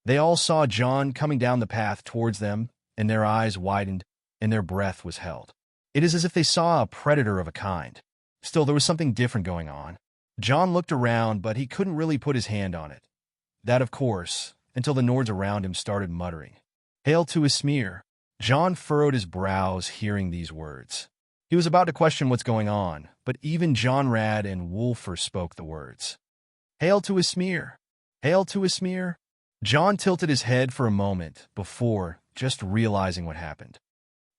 They all saw Jon coming down the path towards them, and their eyes widened, and their breath was held. It is as if they saw a predator of a kind. Still, there was something different going on. Jon looked around, but he couldn't really put his hand on it. That, of course, until the Nords around him started muttering. Hail to Ysmir. Jon furrowed his brows hearing these words. He was about to question what's going on, but even Jonrad and Wulfur spoke the words. Hail to Ysmir. Hail to Ysmir. Jon tilted his head for a moment before just realizing what happened.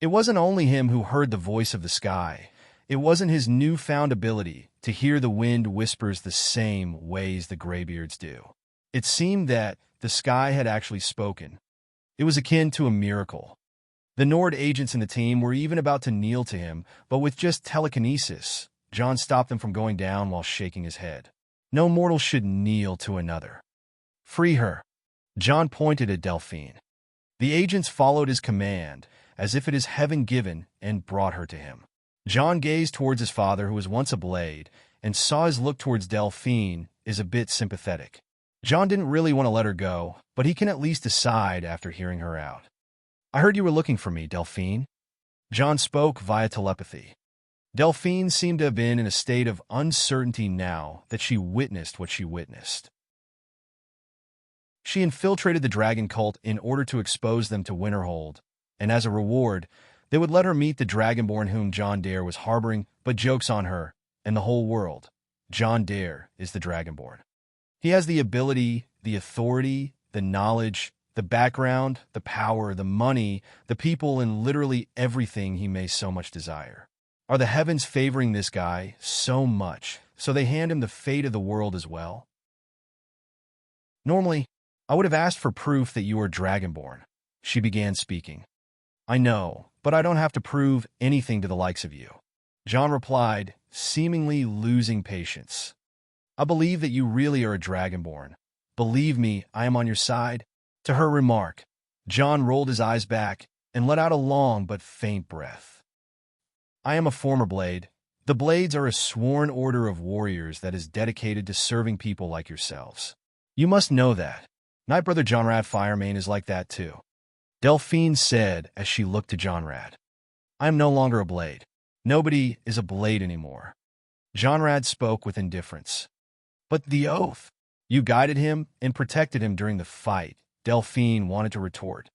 It wasn't only him who heard the voice of the sky. It wasn't his newfound ability to hear the wind whispers the same ways the graybeards do. It seemed that the sky had actually spoken. It was akin to a miracle. The Nord agents in the team were even about to kneel to him, but with just telekinesis, Jon stopped them from going down while shaking his head. No mortal should kneel to another. Free her. Jon pointed at Delphine. The agents followed his command, as if it is heaven-given, and brought her to him. Jon gazed towards his father, who was once a blade, and saw his look towards Delphine is a bit sympathetic. Jon didn't really want to let her go, but he can at least decide after hearing her out. I heard you were looking for me, Delphine. Jon spoke via telepathy. Delphine seemed to have been in a state of uncertainty now that she witnessed what she witnessed. She infiltrated the dragon cult in order to expose them to Winterhold, and as a reward, they would let her meet the Dragonborn whom Jon Dare was harboring, but joke's on her, and the whole world. Jon Dare is the Dragonborn. He has the ability, the authority, the knowledge, the background, the power, the money, the people, and literally everything he may so much desire. Are the heavens favoring this guy so much, so they hand him the fate of the world as well? Normally, I would have asked for proof that you are Dragonborn. She began speaking. I know, but I don't have to prove anything to the likes of you. Jon replied, seemingly losing patience. I believe that you really are a Dragonborn, Believe me, I am on your side. To her remark, John rolled his eyes back and let out a long but faint breath. I am a former blade. The Blades are a sworn order of warriors that is dedicated to serving people like yourselves. You must know that. Knight Brother Jonrad Firemane is like that too. Delphine said as she looked to Jonrad. I am no longer a blade. Nobody is a blade anymore. Jonrad spoke with indifference. But the oath. You guided him and protected him during the fight, Delphine wanted to retort.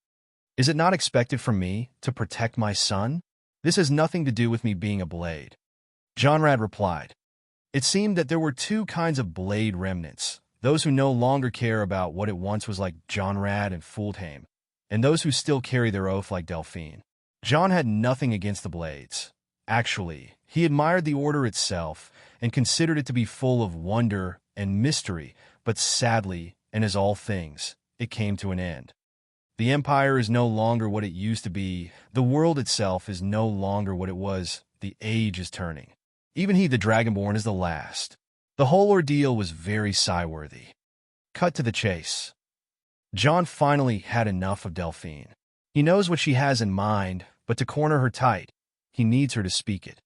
Is it not expected from me to protect my son? This has nothing to do with me being a blade. Jonrad replied. It seemed that there were two kinds of blade remnants, those who no longer care about what it once was like Jonrad and Fuldheim, and those who still carry their oath like Delphine. John had nothing against the Blades. Actually, he admired the order itself and considered it to be full of wonder and mystery, but sadly, and as all things, it came to an end. The Empire is no longer what it used to be. The world itself is no longer what it was. The age is turning. Even he, the Dragonborn, is the last. The whole ordeal was very sigh-worthy. Cut to the chase. John finally had enough of Delphine. He knows what she has in mind, but to corner her tight, he needs her to speak it.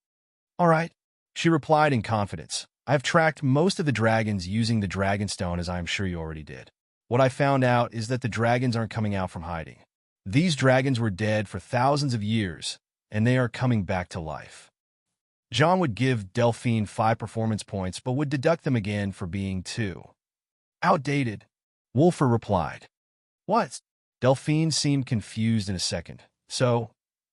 All right, she replied in confidence. I have tracked most of the dragons using the Dragonstone, as I am sure you already did. What I found out is that the dragons aren't coming out from hiding. These dragons were dead for thousands of years, and they are coming back to life. John would give Delphine 5 performance points, but would deduct them again for being too outdated. Wolfer replied. What? Delphine seemed confused in a second. So,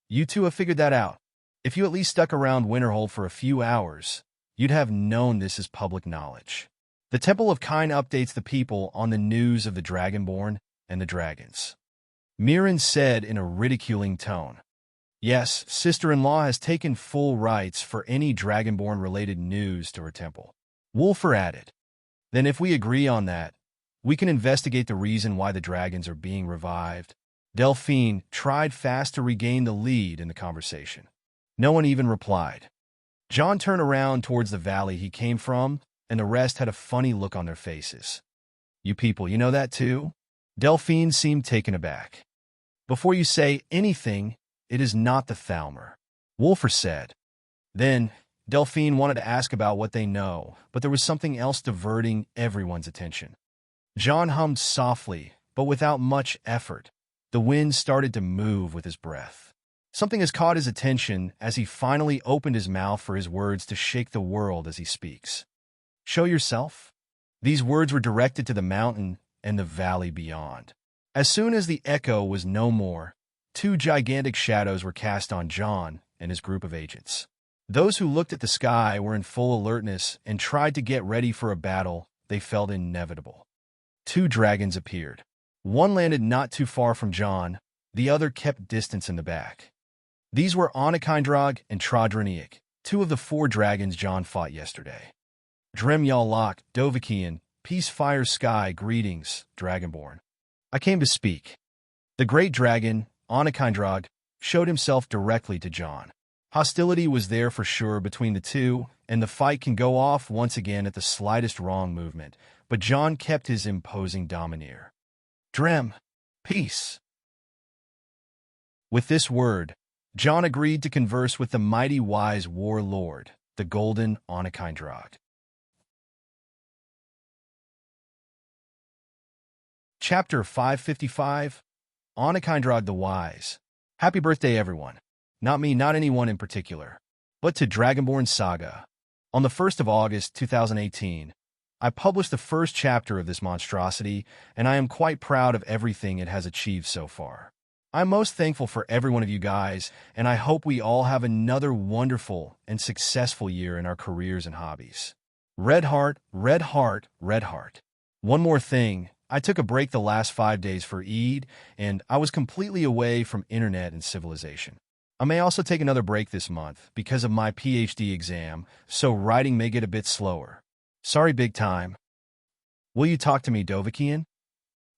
you two have figured that out. If you at least stuck around Winterhold for a few hours, you'd have known this is public knowledge. The Temple of Kine updates the people on the news of the Dragonborn and the dragons. Mirren said in a ridiculing tone. Yes, sister-in-law has taken full rights for any Dragonborn-related news to her temple. Wolfer added. Then if we agree on that, we can investigate the reason why the dragons are being revived. Delphine tried fast to regain the lead in the conversation. No one even replied. John turned around towards the valley he came from, and the rest had a funny look on their faces. You people, you know that too? Delphine seemed taken aback. Before you say anything, it is not the Thalmer, Wolfer said. Then, Delphine wanted to ask about what they know, but there was something else diverting everyone's attention. John hummed softly, but without much effort. The wind started to move with his breath. Something has caught his attention as he finally opened his mouth for his words to shake the world as he speaks. Show yourself? These words were directed to the mountain and the valley beyond. As soon as the echo was no more, 2 gigantic shadows were cast on John and his group of agents. Those who looked at the sky were in full alertness and tried to get ready for a battle they felt inevitable. 2 dragons appeared. One landed not too far from John, the other kept distance in the back. These were Onakindrog and Trodroniak, 2 of the 4 dragons John fought yesterday. Dremyal-Lok, Dovakian, Peace Fire Sky, greetings, Dragonborn. I came to speak. The great dragon, Onakindrog, showed himself directly to John. Hostility was there for sure between the two, and the fight can go off once again at the slightest wrong movement, but John kept his imposing domineer. Drem, peace. With this word, John agreed to converse with the mighty wise warlord, the golden Onakindrog. Chapter 555, Onakindrog the Wise. Happy birthday, everyone. Not me, not anyone in particular, but to Dragonborn Saga. On the 1st of August, 2018, I published the first chapter of this monstrosity, and I am quite proud of everything it has achieved so far. I'm most thankful for every one of you guys, and I hope we all have another wonderful and successful year in our careers and hobbies. Red heart, red heart, red heart. One more thing. I took a break the last 5 days for Eid, and I was completely away from internet and civilization. I may also take another break this month because of my PhD exam, so writing may get a bit slower. Sorry big time. Will you talk to me, Dovakian?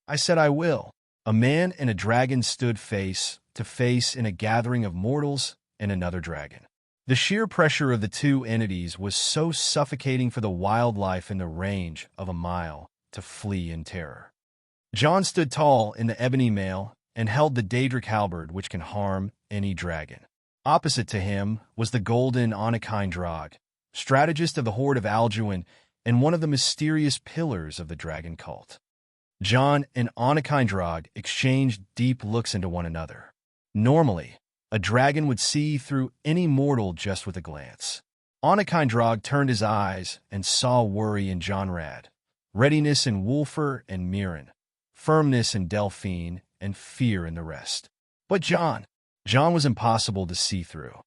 I said I will. A man and a dragon stood face to face in a gathering of mortals and another dragon. The sheer pressure of the two entities was so suffocating for the wildlife in the range of a mile. to flee in terror. John stood tall in the ebony mail and held the Daedric halberd which can harm any dragon. Opposite to him was the golden Anakind Drog, strategist of the Horde of Alduin and one of the mysterious pillars of the dragon cult. John and Anakind Drog exchanged deep looks into one another. Normally, a dragon would see through any mortal just with a glance. Anakind Drog turned his eyes and saw worry in John Rad, readiness in Wulfur and Mirren, firmness in Delphine, and fear in the rest. But John was impossible to see through.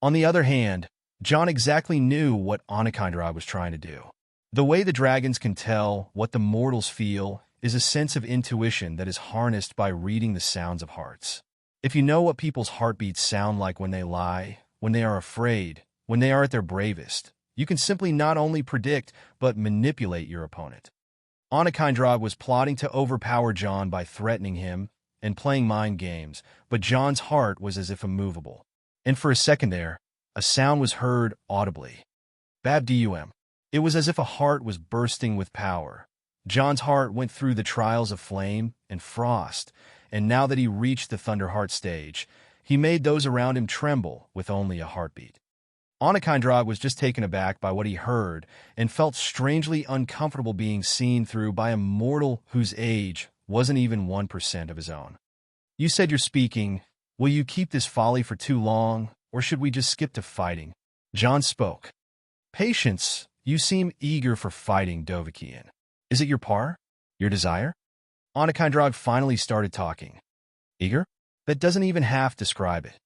On the other hand, John exactly knew what Anakind Drog was trying to do. The way the dragons can tell what the mortals feel is a sense of intuition that is harnessed by reading the sounds of hearts. If you know what people's heartbeats sound like when they lie, when they are afraid, when they are at their bravest, you can simply not only predict, but manipulate your opponent. Anakind Drog was plotting to overpower John by threatening him and playing mind games, but John's heart was as if immovable. And for a second there, a sound was heard audibly. Bab-dum. It was as if a heart was bursting with power. John's heart went through the trials of flame and frost, and now that he reached the Thunderheart stage, he made those around him tremble with only a heartbeat. Anakind Drog was just taken aback by what he heard and felt strangely uncomfortable being seen through by a mortal whose age wasn't even 1% of his own. "You said you're speaking. Will you keep this folly for too long, or should we just skip to fighting?" John spoke. "Patience. You seem eager for fighting, Dovahkiin. Is it your par? Your desire?" Anakind Drog finally started talking. "Eager? That doesn't even half describe it."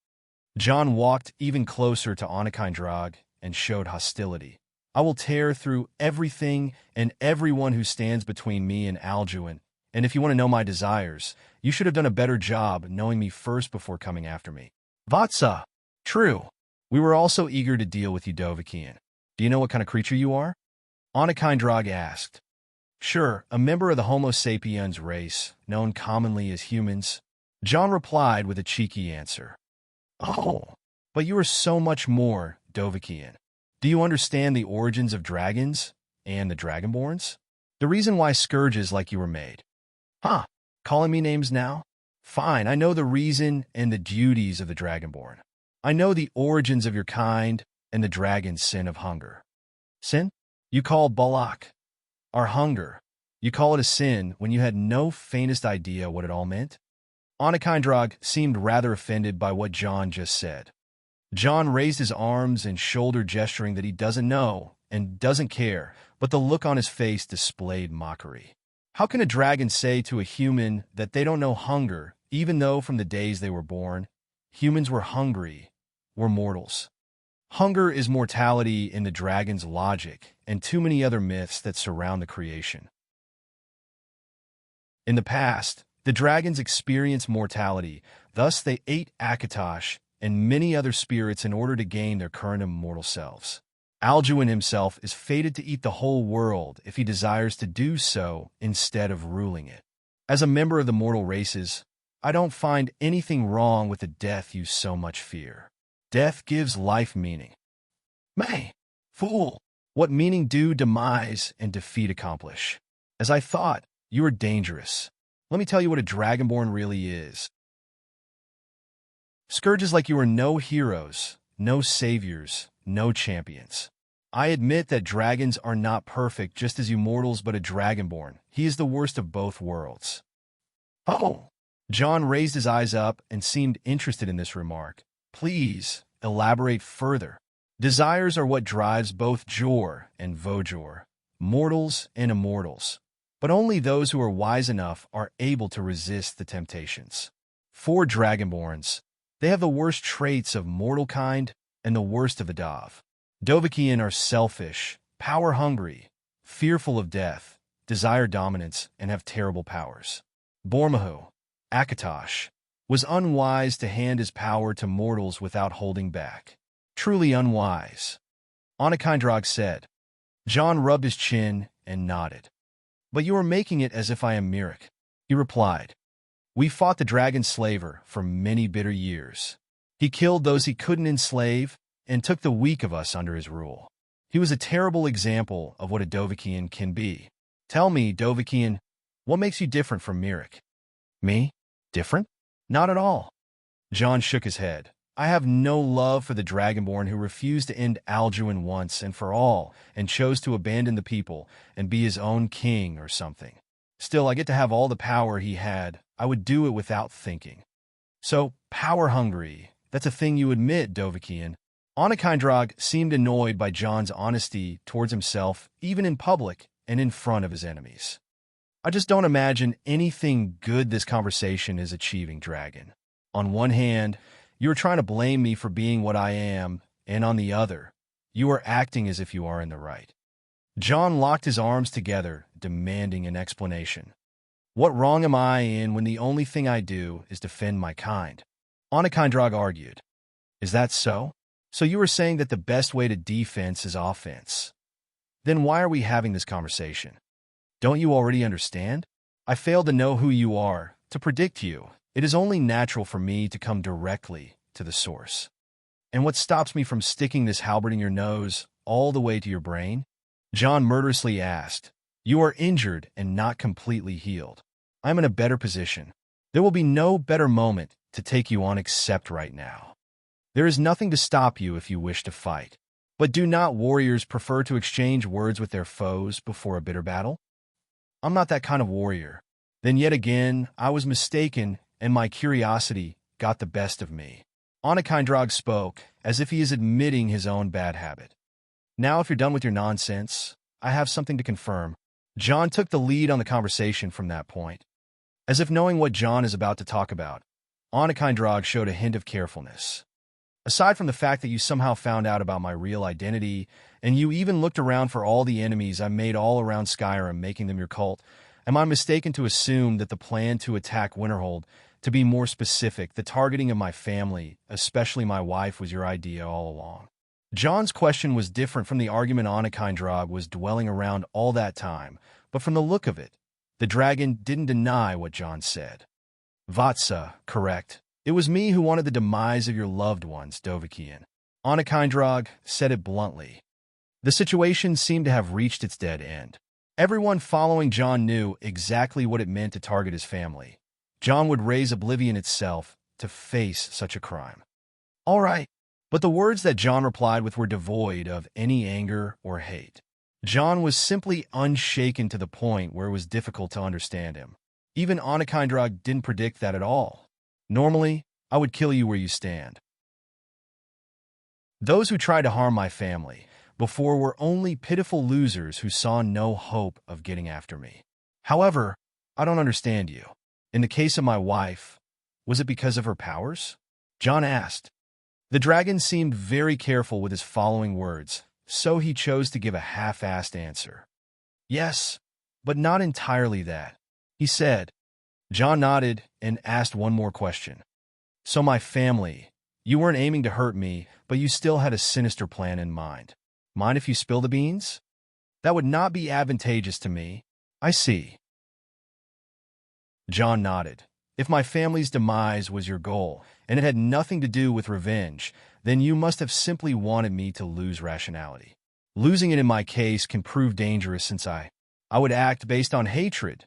John walked even closer to Anakind Drog and showed hostility. "I will tear through everything and everyone who stands between me and Alduin, and if you want to know my desires, you should have done a better job knowing me first before coming after me." "Vatsa! True. We were also eager to deal with you, Dovahkiin. Do you know what kind of creature you are?" Anakind Drog asked. "Sure, a member of the Homo sapiens race, known commonly as humans." John replied with a cheeky answer. "Oh, but you are so much more, Dovahkiin. Do you understand the origins of dragons and the Dragonborns? The reason why scourges like you were made?" "Huh, calling me names now? Fine, I know the reason and the duties of the Dragonborn. I know the origins of your kind and the dragon's sin of hunger." "Sin? You call Balak our hunger. You call it a sin when you had no faintest idea what it all meant?" Anakind Drog seemed rather offended by what John just said. John raised his arms and shoulder, gesturing that he doesn't know and doesn't care, but the look on his face displayed mockery. How can a dragon say to a human that they don't know hunger, even though from the days they were born, humans were hungry, were mortals? Hunger is mortality in the dragon's logic and too many other myths that surround the creation. In the past, the dragons experienced mortality, thus they ate Akatosh and many other spirits in order to gain their current immortal selves. Alduin himself is fated to eat the whole world if he desires to do so instead of ruling it. As a member of the mortal races, I don't find anything wrong with the death you so much fear. Death gives life meaning. May, fool, what meaning do demise and defeat accomplish? As I thought, you are dangerous. Let me tell you what a Dragonborn really is. Scourges like you are no heroes, no saviors, no champions. I admit that dragons are not perfect just as you mortals, but a Dragonborn, he is the worst of both worlds. Oh! John raised his eyes up and seemed interested in this remark. Please, elaborate further. Desires are what drives both Jor and Vojor, mortals and immortals. But only those who are wise enough are able to resist the temptations. For Dragonborns, they have the worst traits of mortal kind and the worst of the Dov. Dovahkiin are selfish, power-hungry, fearful of death, desire dominance, and have terrible powers. Bormahu, Akatosh, was unwise to hand his power to mortals without holding back. Truly unwise. Anakind Drog said. John rubbed his chin and nodded. But you are making it as if I am Mirik. He replied. We fought the dragon slaver for many bitter years. He killed those he couldn't enslave and took the weak of us under his rule. He was a terrible example of what a Dovahkiin can be. Tell me, Dovahkiin, what makes you different from Mirik? Me? Different? Not at all. John shook his head. I have no love for the Dragonborn who refused to end Alduin once and for all and chose to abandon the people and be his own king or something. Still, I get to have all the power he had. I would do it without thinking. So, power-hungry, that's a thing you admit, Dovahkiin. Onakindrog seemed annoyed by John's honesty towards himself, even in public and in front of his enemies. I just don't imagine anything good this conversation is achieving, Dragon. On one hand, you are trying to blame me for being what I am, and on the other, you are acting as if you are in the right. John locked his arms together, demanding an explanation. What wrong am I in when the only thing I do is defend my kind? Onakindrog argued. Is that so? So you are saying that the best way to defense is offense. Then why are we having this conversation? Don't you already understand? I fail to know who you are, to predict you. It is only natural for me to come directly to the source. And what stops me from sticking this halberd in your nose all the way to your brain? John murderously asked. You are injured and not completely healed. I'm in a better position. There will be no better moment to take you on except right now. There is nothing to stop you if you wish to fight. But do not warriors prefer to exchange words with their foes before a bitter battle? I'm not that kind of warrior. Then yet again, I was mistaken, and my curiosity got the best of me. Onakindrog spoke, as if he is admitting his own bad habit. Now, if you're done with your nonsense, I have something to confirm. John took the lead on the conversation from that point. As if knowing what John is about to talk about, Onakindrog showed a hint of carefulness. Aside from the fact that you somehow found out about my real identity, and you even looked around for all the enemies I made all around Skyrim, making them your cult, am I mistaken to assume that the plan to attack Winterhold, to be more specific, the targeting of my family, especially my wife, was your idea all along? John's question was different from the argument Onakindrog was dwelling around all that time, but from the look of it, the dragon didn't deny what John said. Vatsa, correct. It was me who wanted the demise of your loved ones, Dovahkiin. Onakindrog said it bluntly. The situation seemed to have reached its dead end. Everyone following John knew exactly what it meant to target his family. John would raise Oblivion itself to face such a crime. All right, but the words that John replied with were devoid of any anger or hate. John was simply unshaken to the point where it was difficult to understand him. Even Onakindrog didn't predict that at all. Normally, I would kill you where you stand. Those who tried to harm my family before were only pitiful losers who saw no hope of getting after me. However, I don't understand you. In the case of my wife, was it because of her powers? John asked. The dragon seemed very careful with his following words, so he chose to give a half-assed answer. Yes, but not entirely that, he said. John nodded and asked one more question. So my family, you weren't aiming to hurt me, but you still had a sinister plan in mind. Mind if you spill the beans? That would not be advantageous to me. I see. John nodded. If my family's demise was your goal, and it had nothing to do with revenge, then you must have simply wanted me to lose rationality. Losing it in my case can prove dangerous since I would act based on hatred.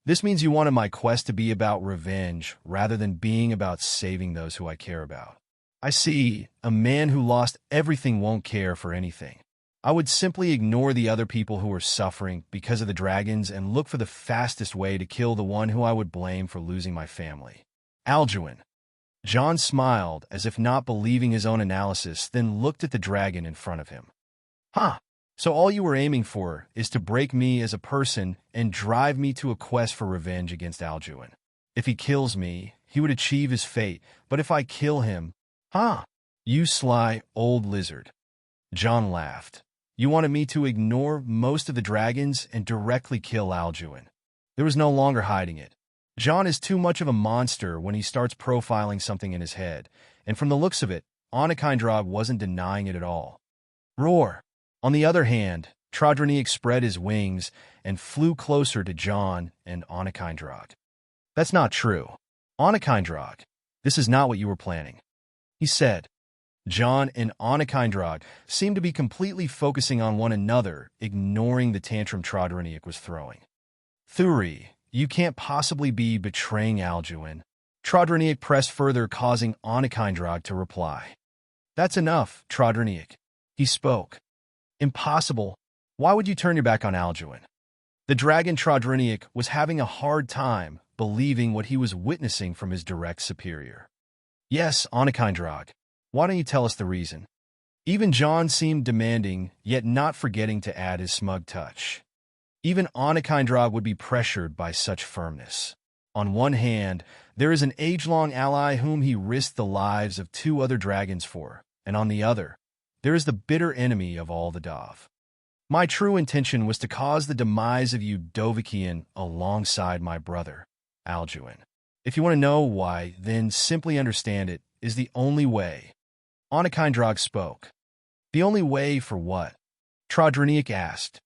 This means you wanted my quest to be about revenge rather than being about saving those who I care about. I see. A man who lost everything won't care for anything. I would simply ignore the other people who are suffering because of the dragons and look for the fastest way to kill the one who I would blame for losing my family. Alduin. John smiled as if not believing his own analysis, then looked at the dragon in front of him. Huh. So all you were aiming for is to break me as a person and drive me to a quest for revenge against Alduin. If he kills me, he would achieve his fate, but if I kill him, you sly old lizard. John laughed. You wanted me to ignore most of the dragons and directly kill Alduin. There was no longer hiding it. John is too much of a monster when he starts profiling something in his head, and from the looks of it, Onakindrog wasn't denying it at all. Roar! On the other hand, Trodronique spread his wings and flew closer to John and Onakindrog. That's not true. Onakindrog, this is not what you were planning, he said. John and Onakindrog seemed to be completely focusing on one another, ignoring the tantrum Trodriniak was throwing. Thuri, you can't possibly be betraying Alduin. Trodriniak pressed further, causing Onakindrog to reply. That's enough, Trodriniak. He spoke. Impossible. Why would you turn your back on Alduin? The dragon Trodriniak was having a hard time believing what he was witnessing from his direct superior. Yes, Onakindrog. Why don't you tell us the reason? Even John seemed demanding, yet not forgetting to add his smug touch. Even Onakindrog would be pressured by such firmness. On one hand, there is an age-long ally whom he risked the lives of 2 other dragons for, and on the other, there is the bitter enemy of all the Dov. My true intention was to cause the demise of you Dovahkian alongside my brother, Alduin. If you want to know why, then simply understand it is the only way. Onakindrog spoke. The only way for what? Trodriniak asked.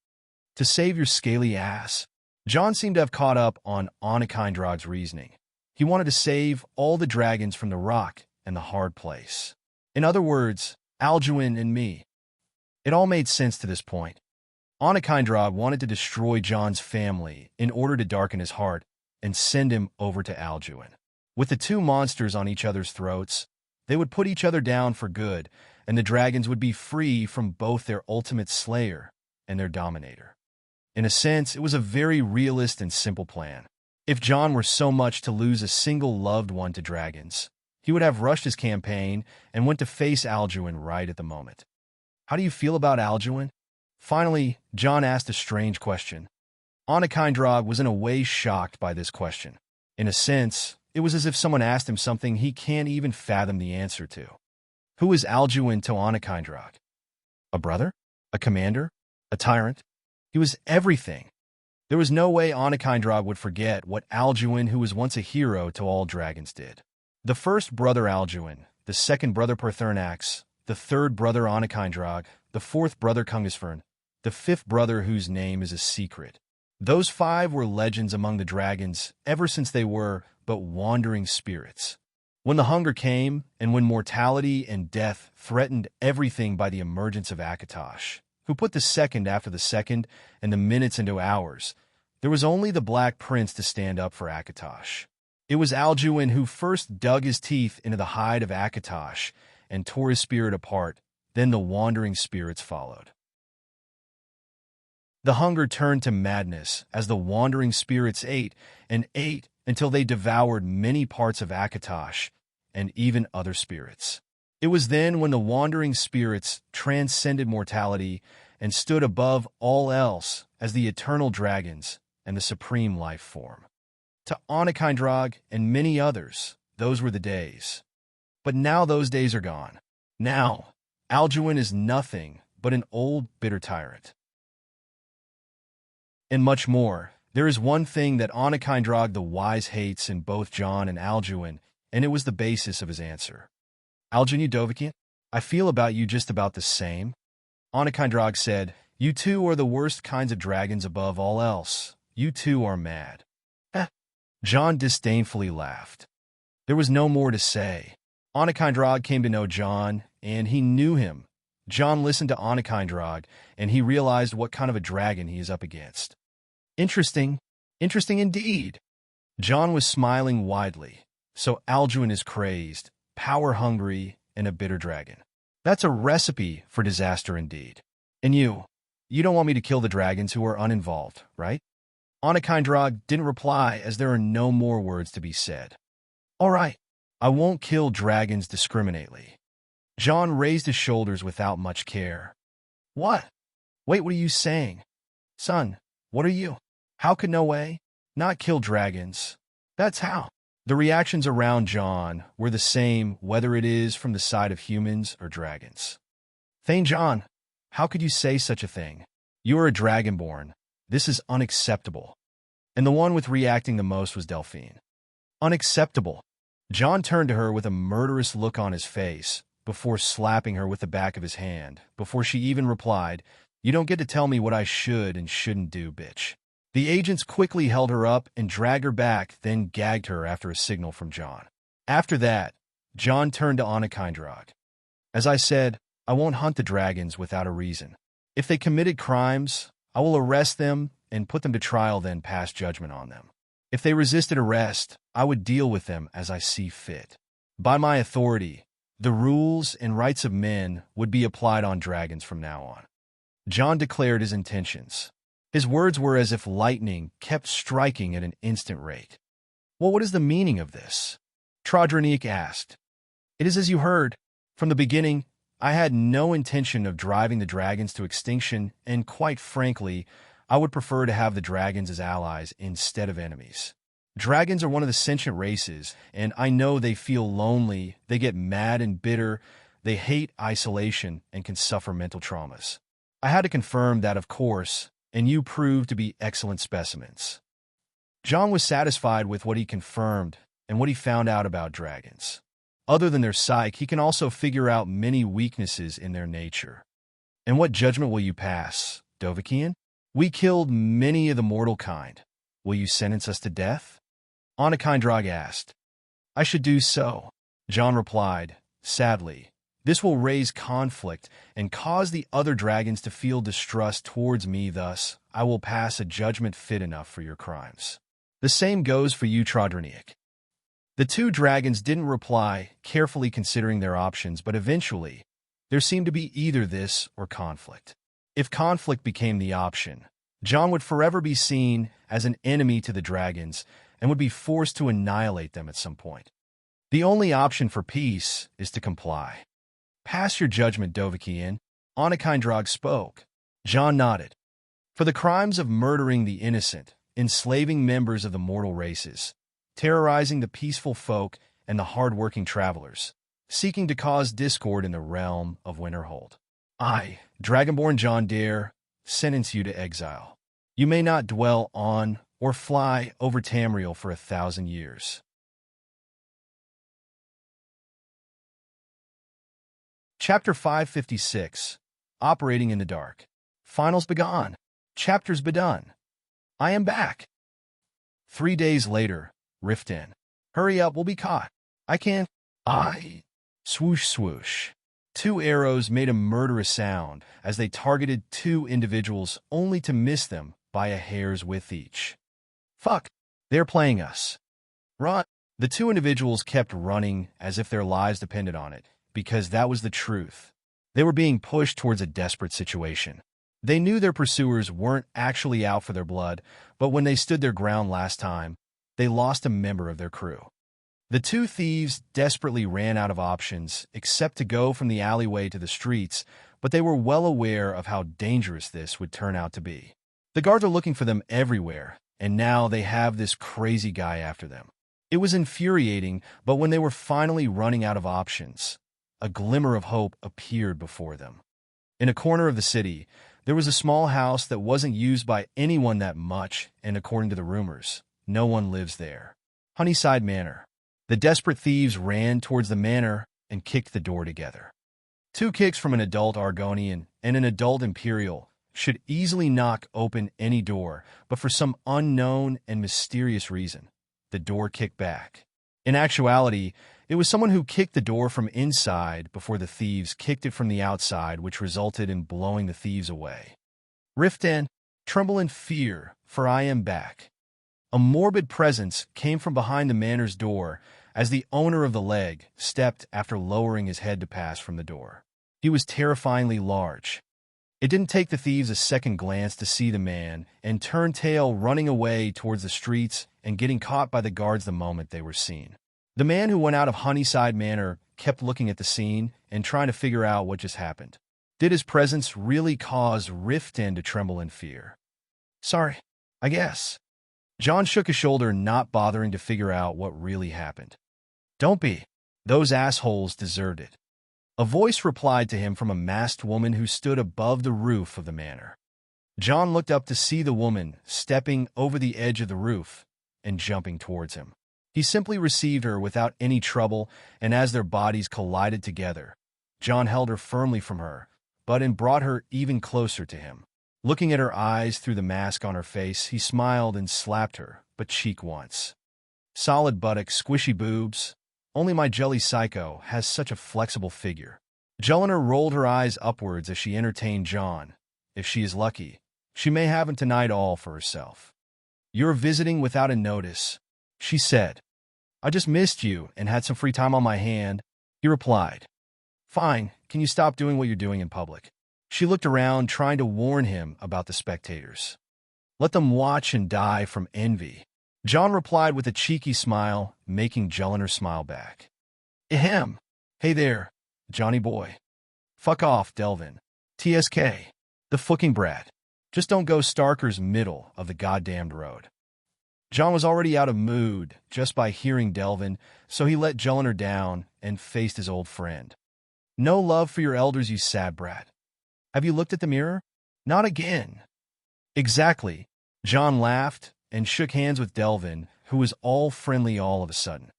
To save your scaly ass? John seemed to have caught up on Onakindrog's reasoning. He wanted to save all the dragons from the rock and the hard place. In other words, Alduin and me. It all made sense to this point. Onakindrog wanted to destroy John's family in order to darken his heart and send him over to Alduin. With the 2 monsters on each other's throats, they would put each other down for good, and the dragons would be free from both their ultimate slayer and their dominator. In a sense, it was a very realist and simple plan. If John were so much to lose a single loved one to dragons, he would have rushed his campaign and went to face Alduin right at the moment. How do you feel about Alduin? Finally, John asked a strange question. Onakindrog was in a way shocked by this question. In a sense, it was as if someone asked him something he can't even fathom the answer to. Who is Alduin to Onakindrog? A brother? A commander? A tyrant? He was everything. There was no way Onakindrog would forget what Alduin, who was once a hero to all dragons, did. The first brother Alduin, the second brother Perthurnax, the third brother Onakindrog, the fourth brother Kungasfern, the fifth brother whose name is a secret. Those 5 were legends among the dragons ever since they were but wandering spirits. When the hunger came, and when mortality and death threatened everything by the emergence of Akatosh, who put the second after the second and the minutes into hours, there was only the Black Prince to stand up for Akatosh. It was Alduin who first dug his teeth into the hide of Akatosh and tore his spirit apart, then the wandering spirits followed. The hunger turned to madness as the wandering spirits ate and ate until they devoured many parts of Akatosh and even other spirits. It was then when the wandering spirits transcended mortality and stood above all else as the eternal dragons and the supreme life form. To Onakindrog and many others, those were the days. But now those days are gone. Now, Alduin is nothing but an old, bitter tyrant. And much more, there is one thing that Onakindrog the Wise hates in both John and Alduin, and it was the basis of his answer. Alduin Dovahkian, I feel about you just about the same. Onakindrog said, you 2 are the worst kinds of dragons above all else. You 2 are mad. John disdainfully laughed. There was no more to say. Onakindrog came to know John, and he knew him. John listened to Onakindrog, and he realized what kind of a dragon he is up against. Interesting. Interesting indeed. John was smiling widely. So Alduin is crazed, power-hungry, and a bitter dragon. That's a recipe for disaster indeed. And you don't want me to kill the dragons who are uninvolved, right? Onakindrog didn't reply as there are no more words to be said. All right, I won't kill dragons discriminately. John raised his shoulders without much care. What? Wait, what are you saying? Son, what are you? How could no way? Not kill dragons. That's how. The reactions around John were the same whether it is from the side of humans or dragons. Thane John, how could you say such a thing? You are a Dragonborn. This is unacceptable. And the one with reacting the most was Delphine. Unacceptable. John turned to her with a murderous look on his face, before slapping her with the back of his hand, before she even replied, You don't get to tell me what I should and shouldn't do, bitch. The agents quickly held her up and dragged her back, then gagged her after a signal from John. After that, John turned to Onakindrog. As I said, I won't hunt the dragons without a reason. If they committed crimes, I will arrest them and put them to trial, then pass judgment on them. If they resisted arrest, I would deal with them as I see fit. By my authority, the rules and rights of men would be applied on dragons from now on. John declared his intentions. His words were as if lightning kept striking at an instant rate. "Well, what is the meaning of this?" Trodronique asked. "It is as you heard. From the beginning, I had no intention of driving the dragons to extinction, and quite frankly, I would prefer to have the dragons as allies instead of enemies. Dragons are one of the sentient races, and I know they feel lonely, they get mad and bitter, they hate isolation, and can suffer mental traumas. I had to confirm that, of course, and you proved to be excellent specimens." John was satisfied with what he confirmed and what he found out about dragons. Other than their psyche, he can also figure out many weaknesses in their nature. "And what judgment will you pass, Dovahkiin? We killed many of the mortal kind. Will you sentence us to death?" Onakindrog asked. "I should do so," John replied, sadly. "This will raise conflict and cause the other dragons to feel distrust towards me, thus I will pass a judgment fit enough for your crimes. The same goes for you, Trodronique." The two dragons didn't reply, carefully considering their options, but eventually, there seemed to be either this or conflict. If conflict became the option, John would forever be seen as an enemy to the dragons and would be forced to annihilate them at some point. The only option for peace is to comply. "Pass your judgment, Dovahkiin," Onakindrog spoke. John nodded. "For the crimes of murdering the innocent, enslaving members of the mortal races, terrorizing the peaceful folk and the hard-working travelers, seeking to cause discord in the realm of Winterhold, I, Dragonborn John dare sentence you to exile. You may not dwell on or fly over Tamriel for 1,000 years." Chapter 556, Operating in the Dark. Finals begun. Chapters begun. I am back. 3 days later, Rift in. "Hurry up, we'll be caught. I can't." Swoosh, swoosh. 2 arrows made a murderous sound as they targeted 2 individuals, only to miss them by a hair's width each. "Fuck! They're playing us. Run!" The 2 individuals kept running as if their lives depended on it, because that was the truth. They were being pushed towards a desperate situation. They knew their pursuers weren't actually out for their blood, but when they stood their ground last time, they lost a member of their crew. The 2 thieves desperately ran out of options except to go from the alleyway to the streets, but they were well aware of how dangerous this would turn out to be. The guards are looking for them everywhere, and now they have this crazy guy after them. It was infuriating, but when they were finally running out of options, a glimmer of hope appeared before them. In a corner of the city, there was a small house that wasn't used by anyone that much, and according to the rumors, no one lives there. Honeyside Manor. The desperate thieves ran towards the manor and kicked the door together. 2 kicks from an adult Argonian and an adult Imperial should easily knock open any door, but for some unknown and mysterious reason, the door kicked back. In actuality, it was someone who kicked the door from inside before the thieves kicked it from the outside, which resulted in blowing the thieves away. Rift in, tremble in fear, for I am back. A morbid presence came from behind the manor's door as the owner of the leg stepped after lowering his head to pass from the door. He was terrifyingly large. It didn't take the thieves a second glance to see the man and turn tail, running away towards the streets and getting caught by the guards the moment they were seen. The man who went out of Honeyside Manor kept looking at the scene and trying to figure out what just happened. Did his presence really cause Riften to tremble in fear? Sorry, I guess. John shook his shoulder, not bothering to figure out what really happened. Don't be. Those assholes deserved it. A voice replied to him from a masked woman who stood above the roof of the manor. John looked up to see the woman stepping over the edge of the roof and jumping towards him. He simply received her without any trouble, and as their bodies collided together, John held her firmly from her, but brought her even closer to him. Looking at her eyes through the mask on her face, he smiled and slapped her, but cheek once. Solid buttock, squishy boobs. Only my jelly psycho has such a flexible figure. Jelena rolled her eyes upwards as she entertained John. If she is lucky, she may have him tonight all for herself. You're visiting without a notice, she said. I just missed you and had some free time on my hand, he replied. Fine, can you stop doing what you're doing in public? She looked around, trying to warn him about the spectators. Let them watch and die from envy. John replied with a cheeky smile, making Jelena smile back. Ahem. Hey there, Johnny boy. Fuck off, Delvin. TSK. The fucking brat. Just don't go Starker's middle of the goddamned road. John was already out of mood just by hearing Delvin, so he let Jelena down and faced his old friend. No love for your elders, you sad brat. Have you looked at the mirror? Not again. Exactly. John laughed and shook hands with Delvin, who was all friendly all of a sudden.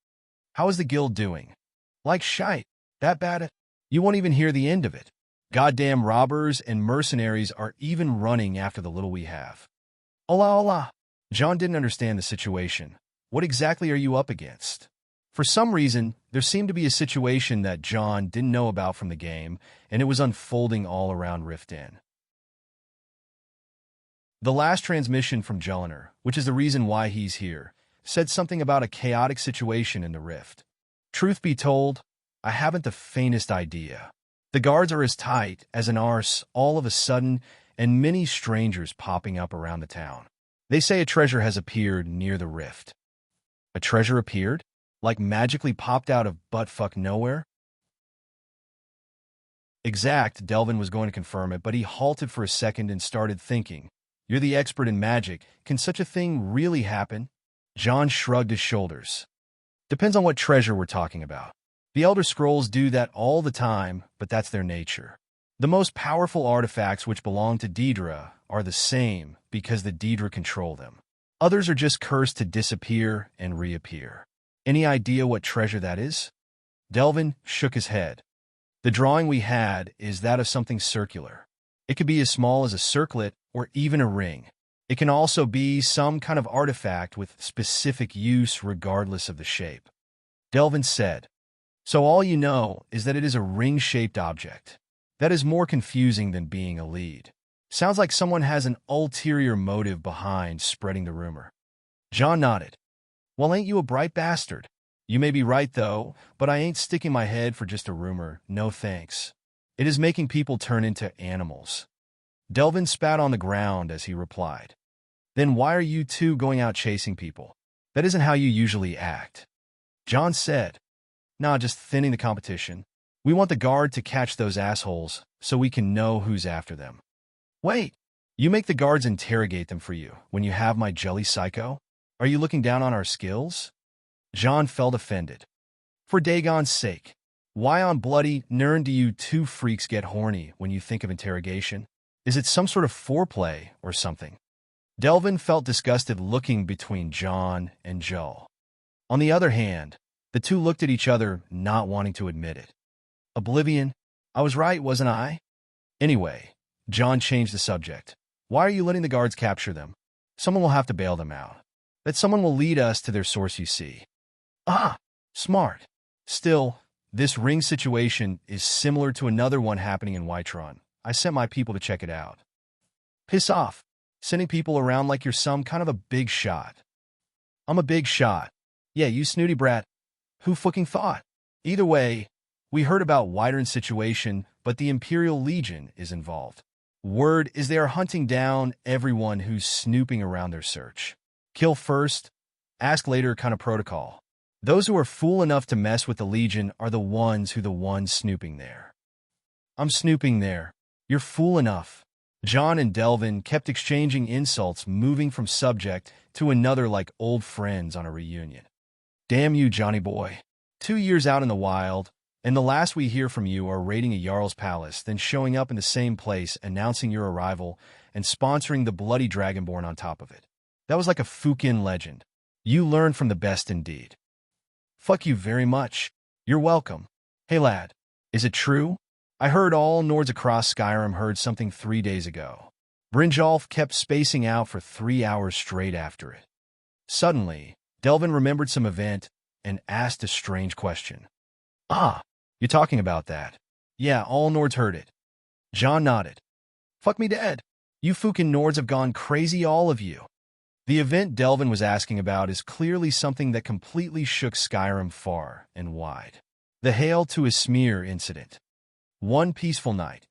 How is the guild doing? Like shite. That bad? You won't even hear the end of it. Goddamn robbers and mercenaries are even running after the little we have. Hola, hola. John didn't understand the situation. What exactly are you up against? For some reason, there seemed to be a situation that John didn't know about from the game, and it was unfolding all around Rift Inn. The last transmission from Jelena, which is the reason why he's here, said something about a chaotic situation in the Rift. Truth be told, I haven't the faintest idea. The guards are as tight as an arse all of a sudden, and many strangers popping up around the town. They say a treasure has appeared near the rift. A treasure appeared? Like magically popped out of buttfuck nowhere? Exact, Delvin was going to confirm it, but he halted for a second and started thinking. You're the expert in magic. Can such a thing really happen? John shrugged his shoulders. Depends on what treasure we're talking about. The Elder Scrolls do that all the time, but that's their nature. The most powerful artifacts which belong to Daedra are the same because the Daedra control them. Others are just cursed to disappear and reappear. Any idea what treasure that is? Delvin shook his head. The drawing we had is that of something circular. It could be as small as a circlet or even a ring. It can also be some kind of artifact with specific use regardless of the shape. Delvin said, so all you know is that it is a ring-shaped object. That is more confusing than being a lead. Sounds like someone has an ulterior motive behind spreading the rumor. John nodded. Well, ain't you a bright bastard? You may be right, though, but I ain't sticking my head for just a rumor. No thanks. It is making people turn into animals. Delvin spat on the ground as he replied. Then why are you two going out chasing people? That isn't how you usually act. John said, Nah, just thinning the competition. We want the guard to catch those assholes so we can know who's after them. Wait, you make the guards interrogate them for you when you have my jelly psycho? Are you looking down on our skills? John felt offended. For Dagon's sake, why on bloody Nern do you two freaks get horny when you think of interrogation? Is it some sort of foreplay or something? Delvin felt disgusted looking between John and Joel. On the other hand, the two looked at each other, not wanting to admit it. Oblivion, I was right, wasn't I? Anyway, John changed the subject. Why are you letting the guards capture them? Someone will have to bail them out. That someone will lead us to their source, you see. Ah, smart. Still, this ring situation is similar to another one happening in Whiterun. I sent my people to check it out. Piss off. Sending people around like you're some kind of a big shot. I'm a big shot. Yeah, you snooty brat. Who fucking thought? Either way, we heard about Whiterun's situation, but the Imperial Legion is involved. Word is they are hunting down everyone who's snooping around their search. Kill first, ask later kind of protocol. Those who are fool enough to mess with the Legion are the ones snooping there. I'm snooping there. You're fool enough. John and Delvin kept exchanging insults, moving from subject to another like old friends on a reunion. Damn you, Johnny boy. 2 years out in the wild, and the last we hear from you are raiding a Jarl's palace, then showing up in the same place, announcing your arrival, and sponsoring the bloody Dragonborn on top of it. That was like a Fukin legend. You learned from the best indeed. Fuck you very much. You're welcome. Hey lad, is it true? I heard all Nords across Skyrim heard something 3 days ago. Brynjolf kept spacing out for 3 hours straight after it. Suddenly, Delvin remembered some event and asked a strange question. Ah, you're talking about that. Yeah, all Nords heard it. John nodded. Fuck me dead. You fucking Nords have gone crazy, all of you. The event Delvin was asking about is clearly something that completely shook Skyrim far and wide. The Hail to Ysmir incident. One peaceful night,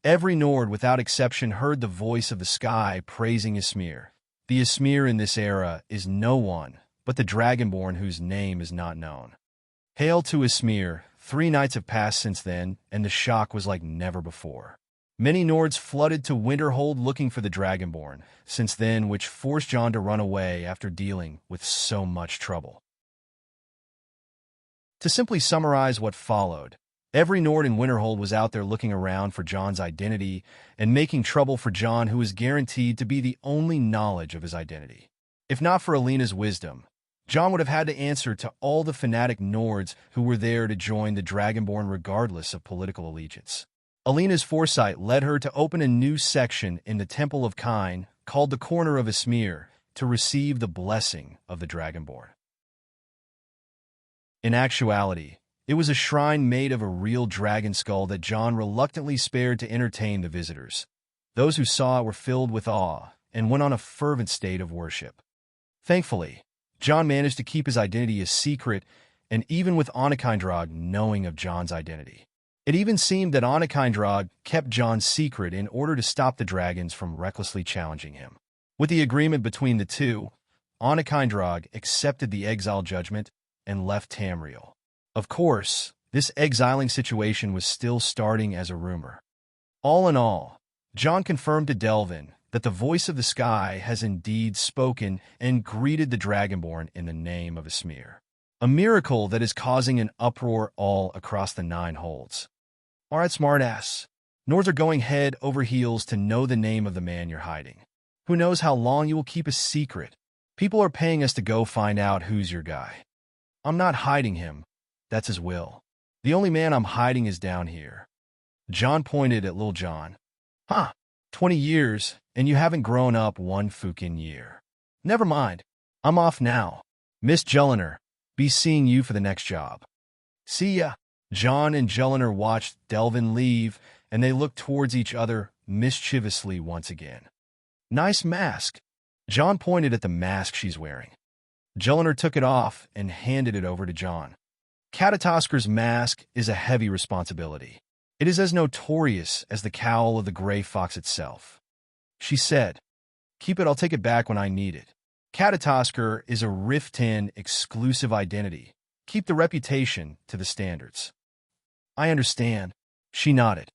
every Nord without exception heard the voice of the sky praising Ysmir. The Ysmir in this era is no one but the Dragonborn whose name is not known. Hail to Ysmir. 3 nights have passed since then, and the shock was like never before. Many Nords flooded to Winterhold looking for the Dragonborn, since then, which forced John to run away after dealing with so much trouble. To simply summarize what followed, every Nord in Winterhold was out there looking around for John's identity and making trouble for John, who was guaranteed to be the only knowledge of his identity. If not for Alina's wisdom, John would have had to answer to all the fanatic Nords who were there to join the Dragonborn regardless of political allegiance. Alina's foresight led her to open a new section in the Temple of Kine, called the Corner of Ysmir, to receive the blessing of the Dragonborn. In actuality, it was a shrine made of a real dragon skull that John reluctantly spared to entertain the visitors. Those who saw it were filled with awe and went on a fervent state of worship. Thankfully, John managed to keep his identity a secret, and even with Onakindrog knowing of John's identity. It even seemed that Onakindrog kept John's secret in order to stop the dragons from recklessly challenging him. With the agreement between the two, Onakindrog accepted the exile judgment and left Tamriel. Of course, this exiling situation was still starting as a rumor. All in all, John confirmed to Delvin that the voice of the sky has indeed spoken and greeted the Dragonborn in the name of Ysmir. A miracle that is causing an uproar all across the 9 holds. All right, smartass. Nords are going head over heels to know the name of the man you're hiding. Who knows how long you will keep a secret? People are paying us to go find out who's your guy. I'm not hiding him. That's his will. The only man I'm hiding is down here. John pointed at Lil John. 20 years, and you haven't grown up 1 fucking year. Never mind. I'm off now. Miss Jelliner, be seeing you for the next job. See ya. John and Jelliner watched Delvin leave, and they looked towards each other mischievously once again. Nice mask. John pointed at the mask she's wearing. Jelliner took it off and handed it over to John. Catatosker's mask is a heavy responsibility. It is as notorious as the cowl of the gray fox itself. She said, keep it, I'll take it back when I need it. Catatosker is a Rift 10 exclusive identity. Keep the reputation to the standards. I understand. She nodded.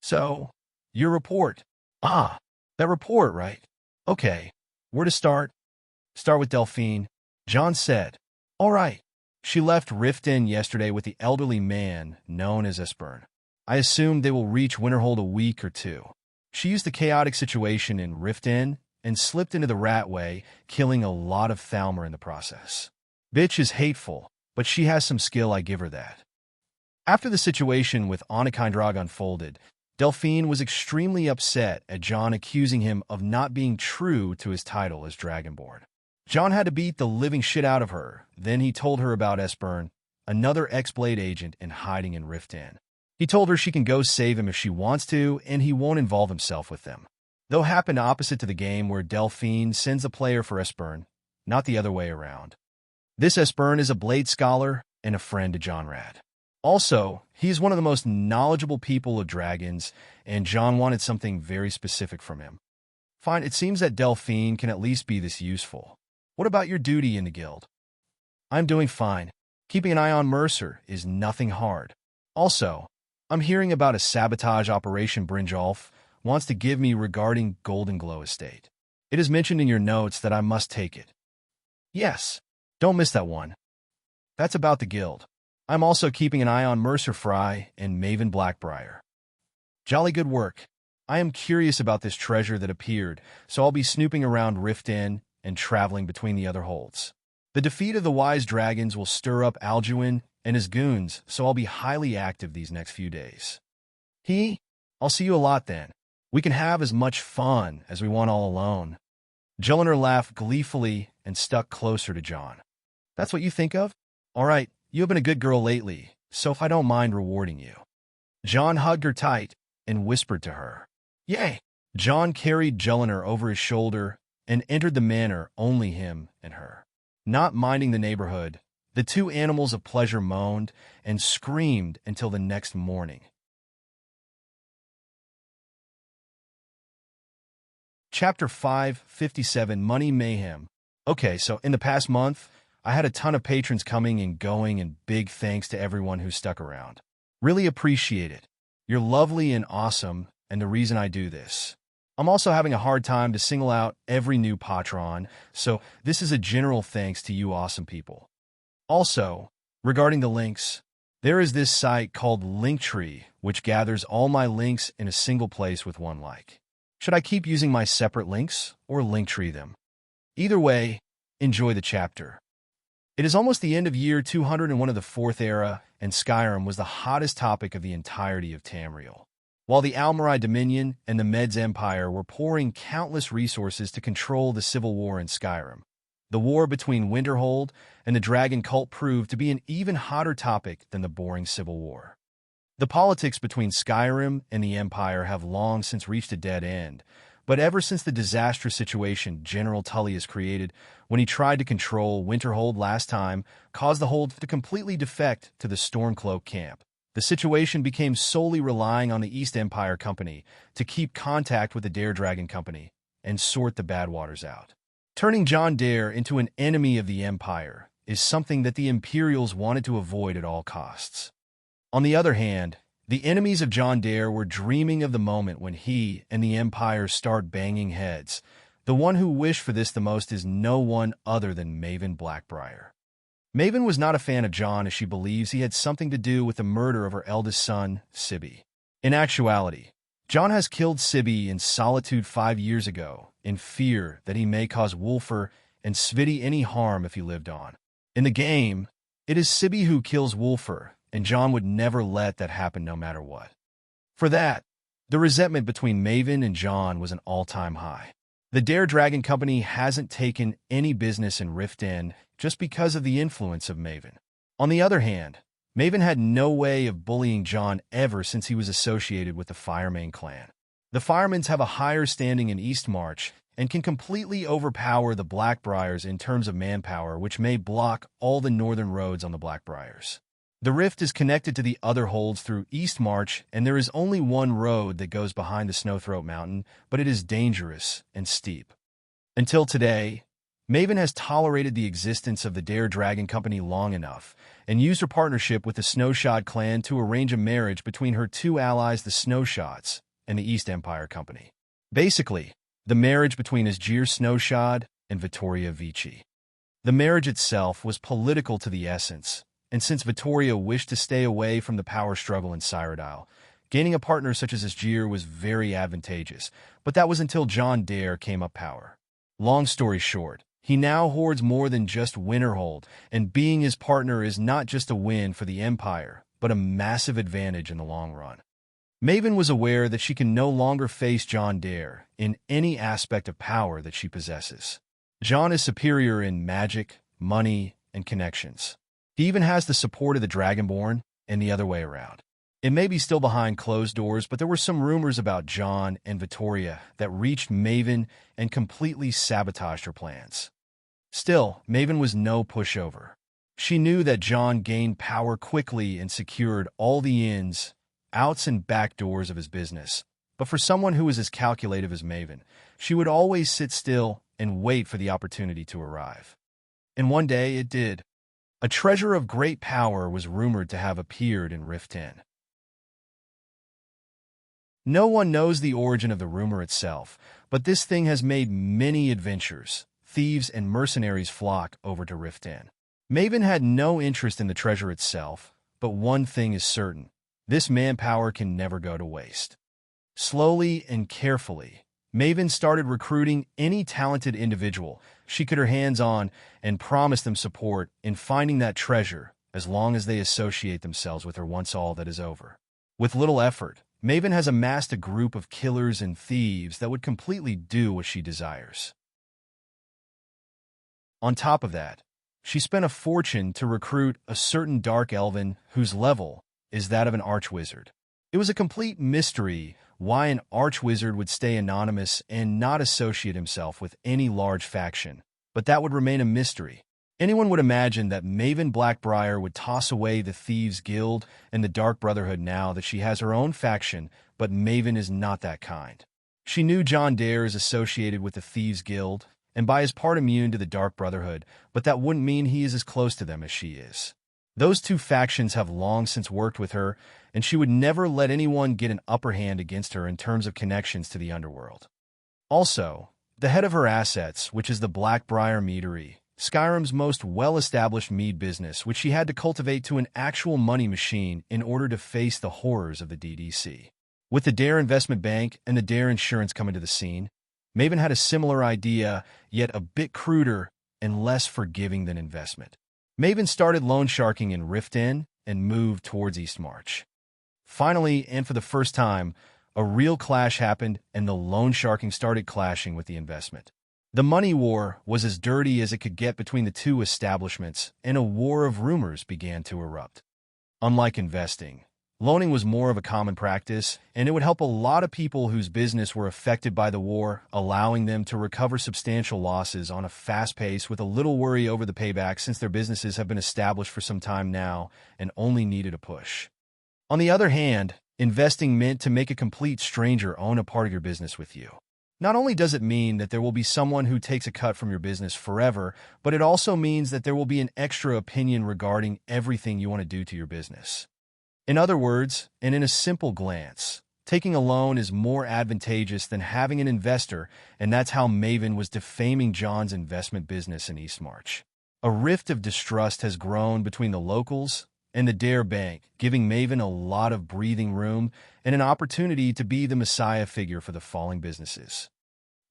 So, your report. That report, right? Okay, where to start? Start with Delphine. John said. All right. She left Rift Inn yesterday with the elderly man known as Esbern. I assumed they will reach Winterhold a week or 2. She used the chaotic situation in Rift Inn and slipped into the Ratway, killing a lot of Thalmor in the process. Bitch is hateful, but she has some skill, I give her that. After the situation with Onakindrog unfolded, Delphine was extremely upset at John accusing him of not being true to his title as Dragonborn. John had to beat the living shit out of her. Then he told her about Esbern, another X-Blade agent in hiding in Rift Inn. He told her she can go save him if she wants to, and he won't involve himself with them. Though happened opposite to the game where Delphine sends a player for Esbern, not the other way around. This Esbern is a Blade scholar and a friend to John Rad. Also, he is one of the most knowledgeable people of dragons, and John wanted something very specific from him. Fine, it seems that Delphine can at least be this useful. What about your duty in the guild? I'm doing fine. Keeping an eye on Mercer is nothing hard. Also, I'm hearing about a sabotage operation Brynjolf wants to give me regarding Golden Glow Estate. It is mentioned in your notes that I must take it. Yes, don't miss that one. That's about the guild. I'm also keeping an eye on Mercer Fry and Maven Blackbriar. Jolly good work. I am curious about this treasure that appeared, so I'll be snooping around Rift Inn and traveling between the other holds. The defeat of the wise dragons will stir up Alduin and his goons, so I'll be highly active these next few days. I'll see you a lot then. We can have as much fun as we want all alone. Jelliner laughed gleefully and stuck closer to John. That's what you think of? All right, you have been a good girl lately, so I don't mind rewarding you. John hugged her tight and whispered to her, "Yay!" John carried Jelena over his shoulder and entered the manor, only him and her. Not minding the neighborhood, the two animals of pleasure moaned and screamed until the next morning. Chapter 557, Money Mayhem. Okay, so in the past month, I had a ton of patrons coming and going, and big thanks to everyone who stuck around. Really appreciate it. You're lovely and awesome, and the reason I do this. I'm also having a hard time to single out every new patron, so this is a general thanks to you awesome people. Also, regarding the links, there is this site called Linktree, which gathers all my links in a single place with one like. Should I keep using my separate links or Linktree them? Either way, enjoy the chapter. It is almost the end of year 201 of the Fourth Era, and Skyrim was the hottest topic of the entirety of Tamriel. While the Almorai Dominion and the Meds Empire were pouring countless resources to control the civil war in Skyrim, the war between Winterhold and the Dragon Cult proved to be an even hotter topic than the boring civil war. The politics between Skyrim and the Empire have long since reached a dead end, but ever since the disastrous situation General Tullius created when he tried to control Winterhold last time caused the Hold to completely defect to the Stormcloak camp, the situation became solely relying on the East Empire Company to keep contact with the Dare Dragon Company and sort the bad waters out. Turning John Dare into an enemy of the Empire is something that the Imperials wanted to avoid at all costs. On the other hand, the enemies of John Dare were dreaming of the moment when he and the Empire start banging heads. The one who wished for this the most is no one other than Maven Blackbriar. Maven was not a fan of John, as she believes he had something to do with the murder of her eldest son, Sibby. In actuality, John has killed Sibby in solitude 5 years ago, in fear that he may cause Wulfur and Sviti any harm if he lived on. In the game, it is Sibby who kills Wulfur, and John would never let that happen no matter what. For that, the resentment between Maven and John was an all-time high. The Dare Dragon Company hasn't taken any business in Rift End just because of the influence of Maven. On the other hand, Maven had no way of bullying John ever since he was associated with the Firemane clan. The Firemans have a higher standing in Eastmarch and can completely overpower the Blackbriars in terms of manpower, which may block all the northern roads on the Blackbriars. The rift is connected to the other holds through Eastmarch, and there is only one road that goes behind the Snowthroat Mountain, but it is dangerous and steep. Until today, Maven has tolerated the existence of the Dare Dragon Company long enough and used her partnership with the Snowshot clan to arrange a marriage between her two allies, the Snowshots, and the East Empire Company. Basically, the marriage between Asgir Snowshod and Vittoria Vici. The marriage itself was political to the essence, and since Vittoria wished to stay away from the power struggle in Cyrodiil, gaining a partner such as Asgir was very advantageous, but that was until John Dare came up power. Long story short, he now hoards more than just Winterhold, and being his partner is not just a win for the Empire, but a massive advantage in the long run. Maven was aware that she can no longer face John Dare in any aspect of power that she possesses. John is superior in magic, money, and connections. He even has the support of the Dragonborn, and the other way around. It may be still behind closed doors, but there were some rumors about John and Vittoria that reached Maven and completely sabotaged her plans. Still, Maven was no pushover. She knew that John gained power quickly and secured all the ins, outs, and back doors of his business. But for someone who was as calculative as Maven, she would always sit still and wait for the opportunity to arrive. And one day it did. A treasure of great power was rumored to have appeared in Rift End. No one knows the origin of the rumor itself, but this thing has made many adventurers, thieves, and mercenaries flock over to Rift End. Maven had no interest in the treasure itself, but one thing is certain: this manpower can never go to waste. Slowly and carefully, Maven started recruiting any talented individual she could get her hands on and promised them support in finding that treasure as long as they associate themselves with her once all that is over. With little effort, Maven has amassed a group of killers and thieves that would completely do what she desires. On top of that, she spent a fortune to recruit a certain dark elven whose level is that of an archwizard. It was a complete mystery why an archwizard would stay anonymous and not associate himself with any large faction, but that would remain a mystery. Anyone would imagine that Maven Blackbriar would toss away the Thieves Guild and the Dark Brotherhood now that she has her own faction, but Maven is not that kind. She knew John Dare is associated with the Thieves Guild, and by his part immune to the Dark Brotherhood, but that wouldn't mean he is as close to them as she is. Those two factions have long since worked with her, and she would never let anyone get an upper hand against her in terms of connections to the underworld. Also, the head of her assets, which is the Blackbriar Meadery, Skyrim's most well-established mead business, which she had to cultivate to an actual money machine in order to face the horrors of the DDC. With the Dare Investment Bank and the Dare Insurance coming to the scene, Maven had a similar idea, yet a bit cruder and less forgiving than investment. Maven started loan sharking in Rift Inn and moved towards Eastmarch. Finally, and for the first time, a real clash happened and the loan sharking started clashing with the investment. The money war was as dirty as it could get between the two establishments, and a war of rumors began to erupt. Unlike investing, loaning was more of a common practice, and it would help a lot of people whose business were affected by the war, allowing them to recover substantial losses on a fast pace with a little worry over the payback since their businesses have been established for some time now and only needed a push. On the other hand, investing meant to make a complete stranger own a part of your business with you. Not only does it mean that there will be someone who takes a cut from your business forever, but it also means that there will be an extra opinion regarding everything you want to do to your business. In other words, and in a simple glance, taking a loan is more advantageous than having an investor, and that's how Maven was defaming John's investment business in Eastmarch. A rift of distrust has grown between the locals and the Dare Bank, giving Maven a lot of breathing room and an opportunity to be the messiah figure for the falling businesses.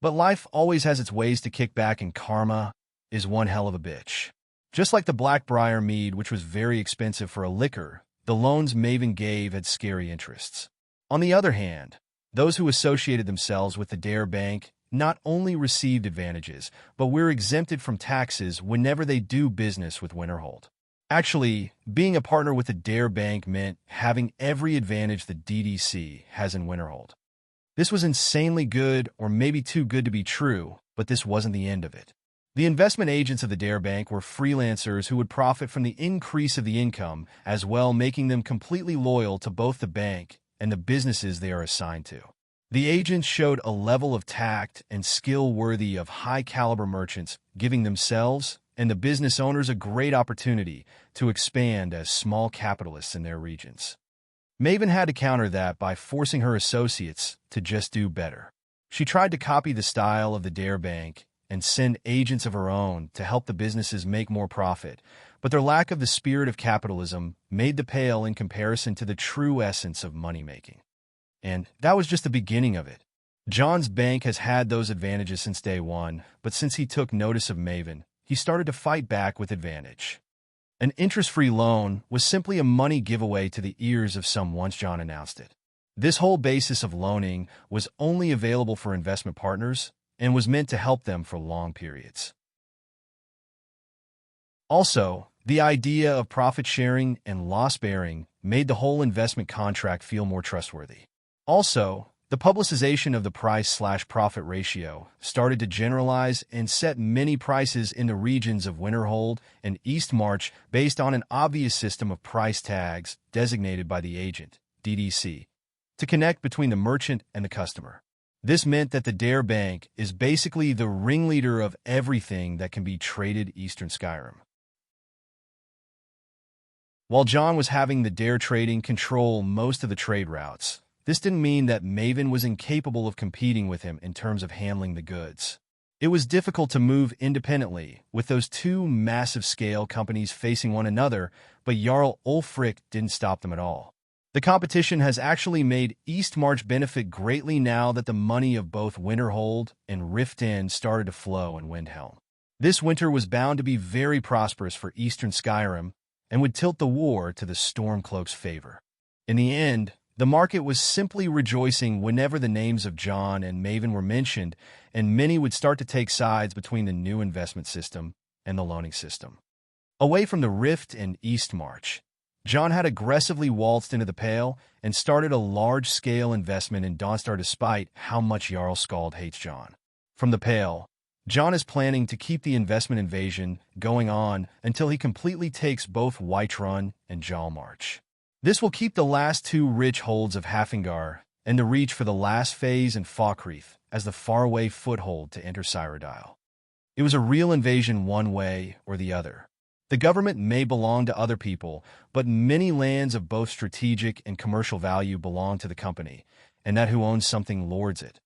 But life always has its ways to kick back, and karma is one hell of a bitch. Just like the Blackbriar mead, which was very expensive for a liquor, the loans Maven gave had scary interests. On the other hand, those who associated themselves with the Dare Bank not only received advantages, but were exempted from taxes whenever they do business with Winterhold. Actually, being a partner with the Dare Bank meant having every advantage the DDC has in Winterhold. This was insanely good, or maybe too good to be true, but this wasn't the end of it. The investment agents of the Dare Bank were freelancers who would profit from the increase of the income, as well making them completely loyal to both the bank and the businesses they are assigned to. The agents showed a level of tact and skill worthy of high-caliber merchants, giving themselves and the business owners a great opportunity to expand as small capitalists in their regions. Maven had to counter that by forcing her associates to just do better. She tried to copy the style of the Dare Bank and send agents of her own to help the businesses make more profit, but their lack of the spirit of capitalism made the pale in comparison to the true essence of money-making. And that was just the beginning of it. John's bank has had those advantages since day one, but since he took notice of Maven, he started to fight back with advantage. An interest-free loan was simply a money giveaway to the ears of some once John announced it. This whole basis of loaning was only available for investment partners and was meant to help them for long periods. Also, the idea of profit-sharing and loss-bearing made the whole investment contract feel more trustworthy. Also, the publicization of the price-slash-profit ratio started to generalize and set many prices in the regions of Winterhold and Eastmarch based on an obvious system of price tags designated by the agent, DDC, to connect between the merchant and the customer. This meant that the Dare Bank is basically the ringleader of everything that can be traded Eastern Skyrim. While John was having the Dare trading control most of the trade routes, this didn't mean that Maven was incapable of competing with him in terms of handling the goods. It was difficult to move independently with those two massive-scale companies facing one another, but Jarl Ulfric didn't stop them at all. The competition has actually made Eastmarch benefit greatly now that the money of both Winterhold and Rift Inn started to flow in Windhelm. This winter was bound to be very prosperous for Eastern Skyrim and would tilt the war to the Stormcloak's favor. In the end, the market was simply rejoicing whenever the names of John and Maven were mentioned, and many would start to take sides between the new investment system and the loaning system. Away from the Rift and Eastmarch, John had aggressively waltzed into the Pale and started a large-scale investment in Dawnstar despite how much Jarl Skald hates John. From the Pale, John is planning to keep the investment invasion going on until he completely takes both Whiterun and Jalmarch. This will keep the last two rich holds of Hafengar and the reach for the last phase in Falkreath as the faraway foothold to enter Cyrodiil. It was a real invasion one way or the other. The government may belong to other people, but many lands of both strategic and commercial value belong to the company, and that who owns something lords it.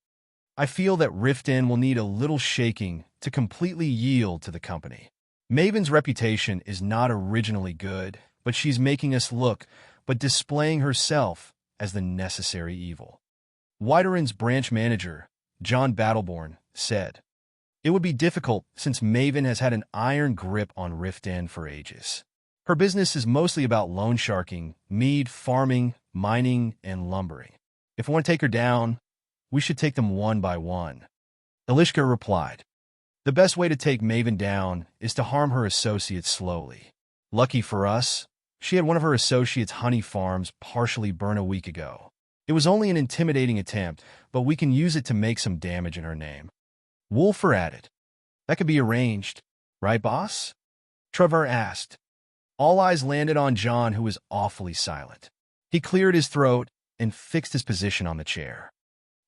I feel that Riften will need a little shaking to completely yield to the company. Maven's reputation is not originally good, but she's making us look, but displaying herself as the necessary evil. Whiterun's branch manager, John Battleborn, said, "It would be difficult since Maven has had an iron grip on Riften for ages. Her business is mostly about loan sharking, mead, farming, mining, and lumbering. If we want to take her down, we should take them one by one." Elishka replied, "The best way to take Maven down is to harm her associates slowly. Lucky for us, she had one of her associates' honey farms partially burn a week ago. It was only an intimidating attempt, but we can use it to make some damage in her name." Wolfer added, "That could be arranged, right, boss?" Trevor asked. All eyes landed on John, who was awfully silent. He cleared his throat and fixed his position on the chair.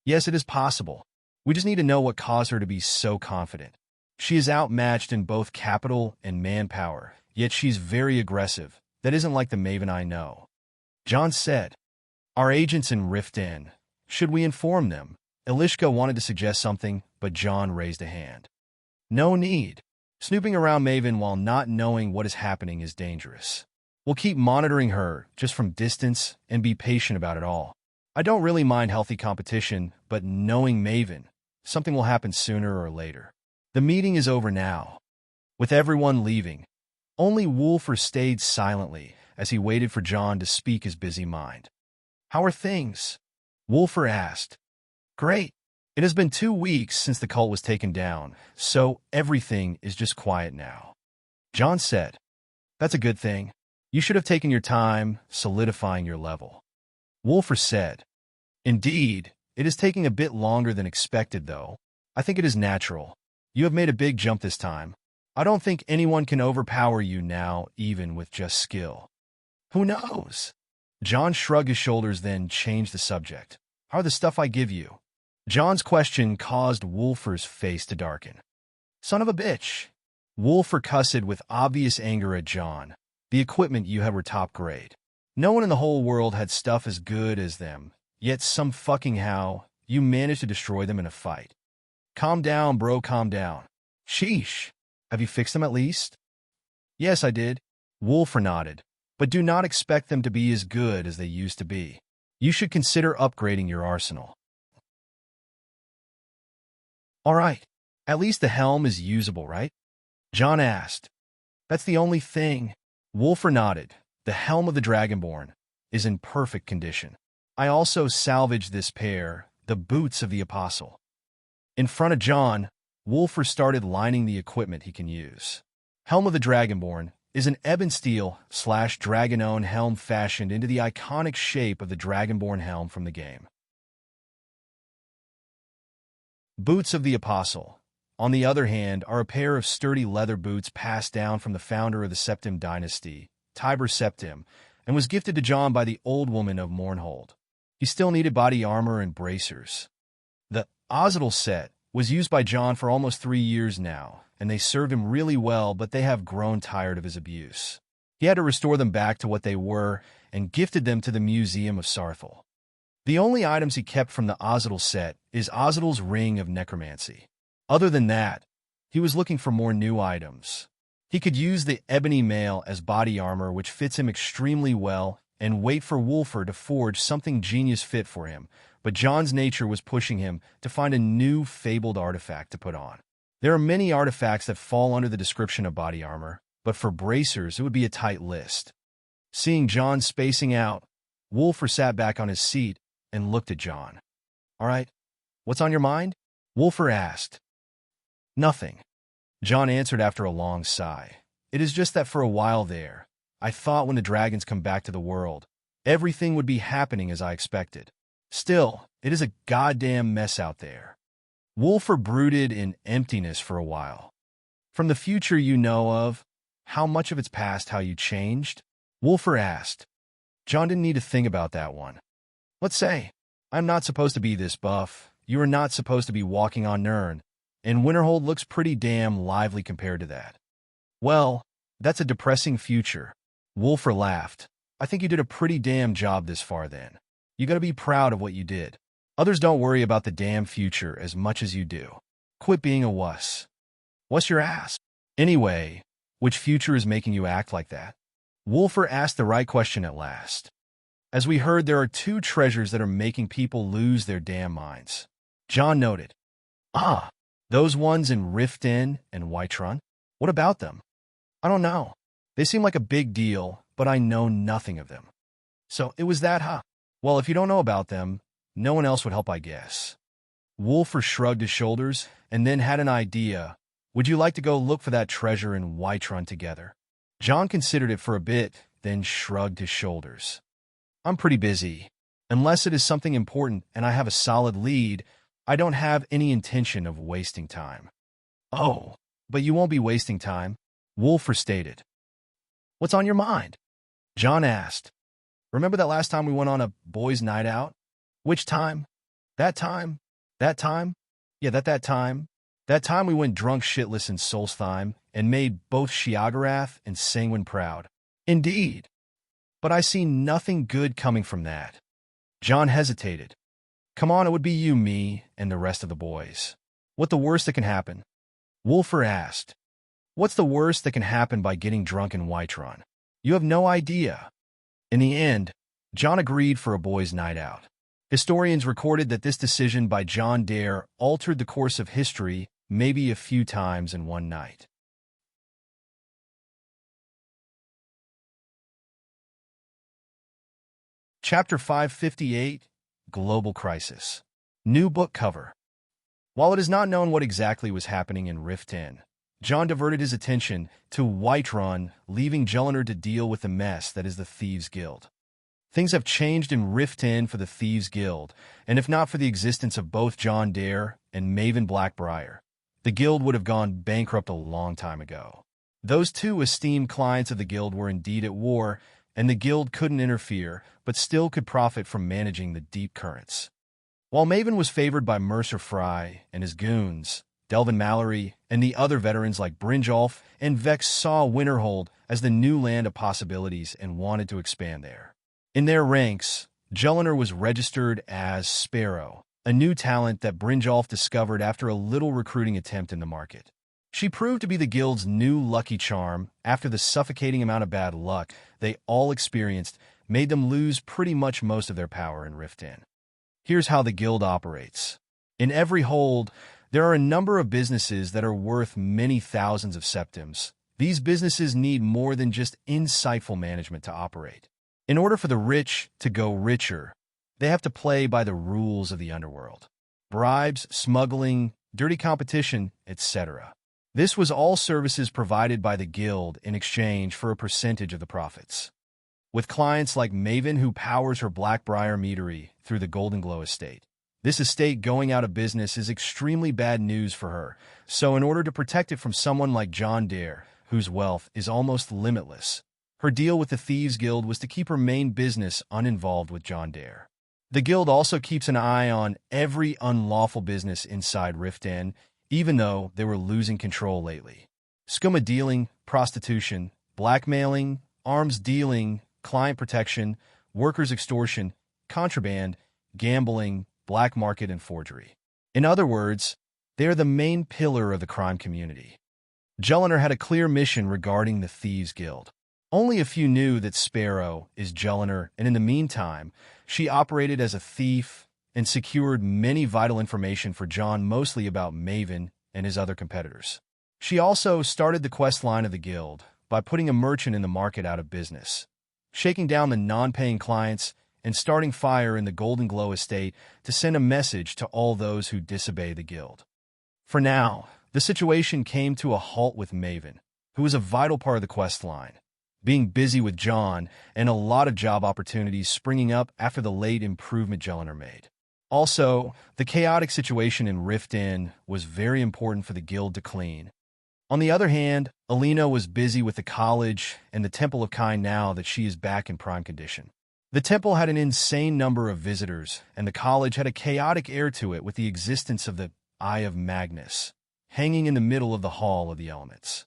"Yes, it is possible. We just need to know what caused her to be so confident. She is outmatched in both capital and manpower, yet she's very aggressive. That isn't like the Maven I know." John said, "Our agents in Riften. Should we inform them?" Elishka wanted to suggest something, but John raised a hand. "No need. Snooping around Maven while not knowing what is happening is dangerous. We'll keep monitoring her just from distance and be patient about it all. I don't really mind healthy competition, but knowing Maven, something will happen sooner or later." The meeting is over now. With everyone leaving, only Wolfer stayed silently as he waited for John to speak his busy mind. "How are things?" Wolfer asked. "Great. It has been 2 weeks since the cult was taken down, so everything is just quiet now." John said, "That's a good thing. You should have taken your time solidifying your level." Wolfer said, "Indeed, it is taking a bit longer than expected, though. I think it is natural. You have made a big jump this time. I don't think anyone can overpower you now, even with just skill." "Who knows?" John shrugged his shoulders, then changed the subject. "How are the stuff I give you?" John's question caused Wolfer's face to darken. "Son of a bitch." Wolfer cussed with obvious anger at John. "The equipment you had were top grade. No one in the whole world had stuff as good as them, yet some fucking how you managed to destroy them in a fight. Calm down, bro, calm down." "Sheesh. Have you fixed them at least?" "Yes, I did." Wolfer nodded. "But do not expect them to be as good as they used to be. You should consider upgrading your arsenal." "All right. At least the helm is usable, right?" John asked. "That's the only thing." Wolfer nodded. "The helm of the Dragonborn is in perfect condition. I also salvaged this pair, the boots of the Apostle." In front of John, Wolfer started lining the equipment he can use. Helm of the Dragonborn is an ebon steel/dragon-owned helm fashioned into the iconic shape of the Dragonborn helm from the game. Boots of the Apostle, on the other hand, are a pair of sturdy leather boots passed down from the founder of the Septim dynasty, Tiber Septim, and was gifted to John by the old woman of Mournhold. He still needed body armor and bracers. The Ozidal set was used by John for almost 3 years now, and they served him really well, but they have grown tired of his abuse. He had to restore them back to what they were and gifted them to the Museum of Sarthal. The only items he kept from the Ozidal set is Ozidal's Ring of Necromancy. Other than that, he was looking for more new items. He could use the ebony mail as body armor, which fits him extremely well, and wait for Wolfer to forge something genius fit for him, but John's nature was pushing him to find a new fabled artifact to put on. There are many artifacts that fall under the description of body armor, but for bracers it would be a tight list. Seeing John spacing out, Wolfer sat back on his seat and looked at John. "All right, what's on your mind?" Wolfer asked. "Nothing," John answered after a long sigh. "It is just that for a while there, I thought when the dragons come back to the world, everything would be happening as I expected. Still, it is a goddamn mess out there. Wolfer brooded in emptiness for a while. From the future you know of, how much of it's past how you changed? Wolfer asked. John didn't need to think about that one. Let's say, I'm not supposed to be this buff, you are not supposed to be walking on Nirn, and Winterhold looks pretty damn lively compared to that. Well, that's a depressing future. Wolfer laughed. I think you did a pretty damn job this far then. You gotta be proud of what you did. Others don't worry about the damn future as much as you do. Quit being a wuss. What's your ass? Anyway, which future is making you act like that? Wolfer asked the right question at last. As we heard, there are two treasures that are making people lose their damn minds. John noted. Ah, those ones in Rift Inn and Whiterun? What about them? I don't know. They seem like a big deal, but I know nothing of them. So it was that, huh? Well, if you don't know about them, no one else would help, I guess. Wolfer shrugged his shoulders and then had an idea. Would you like to go look for that treasure in Whiterun together? John considered it for a bit, then shrugged his shoulders. I'm pretty busy. Unless it is something important and I have a solid lead, I don't have any intention of wasting time. Oh, but you won't be wasting time, Wolfer stated. What's on your mind? John asked. Remember that last time we went on a boys' night out? Which time? That time? That time? Yeah, that time. That time we went drunk shitless in Solstheim and made both Sheogorath and Sanguine proud. Indeed. But I see nothing good coming from that. John hesitated. Come on, it would be you, me, and the rest of the boys. What the worst that can happen? Wolfer asked. What's the worst that can happen by getting drunk in Whiterun? You have no idea. In the end, John agreed for a boys' night out. Historians recorded that this decision by John Dare altered the course of history maybe a few times in one night. Chapter 558, Global Crisis. New book cover. While it is not known what exactly was happening in Rift Inn, John diverted his attention to Whiterun, leaving Jelliner to deal with the mess that is the Thieves' Guild. Things have changed in Rift Inn for the Thieves' Guild, and if not for the existence of both John Dare and Maven Blackbriar, the guild would have gone bankrupt a long time ago. Those two esteemed clients of the guild were indeed at war, and the guild couldn't interfere, but still could profit from managing the deep currents. While Maven was favored by Mercer Fry and his goons, Delvin Mallory and the other veterans like Brynjolf and Vex saw Winterhold as the new land of possibilities and wanted to expand there. In their ranks, Jelliner was registered as Sparrow, a new talent that Brynjolf discovered after a little recruiting attempt in the market. She proved to be the guild's new lucky charm after the suffocating amount of bad luck they all experienced made them lose pretty much most of their power in Rift Inn. Here's how the guild operates. In every hold, there are a number of businesses that are worth many thousands of septims. These businesses need more than just insightful management to operate. In order for the rich to go richer, they have to play by the rules of the underworld. Bribes, smuggling, dirty competition, etc. This was all services provided by the guild in exchange for a percentage of the profits. With clients like Maven, who powers her Blackbriar meadery through the Golden Glow estate, this estate going out of business is extremely bad news for her, so in order to protect it from someone like John Dare, whose wealth is almost limitless, her deal with the Thieves' Guild was to keep her main business uninvolved with John Dare. The guild also keeps an eye on every unlawful business inside Rift Inn, even though they were losing control lately. Skooma dealing, prostitution, blackmailing, arms dealing, client protection, workers' extortion, contraband, gambling, black market, and forgery. In other words, they are the main pillar of the crime community. Jelliner had a clear mission regarding the Thieves' Guild. Only a few knew that Sparrow is Jelliner, and in the meantime, she operated as a thief and secured many vital information for John, mostly about Maven and his other competitors. She also started the quest line of the guild by putting a merchant in the market out of business, shaking down the non-paying clients, and starting fire in the Golden Glow estate to send a message to all those who disobey the guild. For now, the situation came to a halt with Maven, who was a vital part of the quest line. being busy with John, and a lot of job opportunities springing up after the late improvement Jelliner made. Also, the chaotic situation in Rift Inn was very important for the guild to clean. On the other hand, Alina was busy with the college and the Temple of Kind now that she is back in prime condition. The temple had an insane number of visitors, and the college had a chaotic air to it with the existence of the Eye of Magnus, hanging in the middle of the Hall of the Elements.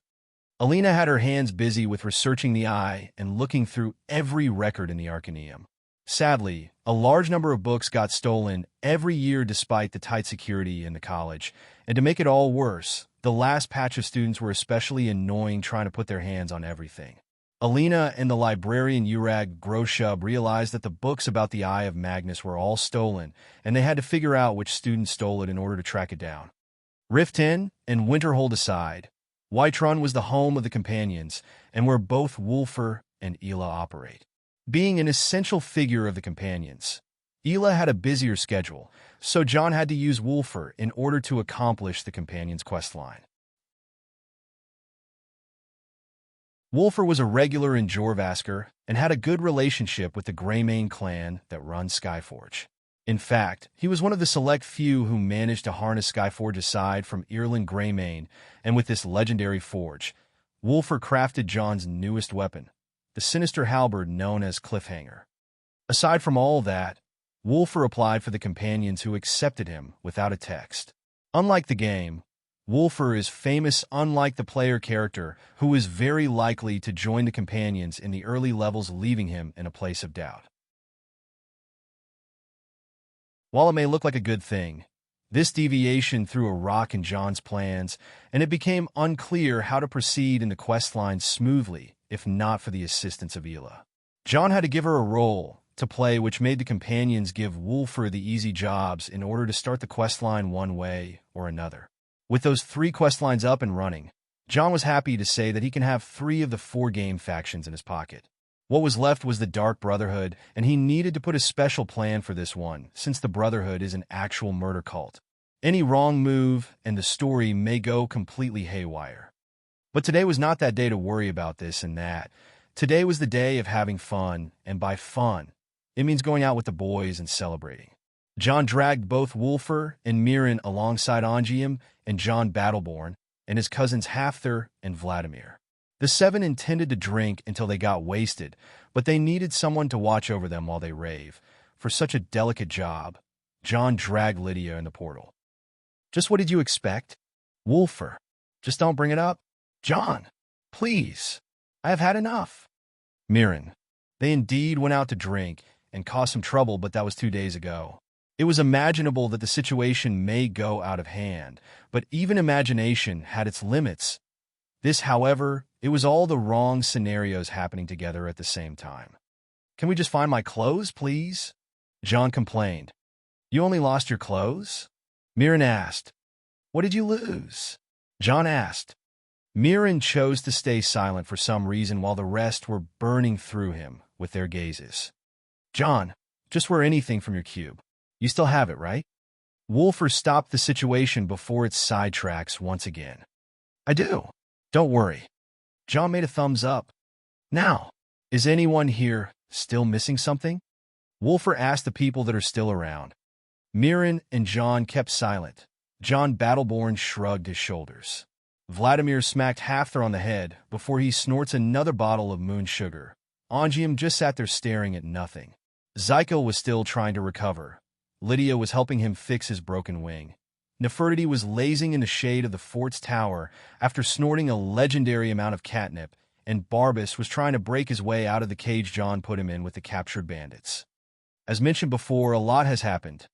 Alina had her hands busy with researching the eye and looking through every record in the Arcaneum. Sadly, a large number of books got stolen every year despite the tight security in the college, and to make it all worse, the last batch of students were especially annoying trying to put their hands on everything. Alina and the librarian Urag Groshub realized that the books about the Eye of Magnus were all stolen, and they had to figure out which student stole it in order to track it down. Rift Inn and Winterhold aside, Whiterun was the home of the companions, and where both Wulfr and Ela operate. Being an essential figure of the companions, Ela had a busier schedule, so John had to use Wulfr in order to accomplish the companions' questline. Wulfr was a regular in Jorvaskr and had a good relationship with the Greymane clan that runs Skyforge. In fact, he was one of the select few who managed to harness Skyforge aside from Irland Greymane, and with this legendary forge, Wulfr crafted John's newest weapon, the sinister halberd known as Cliffhanger. Aside from all that, Wulfr applied for the companions who accepted him without a text. Unlike the game, Wulfr is famous unlike the player character, who is very likely to join the companions in the early levels, leaving him in a place of doubt. While it may look like a good thing, this deviation threw a rock in John's plans, and it became unclear how to proceed in the questline smoothly, if not for the assistance of Ela. John had to give her a role to play, which made the companions give Wulfr the easy jobs in order to start the questline one way or another. With those 3 questlines up and running, John was happy to say that he can have 3 of the 4 game factions in his pocket. What was left was the Dark Brotherhood, and he needed to put a special plan for this one, since the Brotherhood is an actual murder cult. Any wrong move, and the story may go completely haywire. But today was not that day to worry about this and that. Today was the day of having fun, and by fun, it means going out with the boys and celebrating. John dragged both Wulfr and Mirin alongside Ongium and John Battleborn, and his cousins Hafthor and Vladimir. The 7 intended to drink until they got wasted, but they needed someone to watch over them while they rave. For such a delicate job, John dragged Lydia in the portal. Just what did you expect? Wulfr, just don't bring it up. John, please, I have had enough. Mirin, they indeed went out to drink and caused some trouble, but that was 2 days ago. It was imaginable that the situation may go out of hand, but even imagination had its limits. This, however, it was all the wrong scenarios happening together at the same time. Can we just find my clothes, please? John complained. You only lost your clothes? Mirin asked. What did you lose? John asked. Mirin chose to stay silent for some reason while the rest were burning through him with their gazes. John, just wear anything from your cube. You still have it, right? Wulfr stopped the situation before its sidetracks once again. I do. Don't worry. John made a thumbs up. Now, is anyone here still missing something? Wulfr asked the people that are still around. Mirin and John kept silent. John Battleborn shrugged his shoulders. Vladimir smacked Hafthor on the head before he snorts another bottle of moon sugar. Ongium just sat there staring at nothing. Zykel was still trying to recover. Lydia was helping him fix his broken wing. Nefertiti was lazing in the shade of the fort's tower after snorting a legendary amount of catnip, and Barbas was trying to break his way out of the cage John put him in with the captured bandits. As mentioned before, a lot has happened.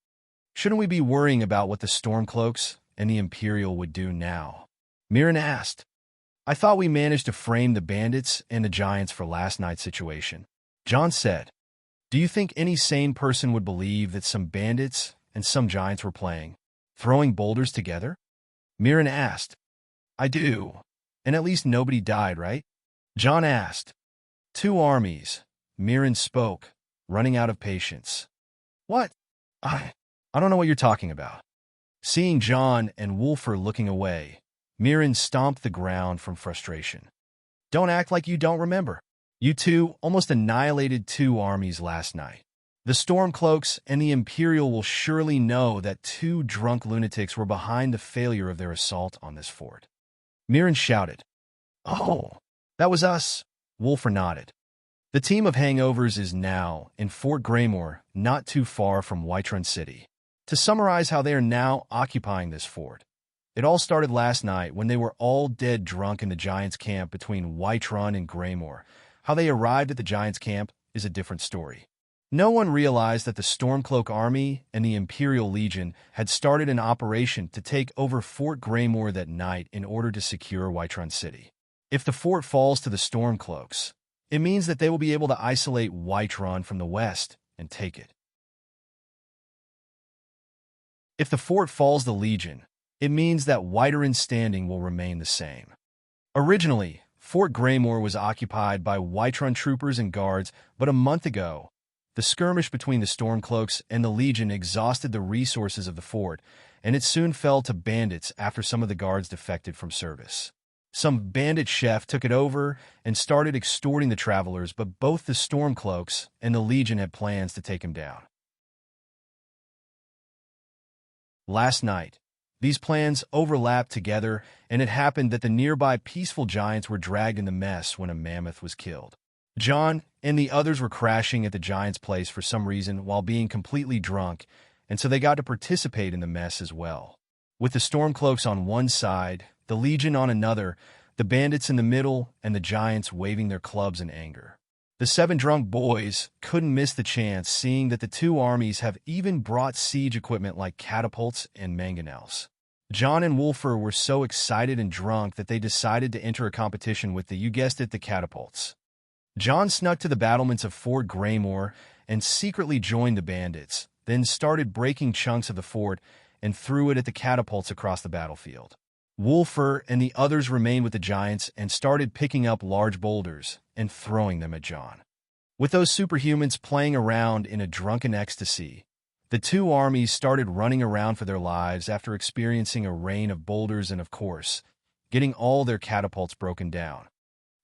Shouldn't we be worrying about what the Stormcloaks and the Imperial would do now? Mirin asked. I thought we managed to frame the bandits and the giants for last night's situation. John said. Do you think any sane person would believe that some bandits and some giants were playing, throwing boulders together? Mirin asked. I do. And at least nobody died, right? John asked. 2 armies. Mirin spoke, running out of patience. What? I don't know what you're talking about. Seeing John and Wulfr looking away, Mirin stomped the ground from frustration. Don't act like you don't remember. You two almost annihilated two armies last night. The Stormcloaks and the Imperial will surely know that two drunk lunatics were behind the failure of their assault on this fort. Mirren shouted. Oh, that was us. Wolfer nodded. The team of hangovers is now in Fort Greymore, not too far from Whiterun City. To summarize how they are now occupying this fort, it all started last night when they were all dead drunk in the Giants' camp between Whiterun and Greymore. How they arrived at the Giants' camp is a different story. No one realized that the Stormcloak Army and the Imperial Legion had started an operation to take over Fort Greymore that night in order to secure Whiterun City. If the fort falls to the Stormcloaks, it means that they will be able to isolate Whiterun from the west and take it. If the fort falls to the Legion, it means that Whiterun's standing will remain the same. Originally, Fort Greymore was occupied by Whiterun troopers and guards, but a month ago, the skirmish between the Stormcloaks and the Legion exhausted the resources of the fort, and it soon fell to bandits after some of the guards defected from service. Some bandit chef took it over and started extorting the travelers, but both the Stormcloaks and the Legion had plans to take him down. Last night, these plans overlapped together, and it happened that the nearby peaceful giants were dragged in the mess when a mammoth was killed. John and the others were crashing at the giant's place for some reason while being completely drunk, and so they got to participate in the mess as well. With the Stormcloaks on one side, the Legion on another, the bandits in the middle, and the giants waving their clubs in anger. The 7 drunk boys couldn't miss the chance, seeing that the two armies have even brought siege equipment like catapults and mangonels. John and Wolfer were so excited and drunk that they decided to enter a competition with you guessed it, the catapults. John snuck to the battlements of Fort Greymore and secretly joined the bandits, then started breaking chunks of the fort and threw it at the catapults across the battlefield. Wolfer and the others remained with the giants and started picking up large boulders and throwing them at John. With those superhumans playing around in a drunken ecstasy, the two armies started running around for their lives after experiencing a rain of boulders and, of course, getting all their catapults broken down.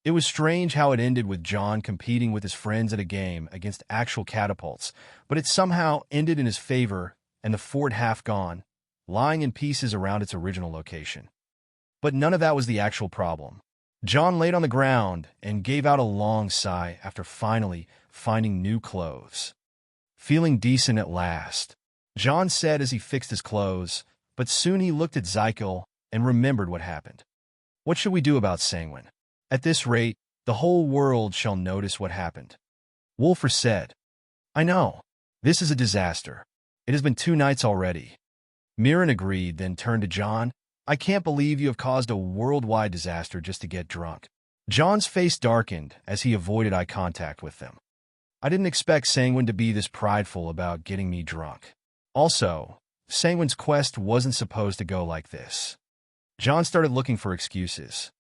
It was strange how it ended with John competing with his friends at a game against actual catapults, but it somehow ended in his favor and the fort half gone, lying in pieces around its original location. But none of that was the actual problem. John laid on the ground and gave out a long sigh after finally finding new clothes. Feeling decent at last, John said as he fixed his clothes, but soon he looked at Zykel and remembered what happened. What should we do about Sanguine? At this rate, the whole world shall notice what happened. Wolfer said, I know. This is a disaster. It has been 2 nights already. Mirren agreed, then turned to John. I can't believe you have caused a worldwide disaster just to get drunk. John's face darkened as he avoided eye contact with them. I didn't expect Sanguine to be this prideful about getting me drunk. Also, Sanguine's quest wasn't supposed to go like this. John started looking for excuses.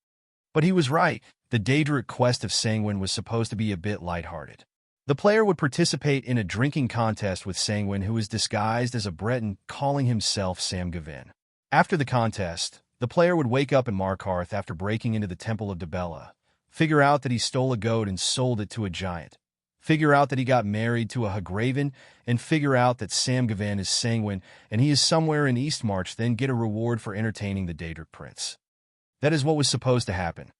But he was right. The Daedric quest of Sanguine was supposed to be a bit lighthearted. The player would participate in a drinking contest with Sanguine, who was disguised as a Breton, calling himself Sam Gavin. After the contest, the player would wake up in Markarth after breaking into the Temple of Dibella, figure out that he stole a goat and sold it to a giant, figure out that he got married to a Hagraven, and figure out that Sam Gavin is Sanguine and he is somewhere in Eastmarch, then get a reward for entertaining the Daedric prince. That is what was supposed to happen.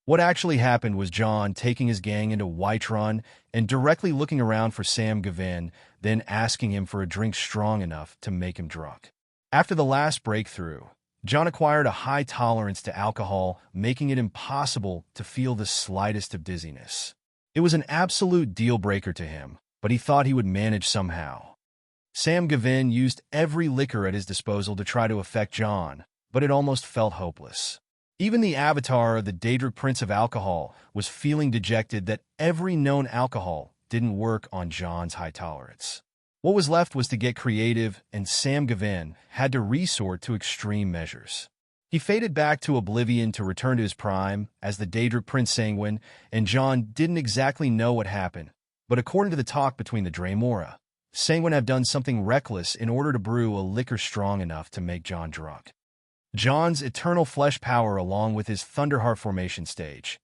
What actually happened was John taking his gang into Whiterun and directly looking around for Sam Gavin, then asking him for a drink strong enough to make him drunk. After the last breakthrough, John acquired a high tolerance to alcohol, making it impossible to feel the slightest of dizziness. It was an absolute deal-breaker to him, but he thought he would manage somehow. Sam Gavin used every liquor at his disposal to try to affect John, but it almost felt hopeless. Even the avatar of the Daedric Prince of Alcohol was feeling dejected that every known alcohol didn't work on John's high tolerance. What was left was to get creative, and Sam Gavin had to resort to extreme measures. He faded back to oblivion to return to his prime as the Daedric Prince Sanguine, and John didn't exactly know what happened, but according to the talk between the Draymora, Sanguine had done something reckless in order to brew a liquor strong enough to make John drunk. John's eternal flesh power, along with his Thunderheart formation stage,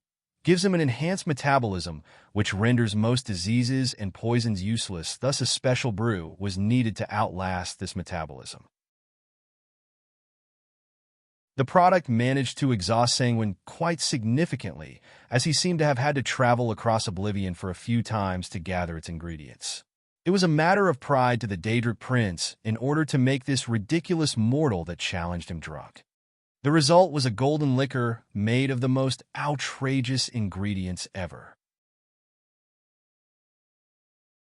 gives him an enhanced metabolism, which renders most diseases and poisons useless. Thus, a special brew was needed to outlast this metabolism. The product managed to exhaust Sanguine quite significantly, as he seemed to have had to travel across Oblivion for a few times to gather its ingredients. It was a matter of pride to the Daedric Prince in order to make this ridiculous mortal that challenged him drunk. The result was a golden liquor made of the most outrageous ingredients ever.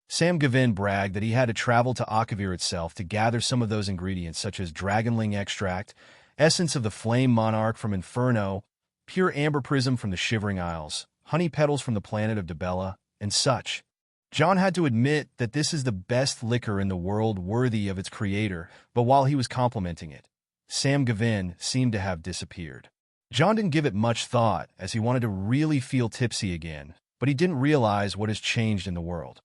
Sam Gavin bragged that he had to travel to Akavir itself to gather some of those ingredients, such as dragonling extract, essence of the flame monarch from Inferno, pure amber prism from the Shivering Isles, honey petals from the planet of Dibella, and such. John had to admit that this is the best liquor in the world, worthy of its creator, but while he was complimenting it, Sam Gavin seemed to have disappeared. John didn't give it much thought, as he wanted to really feel tipsy again, but he didn't realize what has changed in the world.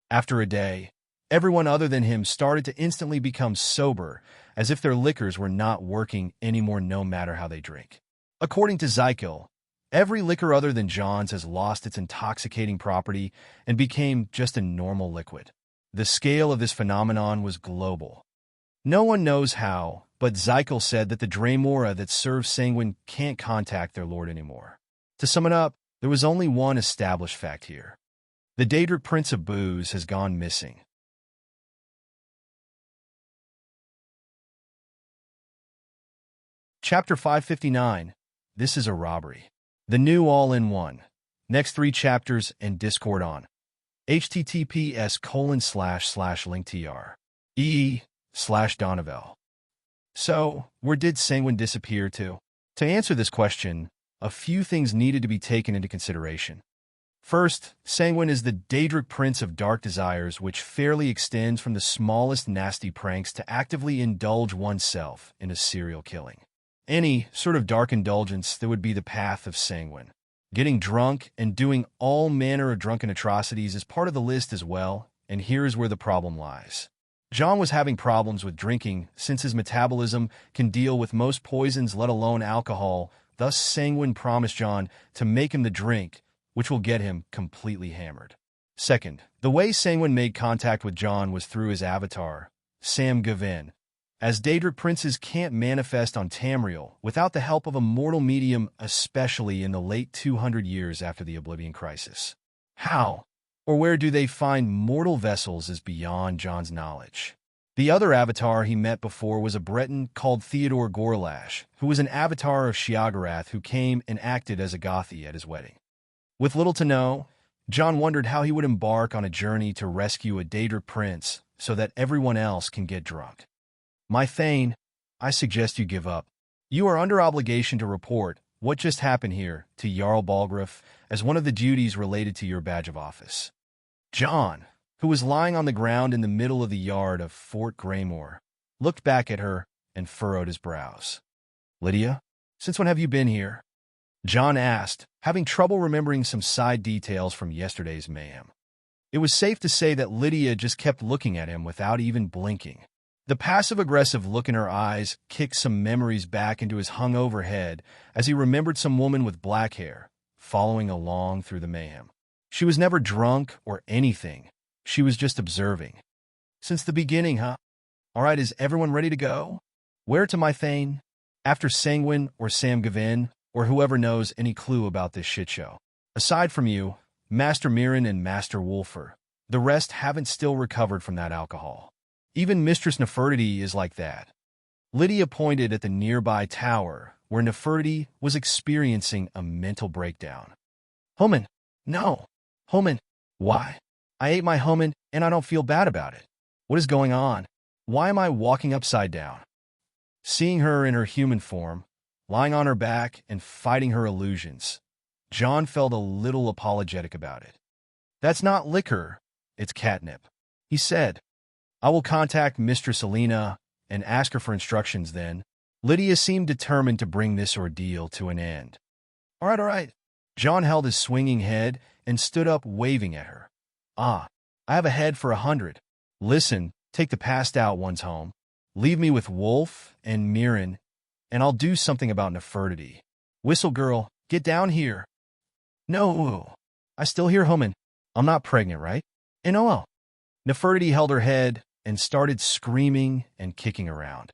After a day, everyone other than him started to instantly become sober, as if their liquors were not working anymore no matter how they drink. According to Zykel, every liquor other than John's has lost its intoxicating property and became just a normal liquid. The scale of this phenomenon was global. No one knows how, but Zykel said that the Dremora that serve Sanguine can't contact their lord anymore. To sum it up, there was only one established fact here. The Daedric Prince of Booze has gone missing. Chapter 559. This is a robbery. The new all-in-one. Next 3 chapters and Discord on https://linktr.ee/Donovel. So, where did Sanguine disappear to? To answer this question, a few things needed to be taken into consideration. First, Sanguine is the Daedric Prince of Dark Desires, which fairly extends from the smallest nasty pranks to actively indulge oneself in a serial killing. Any sort of dark indulgence that would be the path of Sanguine. Getting drunk and doing all manner of drunken atrocities is part of the list as well, and here's where the problem lies. John was having problems with drinking since his metabolism can deal with most poisons, let alone alcohol. Thus, Sanguine promised John to make him the drink, which will get him completely hammered. Second, the way Sanguine made contact with John was through his avatar, Sam Gavin, as Daedric princes can't manifest on Tamriel without the help of a mortal medium, especially in the late 200 years after the Oblivion Crisis. How or where do they find mortal vessels is beyond John's knowledge. The other avatar he met before was a Breton called Theodore Gorlash, who was an avatar of Shiagarath who came and acted as a Gothi at his wedding. With little to know, John wondered how he would embark on a journey to rescue a Daedric prince so that everyone else can get drunk. My Thane, I suggest you give up. You are under obligation to report what just happened here to Jarl Balgruuf as one of the duties related to your badge of office. John, who was lying on the ground in the middle of the yard of Fort Greymore, looked back at her and furrowed his brows. Lydia, since when have you been here? John asked, having trouble remembering some side details from yesterday's mayhem. It was safe to say that Lydia just kept looking at him without even blinking. The passive-aggressive look in her eyes kicked some memories back into his hungover head as he remembered some woman with black hair, following along through the mayhem. She was never drunk or anything. She was just observing. Since the beginning, huh? All right, is everyone ready to go? Where to, my Thane? After Sanguine or Sam Gavin, or whoever knows any clue about this shit show. Aside from you, Master Mirren and Master Wolfer, the rest haven't still recovered from that alcohol. Even Mistress Nefertiti is like that. Lydia pointed at the nearby tower, where Nefertiti was experiencing a mental breakdown. Homan, no. Homan, why? I ate my Homan, and I don't feel bad about it. What is going on? Why am I walking upside down? Seeing her in her human form, lying on her back and fighting her illusions, John felt a little apologetic about it. That's not liquor, it's catnip, he said. I will contact Mistress Alina and ask her for instructions then. Lydia seemed determined to bring this ordeal to an end. All right. John held his swinging head and stood up, waving at her. I have a head for 100. Listen, take the passed out ones home. Leave me with Wolf and Mirren, and I'll do something about Nefertiti. Whistle girl, get down here. No, I still hear humming. I'm not pregnant, right? No. Nefertiti held her head and started screaming and kicking around.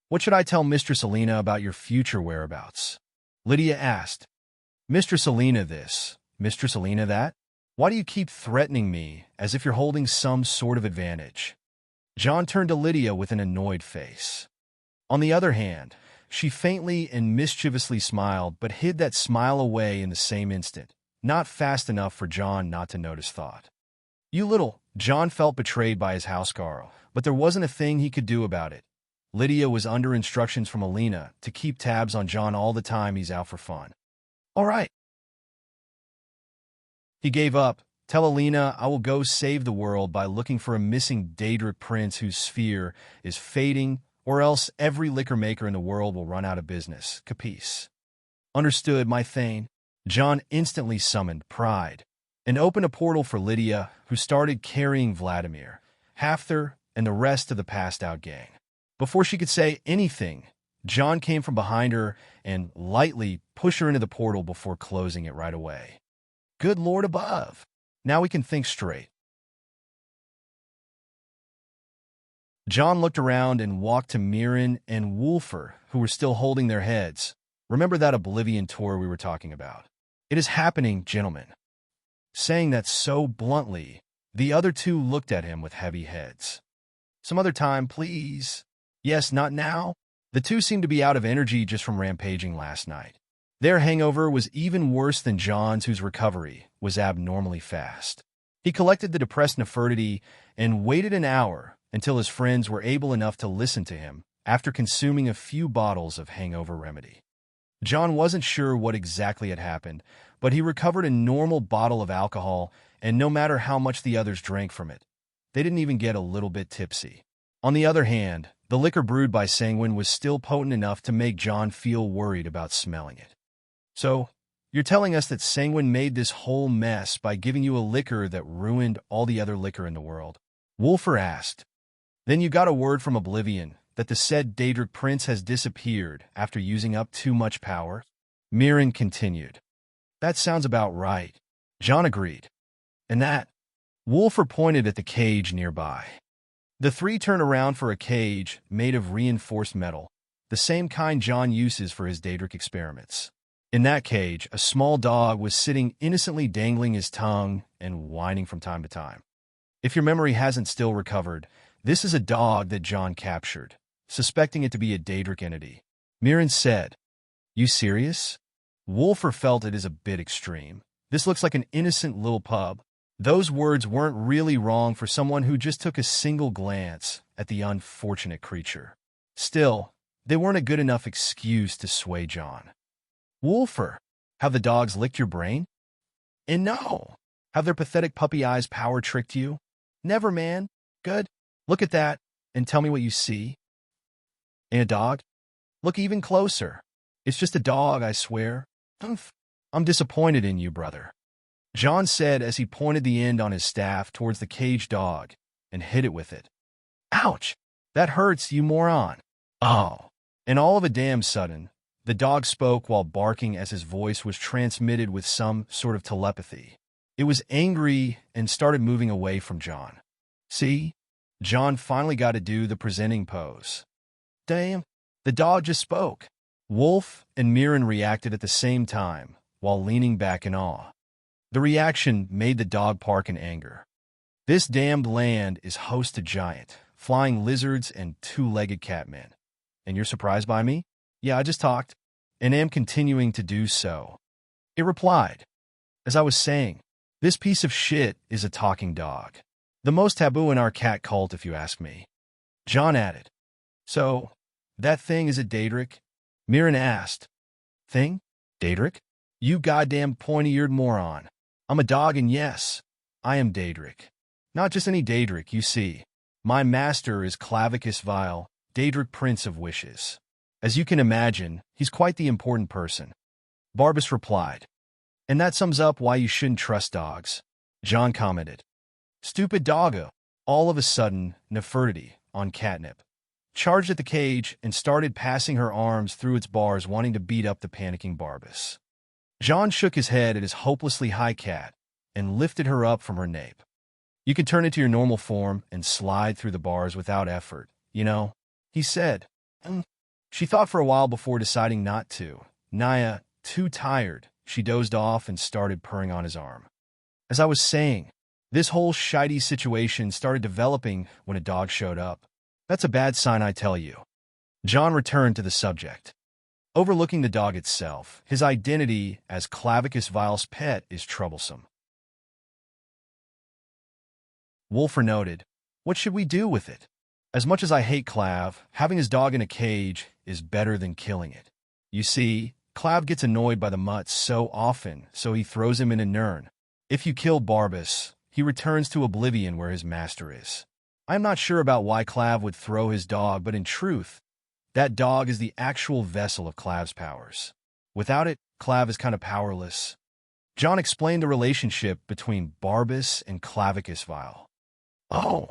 What should I tell Mistress Alina about your future whereabouts? Lydia asked. Mistress Alina this, Mistress Alina that? Why do you keep threatening me as if you're holding some sort of advantage? John turned to Lydia with an annoyed face. On the other hand, she faintly and mischievously smiled, but hid that smile away in the same instant, not fast enough for John not to notice thought. You little, John felt betrayed by his housecarl, but there wasn't a thing he could do about it. Lydia was under instructions from Alina to keep tabs on John all the time he's out for fun. All right. He gave up. Tell Alina I will go save the world by looking for a missing Daedric prince whose sphere is fading, or else every liquor maker in the world will run out of business. Capice? Understood, my thane. John instantly summoned pride and opened a portal for Lydia, who started carrying Vladimir, Hafthor, and the rest of the passed-out gang. Before she could say anything, John came from behind her and lightly pushed her into the portal before closing it right away. Good Lord above! Now we can think straight. John looked around and walked to Mirren and Wulfur, who were still holding their heads. Remember that Oblivion tour we were talking about? It is happening, gentlemen. Saying that so bluntly, the other two looked at him with heavy heads. Some other time, please. Yes, not now. The two seemed to be out of energy just from rampaging last night. Their hangover was even worse than John's, whose recovery was abnormally fast. He collected the depressed Nefertiti and waited an hour until his friends were able enough to listen to him after consuming a few bottles of hangover remedy. John wasn't sure what exactly had happened, but he recovered a normal bottle of alcohol, and no matter how much the others drank from it, they didn't even get a little bit tipsy. On the other hand, the liquor brewed by Sanguine was still potent enough to make John feel worried about smelling it. So, you're telling us that Sanguine made this whole mess by giving you a liquor that ruined all the other liquor in the world? Wulfur asked. Then you got a word from Oblivion that the said Daedric prince has disappeared after using up too much power? Mirren continued. That sounds about right. John agreed. And that? Wulfur pointed at the cage nearby. The three turned around for a cage made of reinforced metal, the same kind John uses for his Daedric experiments. In that cage, a small dog was sitting innocently dangling his tongue and whining from time to time. If your memory hasn't still recovered, this is a dog that John captured, suspecting it to be a Daedric entity. Mirren said, You serious? Wulfur felt it is a bit extreme. This looks like an innocent little pub. Those words weren't really wrong for someone who just took a single glance at the unfortunate creature. Still, they weren't a good enough excuse to sway John. Wulfur, have the dogs licked your brain? And no. Have their pathetic puppy eyes power-tricked you? Never, man. Good. Look at that, and tell me what you see. Ain't a dog? Look even closer. It's just a dog, I swear. Umph. I'm disappointed in you, brother. John said as he pointed the end on his staff towards the caged dog and hit it with it. Ouch! That hurts, you moron. Oh. And all of a damn sudden, the dog spoke while barking as his voice was transmitted with some sort of telepathy. It was angry and started moving away from John. See? John finally got to do the presenting pose. Damn, the dog just spoke. Wolf and Mirren reacted at the same time, while leaning back in awe. The reaction made the dog bark in anger. This damned land is host to giant, flying lizards and two-legged catmen. And you're surprised by me? Yeah, I just talked, and am continuing to do so. It replied. As I was saying, this piece of shit is a talking dog. The most taboo in our cat cult, if you ask me. John added. So, that thing is a Daedric? Mirren asked. Thing? Daedric? You goddamn pointy-eared moron. I'm a dog, and yes, I am Daedric. Not just any Daedric, you see. My master is Clavicus Vile, Daedric Prince of Wishes. As you can imagine, he's quite the important person. Barbas replied. And that sums up why you shouldn't trust dogs. John commented. Stupid doggo. All of a sudden, Nefertiti, on catnip, charged at the cage and started passing her arms through its bars, wanting to beat up the panicking Barbas. John shook his head at his hopelessly high cat and lifted her up from her nape. You can turn into your normal form and slide through the bars without effort, you know, he said. She thought for a while before deciding not to. Naya, too tired, she dozed off and started purring on his arm. As I was saying, this whole shitey situation started developing when a dog showed up. That's a bad sign, I tell you. John returned to the subject. Overlooking the dog itself, his identity as Clavicus Vile's pet is troublesome. Wolfer noted, what should we do with it? As much as I hate Clav, having his dog in a cage is better than killing it. You see, Clav gets annoyed by the mutts so often, so he throws him in a Nern. If you kill Barbas, he returns to oblivion where his master is. I am not sure about why Clav would throw his dog, but in truth, that dog is the actual vessel of Clav's powers. Without it, Clav is kind of powerless. John explained the relationship between Barbas and Clavicus Vile. Oh.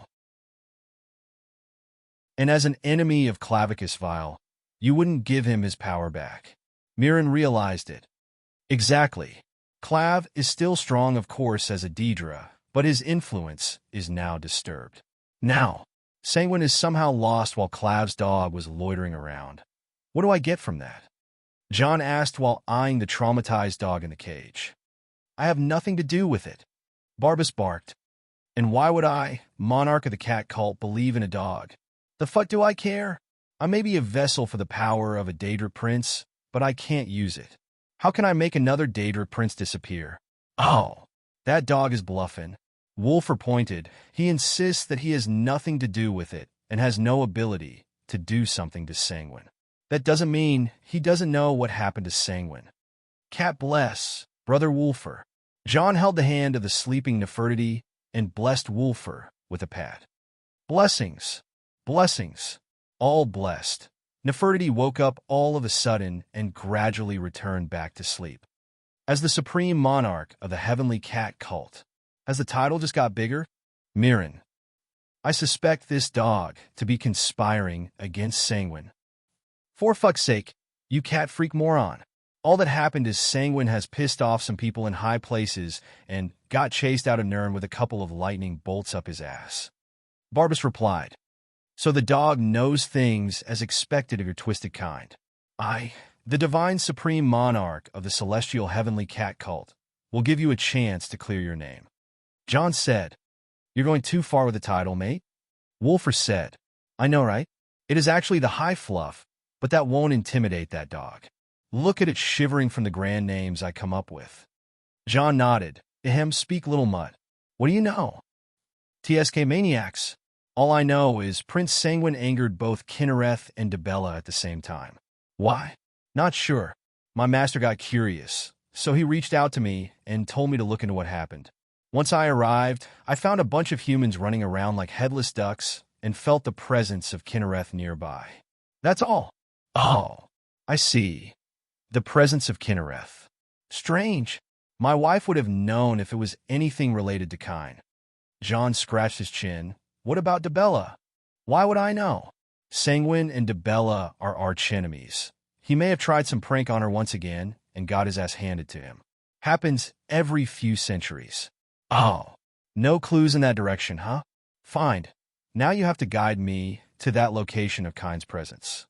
And as an enemy of Clavicus Vile, you wouldn't give him his power back. Mirren realized it. Exactly. Clav is still strong, of course, as a Daedra, but his influence is now disturbed. Now, Sanguine is somehow lost while Clav's dog was loitering around. What do I get from that? John asked while eyeing the traumatized dog in the cage. I have nothing to do with it. Barbas barked. And why would I, monarch of the cat cult, believe in a dog? The fuck do I care? I may be a vessel for the power of a Daedra prince, but I can't use it. How can I make another Daedra prince disappear? Oh, that dog is bluffing. Wolfer pointed. He insists that he has nothing to do with it and has no ability to do something to Sanguine. That doesn't mean he doesn't know what happened to Sanguine. Cat bless, Brother Wolfer. John held the hand of the sleeping Nefertiti and blessed Wolfer with a pat. Blessings, blessings, all blessed. Nefertiti woke up all of a sudden and gradually returned back to sleep. As the supreme monarch of the heavenly cat cult, has the title just got bigger? Mirren. I suspect this dog to be conspiring against Sanguine. For fuck's sake, you cat freak moron. All that happened is Sanguine has pissed off some people in high places and got chased out of Nirn with a couple of lightning bolts up his ass. Barbas replied. So the dog knows things as expected of your twisted kind. I, the divine supreme monarch of the celestial heavenly cat cult, will give you a chance to clear your name. John said, You're going too far with the title, mate. Wolfer said, I know, right? It is actually the high fluff, but that won't intimidate that dog. Look at it shivering from the grand names I come up with. John nodded. Ahem, speak little mutt. What do you know? TSK maniacs. All I know is Prince Sanguine angered both Kinnereth and Dibella at the same time. Why? Not sure. My master got curious, so he reached out to me and told me to look into what happened. Once I arrived, I found a bunch of humans running around like headless ducks and felt the presence of Kinnereth nearby. That's all. Oh, I see. The presence of Kinnereth. Strange. My wife would have known if it was anything related to Kine. John scratched his chin. What about Dibella? Why would I know? Sanguine and Dibella are archenemies. He may have tried some prank on her once again and got his ass handed to him. Happens every few centuries. Oh, no clues in that direction, huh? Fine. Now you have to guide me to that location of Kine's presence.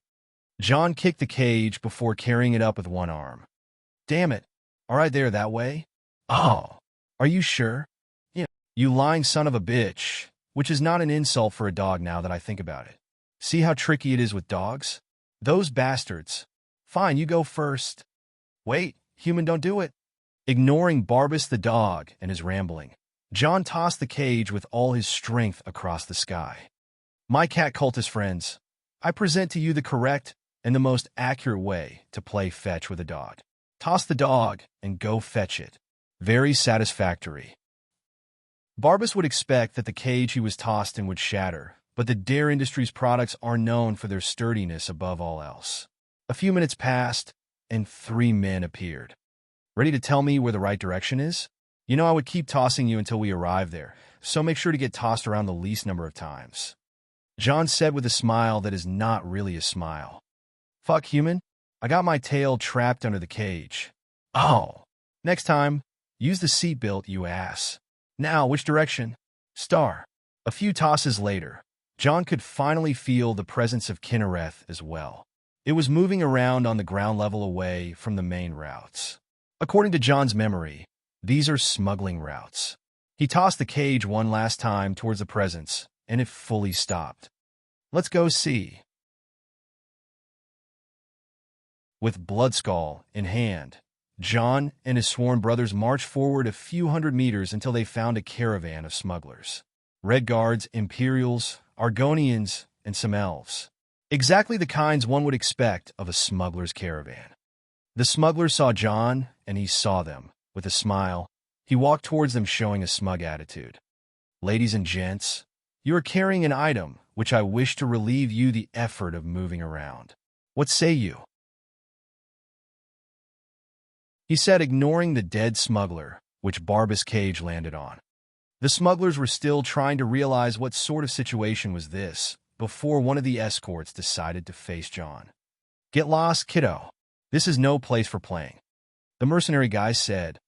John kicked the cage before carrying it up with one arm. Damn it. All right there that way? Oh, are you sure? Yeah. You lying son of a bitch, which is not an insult for a dog now that I think about it. See how tricky it is with dogs? Those bastards. Fine, you go first. Wait, human, don't do it. Ignoring Barbas the dog and his rambling, John tossed the cage with all his strength across the sky. My cat cultist friends, I present to you the correct and the most accurate way to play fetch with a dog. Toss the dog and go fetch it. Very satisfactory. Barbas would expect that the cage he was tossed in would shatter, but the Dare Industries products are known for their sturdiness above all else. A few minutes passed, and 3 men appeared. Ready to tell me where the right direction is? You know I would keep tossing you until we arrive there, so make sure to get tossed around the least number of times. John said with a smile that is not really a smile. Fuck, human. I got my tail trapped under the cage. Oh, Next time, use the seatbelt, you ass. Now, which direction? Star. A few tosses later, John could finally feel the presence of Kinnereth as well. It was moving around on the ground level away from the main routes. According to John's memory, these are smuggling routes. He tossed the cage one last time towards the presence, and it fully stopped. Let's go see. With Bloodskull in hand, John and his sworn brothers marched forward a few hundred meters until they found a caravan of smugglers. Red Guards, Imperials, Argonians, and some elves. Exactly the kinds one would expect of a smuggler's caravan. The smugglers saw John, and he saw them. With a smile, he walked towards them showing a smug attitude. Ladies and gents, you are carrying an item which I wish to relieve you the effort of moving around. What say you? He said, ignoring the dead smuggler, which Barbas' cage landed on. The smugglers were still trying to realize what sort of situation was this, before one of the escorts decided to face John. Get lost, kiddo. This is no place for playing. The mercenary guy said.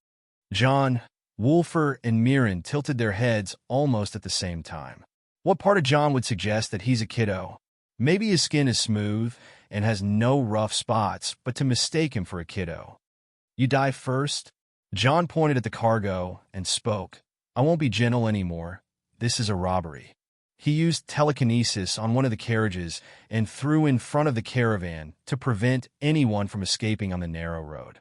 John, Wolfer, and Mirren tilted their heads almost at the same time. What part of John would suggest that he's a kiddo? Maybe his skin is smooth and has no rough spots, but to mistake him for a kiddo. You die first? John pointed at the cargo and spoke. I won't be gentle anymore. This is a robbery. He used telekinesis on one of the carriages and threw in front of the caravan to prevent anyone from escaping on the narrow road.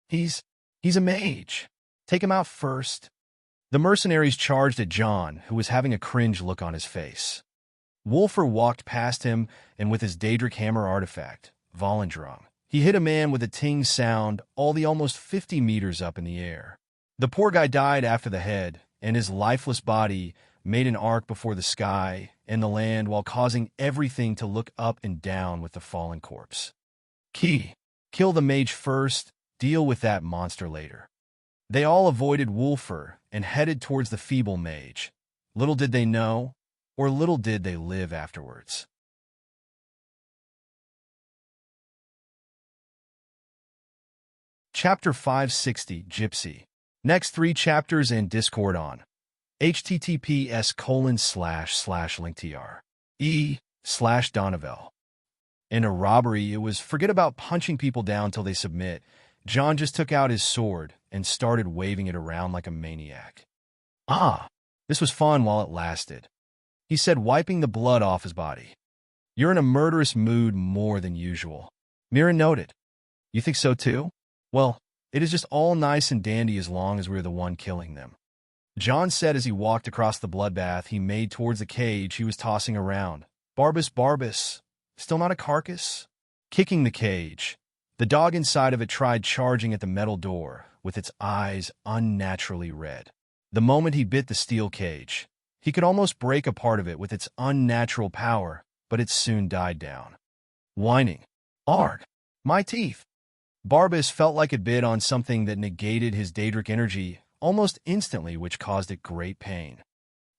He's a mage. Take him out first. The mercenaries charged at John, who was having a cringe look on his face. Wolfer walked past him, and with his Daedric hammer artifact, Volendrung, he hit a man with a ting sound all the almost 50 meters up in the air. The poor guy died after the head, and his lifeless body made an arc before the sky and the land while causing everything to look up and down with the fallen corpse. Key. Kill the mage first, deal with that monster later. They all avoided Wolfer and headed towards the feeble mage. Little did they know, or little did they live afterwards. Chapter 560, Gypsy. Next 3 chapters in Discord on https://linktr/Donovel. In a robbery, it was forget about punching people down till they submit. John just took out his sword and started waving it around like a maniac. This was fun while it lasted, he said, wiping the blood off his body. You're in a murderous mood more than usual. Mirren noted. You think so too? Well, it is just all nice and dandy as long as we're the one killing them. John said as he walked across the bloodbath he made towards the cage he was tossing around. Barbas, still not a carcass? Kicking the cage, the dog inside of it tried charging at the metal door, with its eyes unnaturally red. The moment he bit the steel cage, he could almost break a part of it with its unnatural power, but it soon died down. Whining. Arg! My teeth! Barbas felt like it bit on something that negated his Daedric energy almost instantly, which caused it great pain.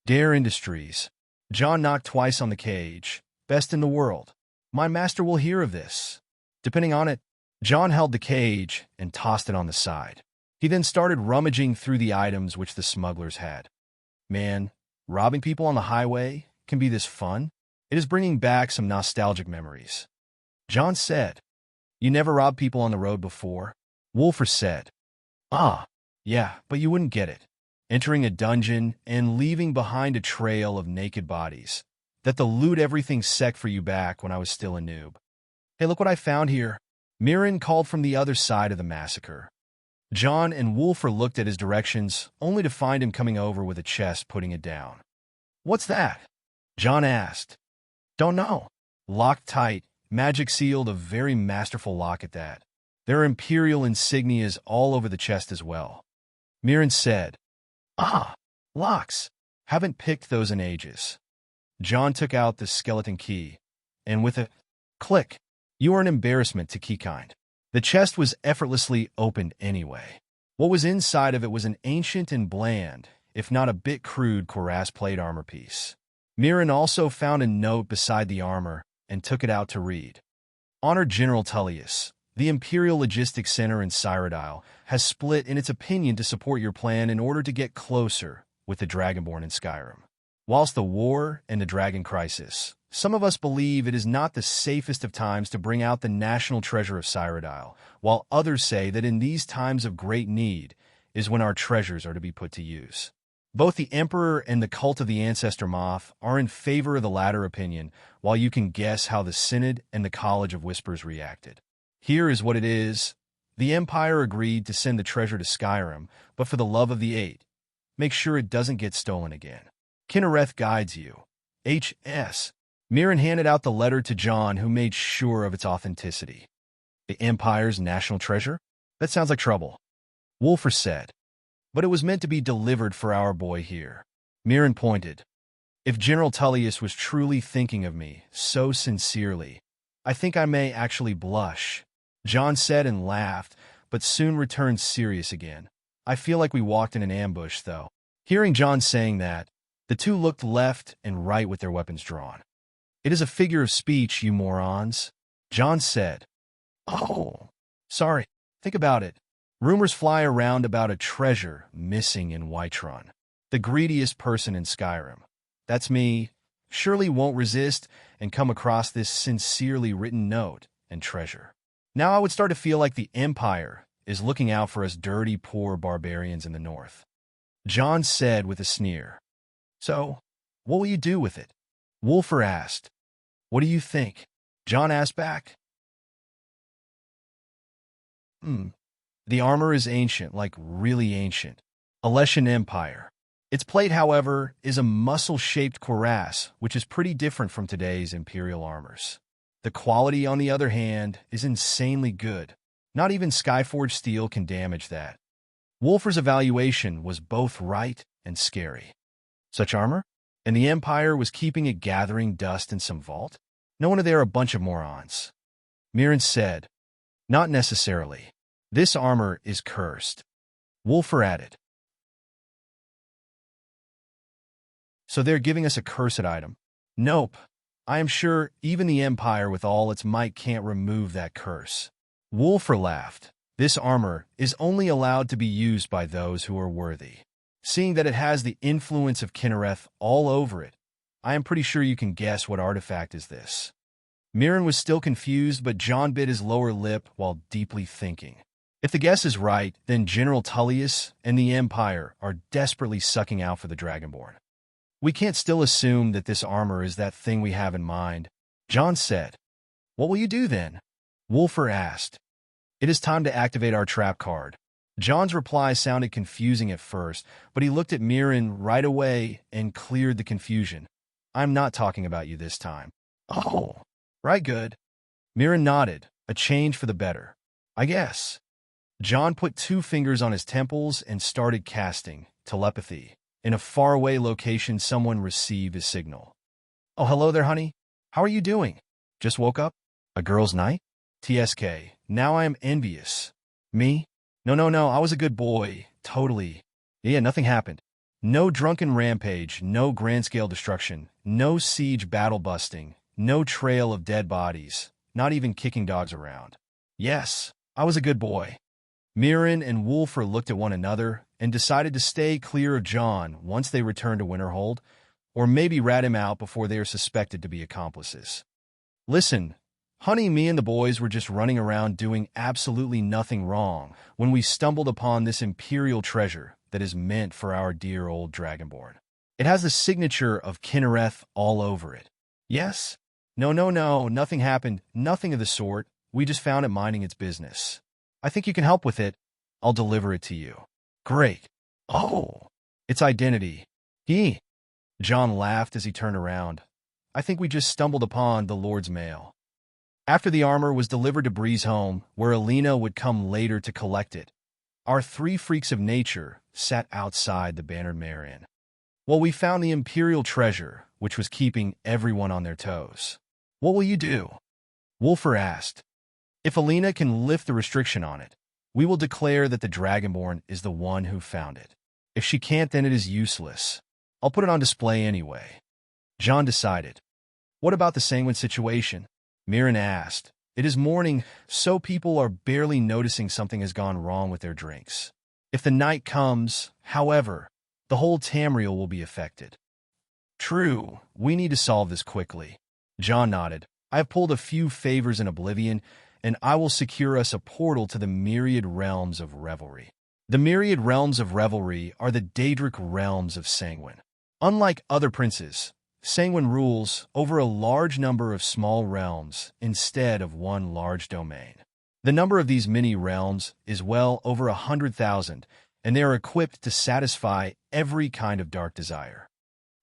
Dare Industries. John knocked twice on the cage. Best in the world. My master will hear of this. Depending on it, John held the cage and tossed it on the side. He then started rummaging through the items which the smugglers had. Man, robbing people on the highway can be this fun. It is bringing back some nostalgic memories. John said, You never robbed people on the road before? Wolfer said, Yeah, but you wouldn't get it. Entering a dungeon and leaving behind a trail of naked bodies. That the loot everything sec for you back when I was still a noob. Hey, look what I found here. Mirren called from the other side of the massacre. John and Wolfer looked at his directions, only to find him coming over with a chest putting it down. What's that? John asked. Don't know. Locked tight, magic sealed, a very masterful lock at that. There are imperial insignias all over the chest as well. Mirren said, Locks. Haven't picked those in ages. John took out the skeleton key, and with a click, you are an embarrassment to keykind. The chest was effortlessly opened anyway. What was inside of it was an ancient and bland, if not a bit crude, cuirass plate armor piece. Mirren also found a note beside the armor and took it out to read. Honored General Tullius, The Imperial Logistics Center in Cyrodiil has split in its opinion to support your plan in order to get closer with the Dragonborn in Skyrim. Whilst the war and the Dragon Crisis, some of us believe it is not the safest of times to bring out the national treasure of Cyrodiil, while others say that in these times of great need is when our treasures are to be put to use. Both the Emperor and the Cult of the Ancestor Moth are in favor of the latter opinion, while you can guess how the Synod and the College of Whispers reacted. Here is what it is. The Empire agreed to send the treasure to Skyrim, but for the love of the Eight, make sure it doesn't get stolen again. Kinnereth guides you. H.S. Mirren handed out the letter to John, who made sure of its authenticity. The Empire's national treasure? That sounds like trouble. Wolfer said. But it was meant to be delivered for our boy here. Mirren pointed. If General Tullius was truly thinking of me so sincerely, I think I may actually blush. John said and laughed, but soon returned serious again. I feel like we walked in an ambush, though. Hearing John saying that, the two looked left and right with their weapons drawn. It is a figure of speech, you morons, John said. Oh, sorry. Think about it. Rumors fly around about a treasure missing in Whiterun. The greediest person in Skyrim. That's me. Surely won't resist and come across this sincerely written note and treasure. Now I would start to feel like the Empire is looking out for us dirty, poor barbarians in the north. John said with a sneer. So, what will you do with it? Wolfer asked. What do you think? John asked back. The armor is ancient, like really ancient. Alessian Empire. Its plate, however, is a muscle-shaped cuirass, which is pretty different from today's Imperial armors. The quality, on the other hand, is insanely good. Not even Skyforged steel can damage that. Wolfer's evaluation was both right and scary. Such armor? And the Empire was keeping it gathering dust in some vault? No wonder they're a bunch of morons. Mirren said, Not necessarily. This armor is cursed. Wolfer added. So they're giving us a cursed item? Nope. I am sure even the Empire with all its might can't remove that curse. Wolfer laughed. This armor is only allowed to be used by those who are worthy. Seeing that it has the influence of Kinnereth all over it, I am pretty sure you can guess what artifact is this. Mirren was still confused, but John bit his lower lip while deeply thinking. If the guess is right, then General Tullius and the Empire are desperately sucking out for the Dragonborn. We can't still assume that this armor is that thing we have in mind, John said. What will you do then? Wolfer asked. It is time to activate our trap card. John's reply sounded confusing at first, but he looked at Mirren right away and cleared the confusion. I'm not talking about you this time. Oh, right, good. Mirren nodded, a change for the better. I guess. John put 2 fingers on his temples and started casting telepathy. In a faraway location, someone received his signal. Oh, hello there, honey. How are you doing? Just woke up? A girl's night? TSK. Now I am envious. Me? No, I was a good boy. Totally. Yeah, nothing happened. No drunken rampage, no grand-scale destruction, no siege battle busting, no trail of dead bodies, not even kicking dogs around. Yes, I was a good boy. Mirren and Wolfer looked at one another and decided to stay clear of John once they returned to Winterhold, or maybe rat him out before they are suspected to be accomplices. Listen, honey, me and the boys were just running around doing absolutely nothing wrong when we stumbled upon this Imperial treasure that is meant for our dear old Dragonborn. It has the signature of Kinnereth all over it. Yes? No, nothing happened, nothing of the sort. We just found it minding its business. I think you can help with it. I'll deliver it to you. Great. Oh, its identity. John laughed as he turned around. I think we just stumbled upon the Lord's mail. After the armor was delivered to Bree's home, where Alina would come later to collect it, our 3 freaks of nature sat outside the Bannered Mare Inn. Well, we found the Imperial treasure, which was keeping everyone on their toes. What will you do? Wolfer asked. If Alina can lift the restriction on it, we will declare that the Dragonborn is the one who found it. If she can't, then it is useless. I'll put it on display anyway. John decided. What about the Sanguine situation? Mirren asked. It is morning, so people are barely noticing something has gone wrong with their drinks. If the night comes, however, the whole Tamriel will be affected. True, we need to solve this quickly. John nodded. I have pulled a few favors in Oblivion, and I will secure us a portal to the myriad realms of revelry. The myriad realms of revelry are the Daedric realms of Sanguine. Unlike other princes, Sanguine rules over a large number of small realms instead of one large domain. The number of these mini-realms is well over 100,000, and they are equipped to satisfy every kind of dark desire.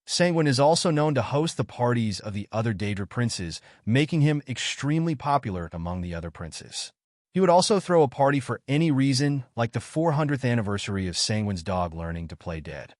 Sanguine is also known to host the parties of the other Daedra princes, making him extremely popular among the other princes. He would also throw a party for any reason, like the 400th anniversary of Sanguine's dog learning to play dead.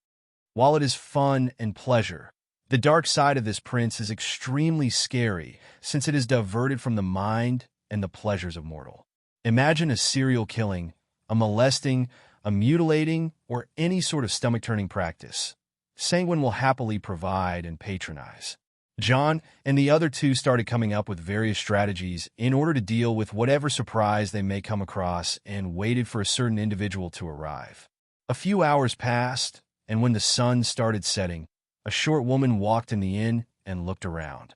While it is fun and pleasure, the dark side of this prince is extremely scary, since it is diverted from the mind and the pleasures of mortal. Imagine a serial killing, a molesting, a mutilating, or any sort of stomach-turning practice. Sanguine will happily provide and patronize. John and the other two started coming up with various strategies in order to deal with whatever surprise they may come across and waited for a certain individual to arrive. A few hours passed, and when the sun started setting, a short woman walked in the inn and looked around.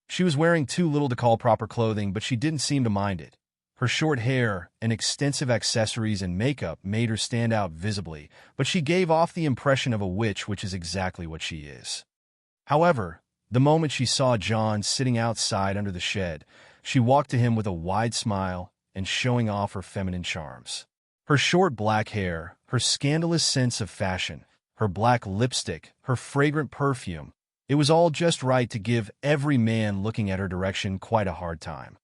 She was wearing too little to call proper clothing, but she didn't seem to mind it. Her short hair and extensive accessories and makeup made her stand out visibly, but she gave off the impression of a witch, which is exactly what she is. However, the moment she saw John sitting outside under the shed, she walked to him with a wide smile and showing off her feminine charms. Her short black hair, her scandalous sense of fashion, her black lipstick, her fragrant perfume, it was all just right to give every man looking at her direction quite a hard time.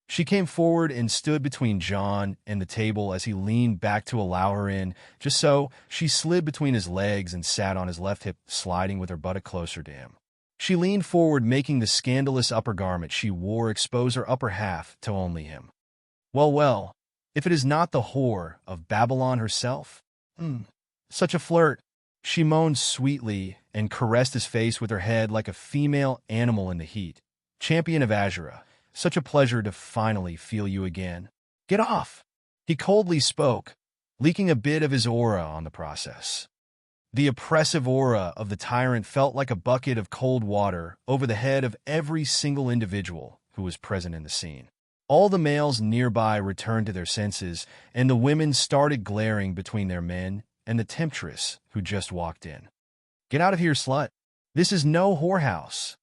She came forward and stood between John and the table as he leaned back to allow her in. Just so, she slid between his legs and sat on his left hip, sliding with her buttock closer to him. She leaned forward, making the scandalous upper garment she wore expose her upper half to only him. Well, if it is not the whore of Babylon herself? Such a flirt. She moaned sweetly and caressed his face with her head like a female animal in the heat. Champion of Azura. Such a pleasure to finally feel you again. Get off! He coldly spoke, leaking a bit of his aura on the process. The oppressive aura of the tyrant felt like a bucket of cold water over the head of every single individual who was present in the scene. All the males nearby returned to their senses, and the women started glaring between their men and the temptress who just walked in. Get out of here, slut. This is no whorehouse.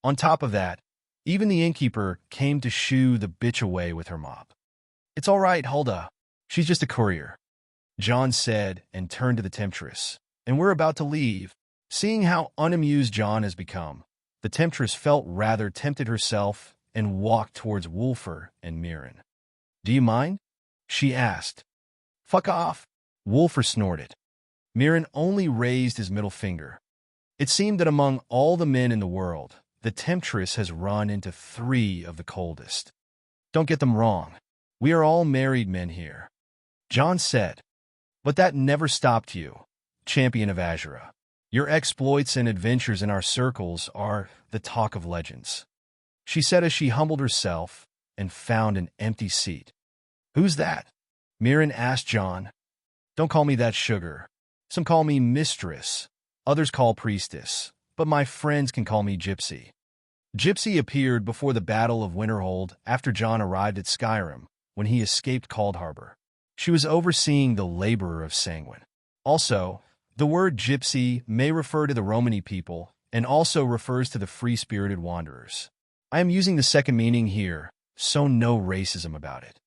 On top of that, even the innkeeper came to shoo the bitch away with her mop. It's all right, Hulda. She's just a courier, John said and turned to the temptress. And we're about to leave. Seeing how unamused John has become, the temptress felt rather tempted herself and walked towards Wulfur and Mirren. Do you mind? She asked. Fuck off, Wulfur snorted. Mirren only raised his middle finger. It seemed that among all the men in the world, the temptress has run into 3 of the coldest. Don't get them wrong. We are all married men here, John said. But that never stopped you, champion of Azura. Your exploits and adventures in our circles are the talk of legends, she said as she humbled herself and found an empty seat. Who's that? Mirren asked John. Don't call me that, sugar. Some call me mistress, others call priestess, but my friends can call me Gypsy. Gypsy appeared before the Battle of Winterhold after John arrived at Skyrim, when he escaped Cold Harbor. She was overseeing the laborer of Sanguine. Also, the word gypsy may refer to the Romani people and also refers to the free-spirited wanderers. I am using the second meaning here, so no racism about it.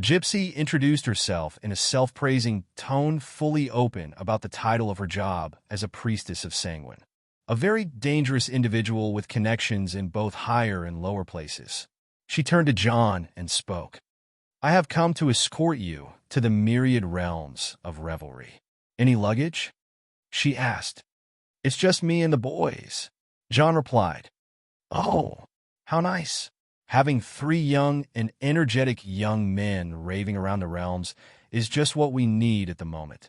Gypsy introduced herself in a self-praising tone, fully open about the title of her job as a priestess of Sanguine. A very dangerous individual with connections in both higher and lower places. She turned to John and spoke. I have come to escort you to the myriad realms of revelry. Any luggage? She asked. It's just me and the boys, John replied. Oh, how nice. Having 3 young and energetic young men raving around the realms is just what we need at the moment.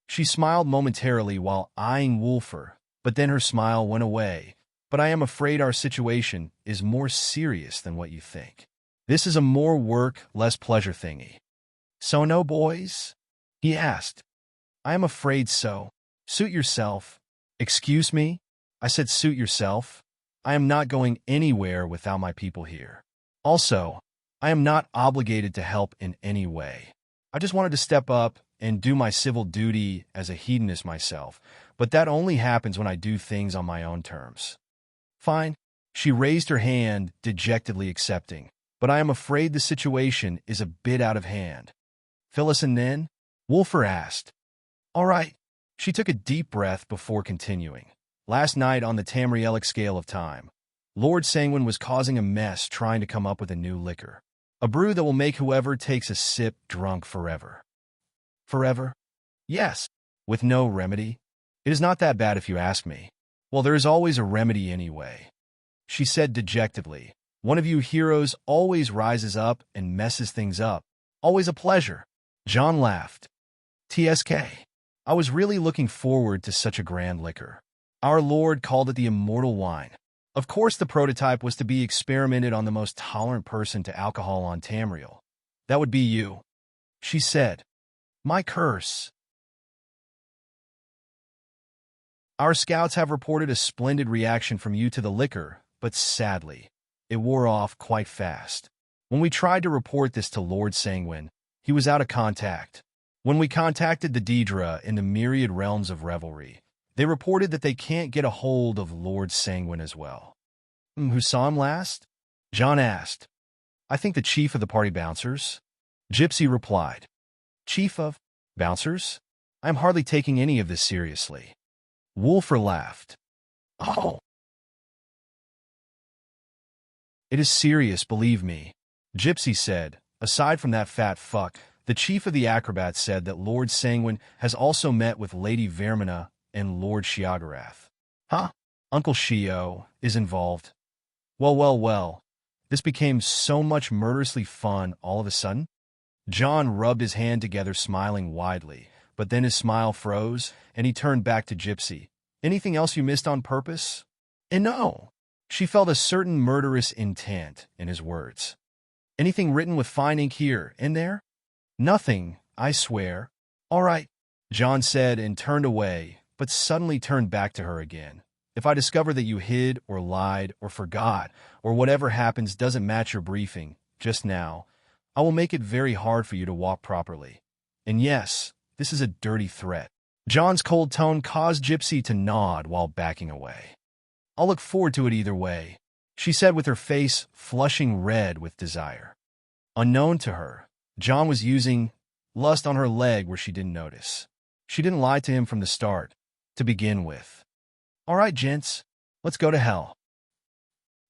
She smiled momentarily while eyeing Wulfur, But then her smile went away. But I am afraid our situation is more serious than what you think. This is a more work, less pleasure thingy. So no boys? He asked. I am afraid so. Suit yourself. Excuse me? I said suit yourself. I am not going anywhere without my people here. Also, I am not obligated to help in any way. I just wanted to step up and do my civil duty as a hedonist myself, but that only happens when I do things on my own terms. Fine. She raised her hand, dejectedly accepting, but I am afraid the situation is a bit out of hand. Phyllis and then? Wolfer asked. All right. She took a deep breath before continuing. Last night on the Tamrielic scale of time, Lord Sanguine was causing a mess trying to come up with a new liquor. A brew that will make whoever takes a sip drunk forever. Forever? Yes. With no remedy? It is not that bad if you ask me. Well, there is always a remedy anyway. She said dejectedly. One of you heroes always rises up and messes things up. Always a pleasure. John laughed. TSK. I was really looking forward to such a grand liquor. Our Lord called it the immortal wine. Of course the prototype was to be experimented on the most tolerant person to alcohol on Tamriel. That would be you. She said. My curse. Our scouts have reported a splendid reaction from you to the liquor, but sadly, it wore off quite fast. When we tried to report this to Lord Sanguine, he was out of contact. When we contacted the Daedra in the myriad realms of revelry, they reported that they can't get a hold of Lord Sanguine as well. Who saw him last? John asked. I think the chief of the party bouncers. Gypsy replied. Chief of bouncers? I am hardly taking any of this seriously. Wolfer laughed. Oh. It is serious, believe me. Gypsy said. Aside from that fat fuck, the chief of the acrobats said that Lord Sanguine has also met with Lady Vermina and Lord Shiagarath. Huh? Uncle Shio is involved. Well. This became so much murderously fun all of a sudden. John rubbed his hand together, smiling widely, but then his smile froze, and he turned back to Gypsy. Anything else you missed on purpose? And no. She felt a certain murderous intent in his words. Anything written with fine ink here and there? Nothing, I swear. All right, John said and turned away, but suddenly turned back to her again. If I discover that you hid or lied or forgot or whatever happens doesn't match your briefing just now, I will make it very hard for you to walk properly. And yes, this is a dirty threat. John's cold tone caused Gypsy to nod while backing away. I'll look forward to it either way, she said with her face flushing red with desire. Unknown to her, John was using lust on her leg where she didn't notice. She didn't lie to him from the start, to begin with. All right, gents, let's go to hell.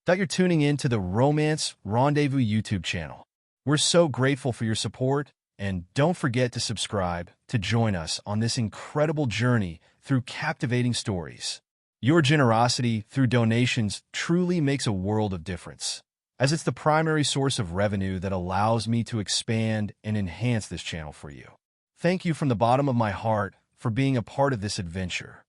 You're tuning in to the Romance Rendezvous YouTube channel. We're so grateful for your support, and don't forget to subscribe to join us on this incredible journey through captivating stories. Your generosity through donations truly makes a world of difference, as it's the primary source of revenue that allows me to expand and enhance this channel for you. Thank you from the bottom of my heart for being a part of this adventure.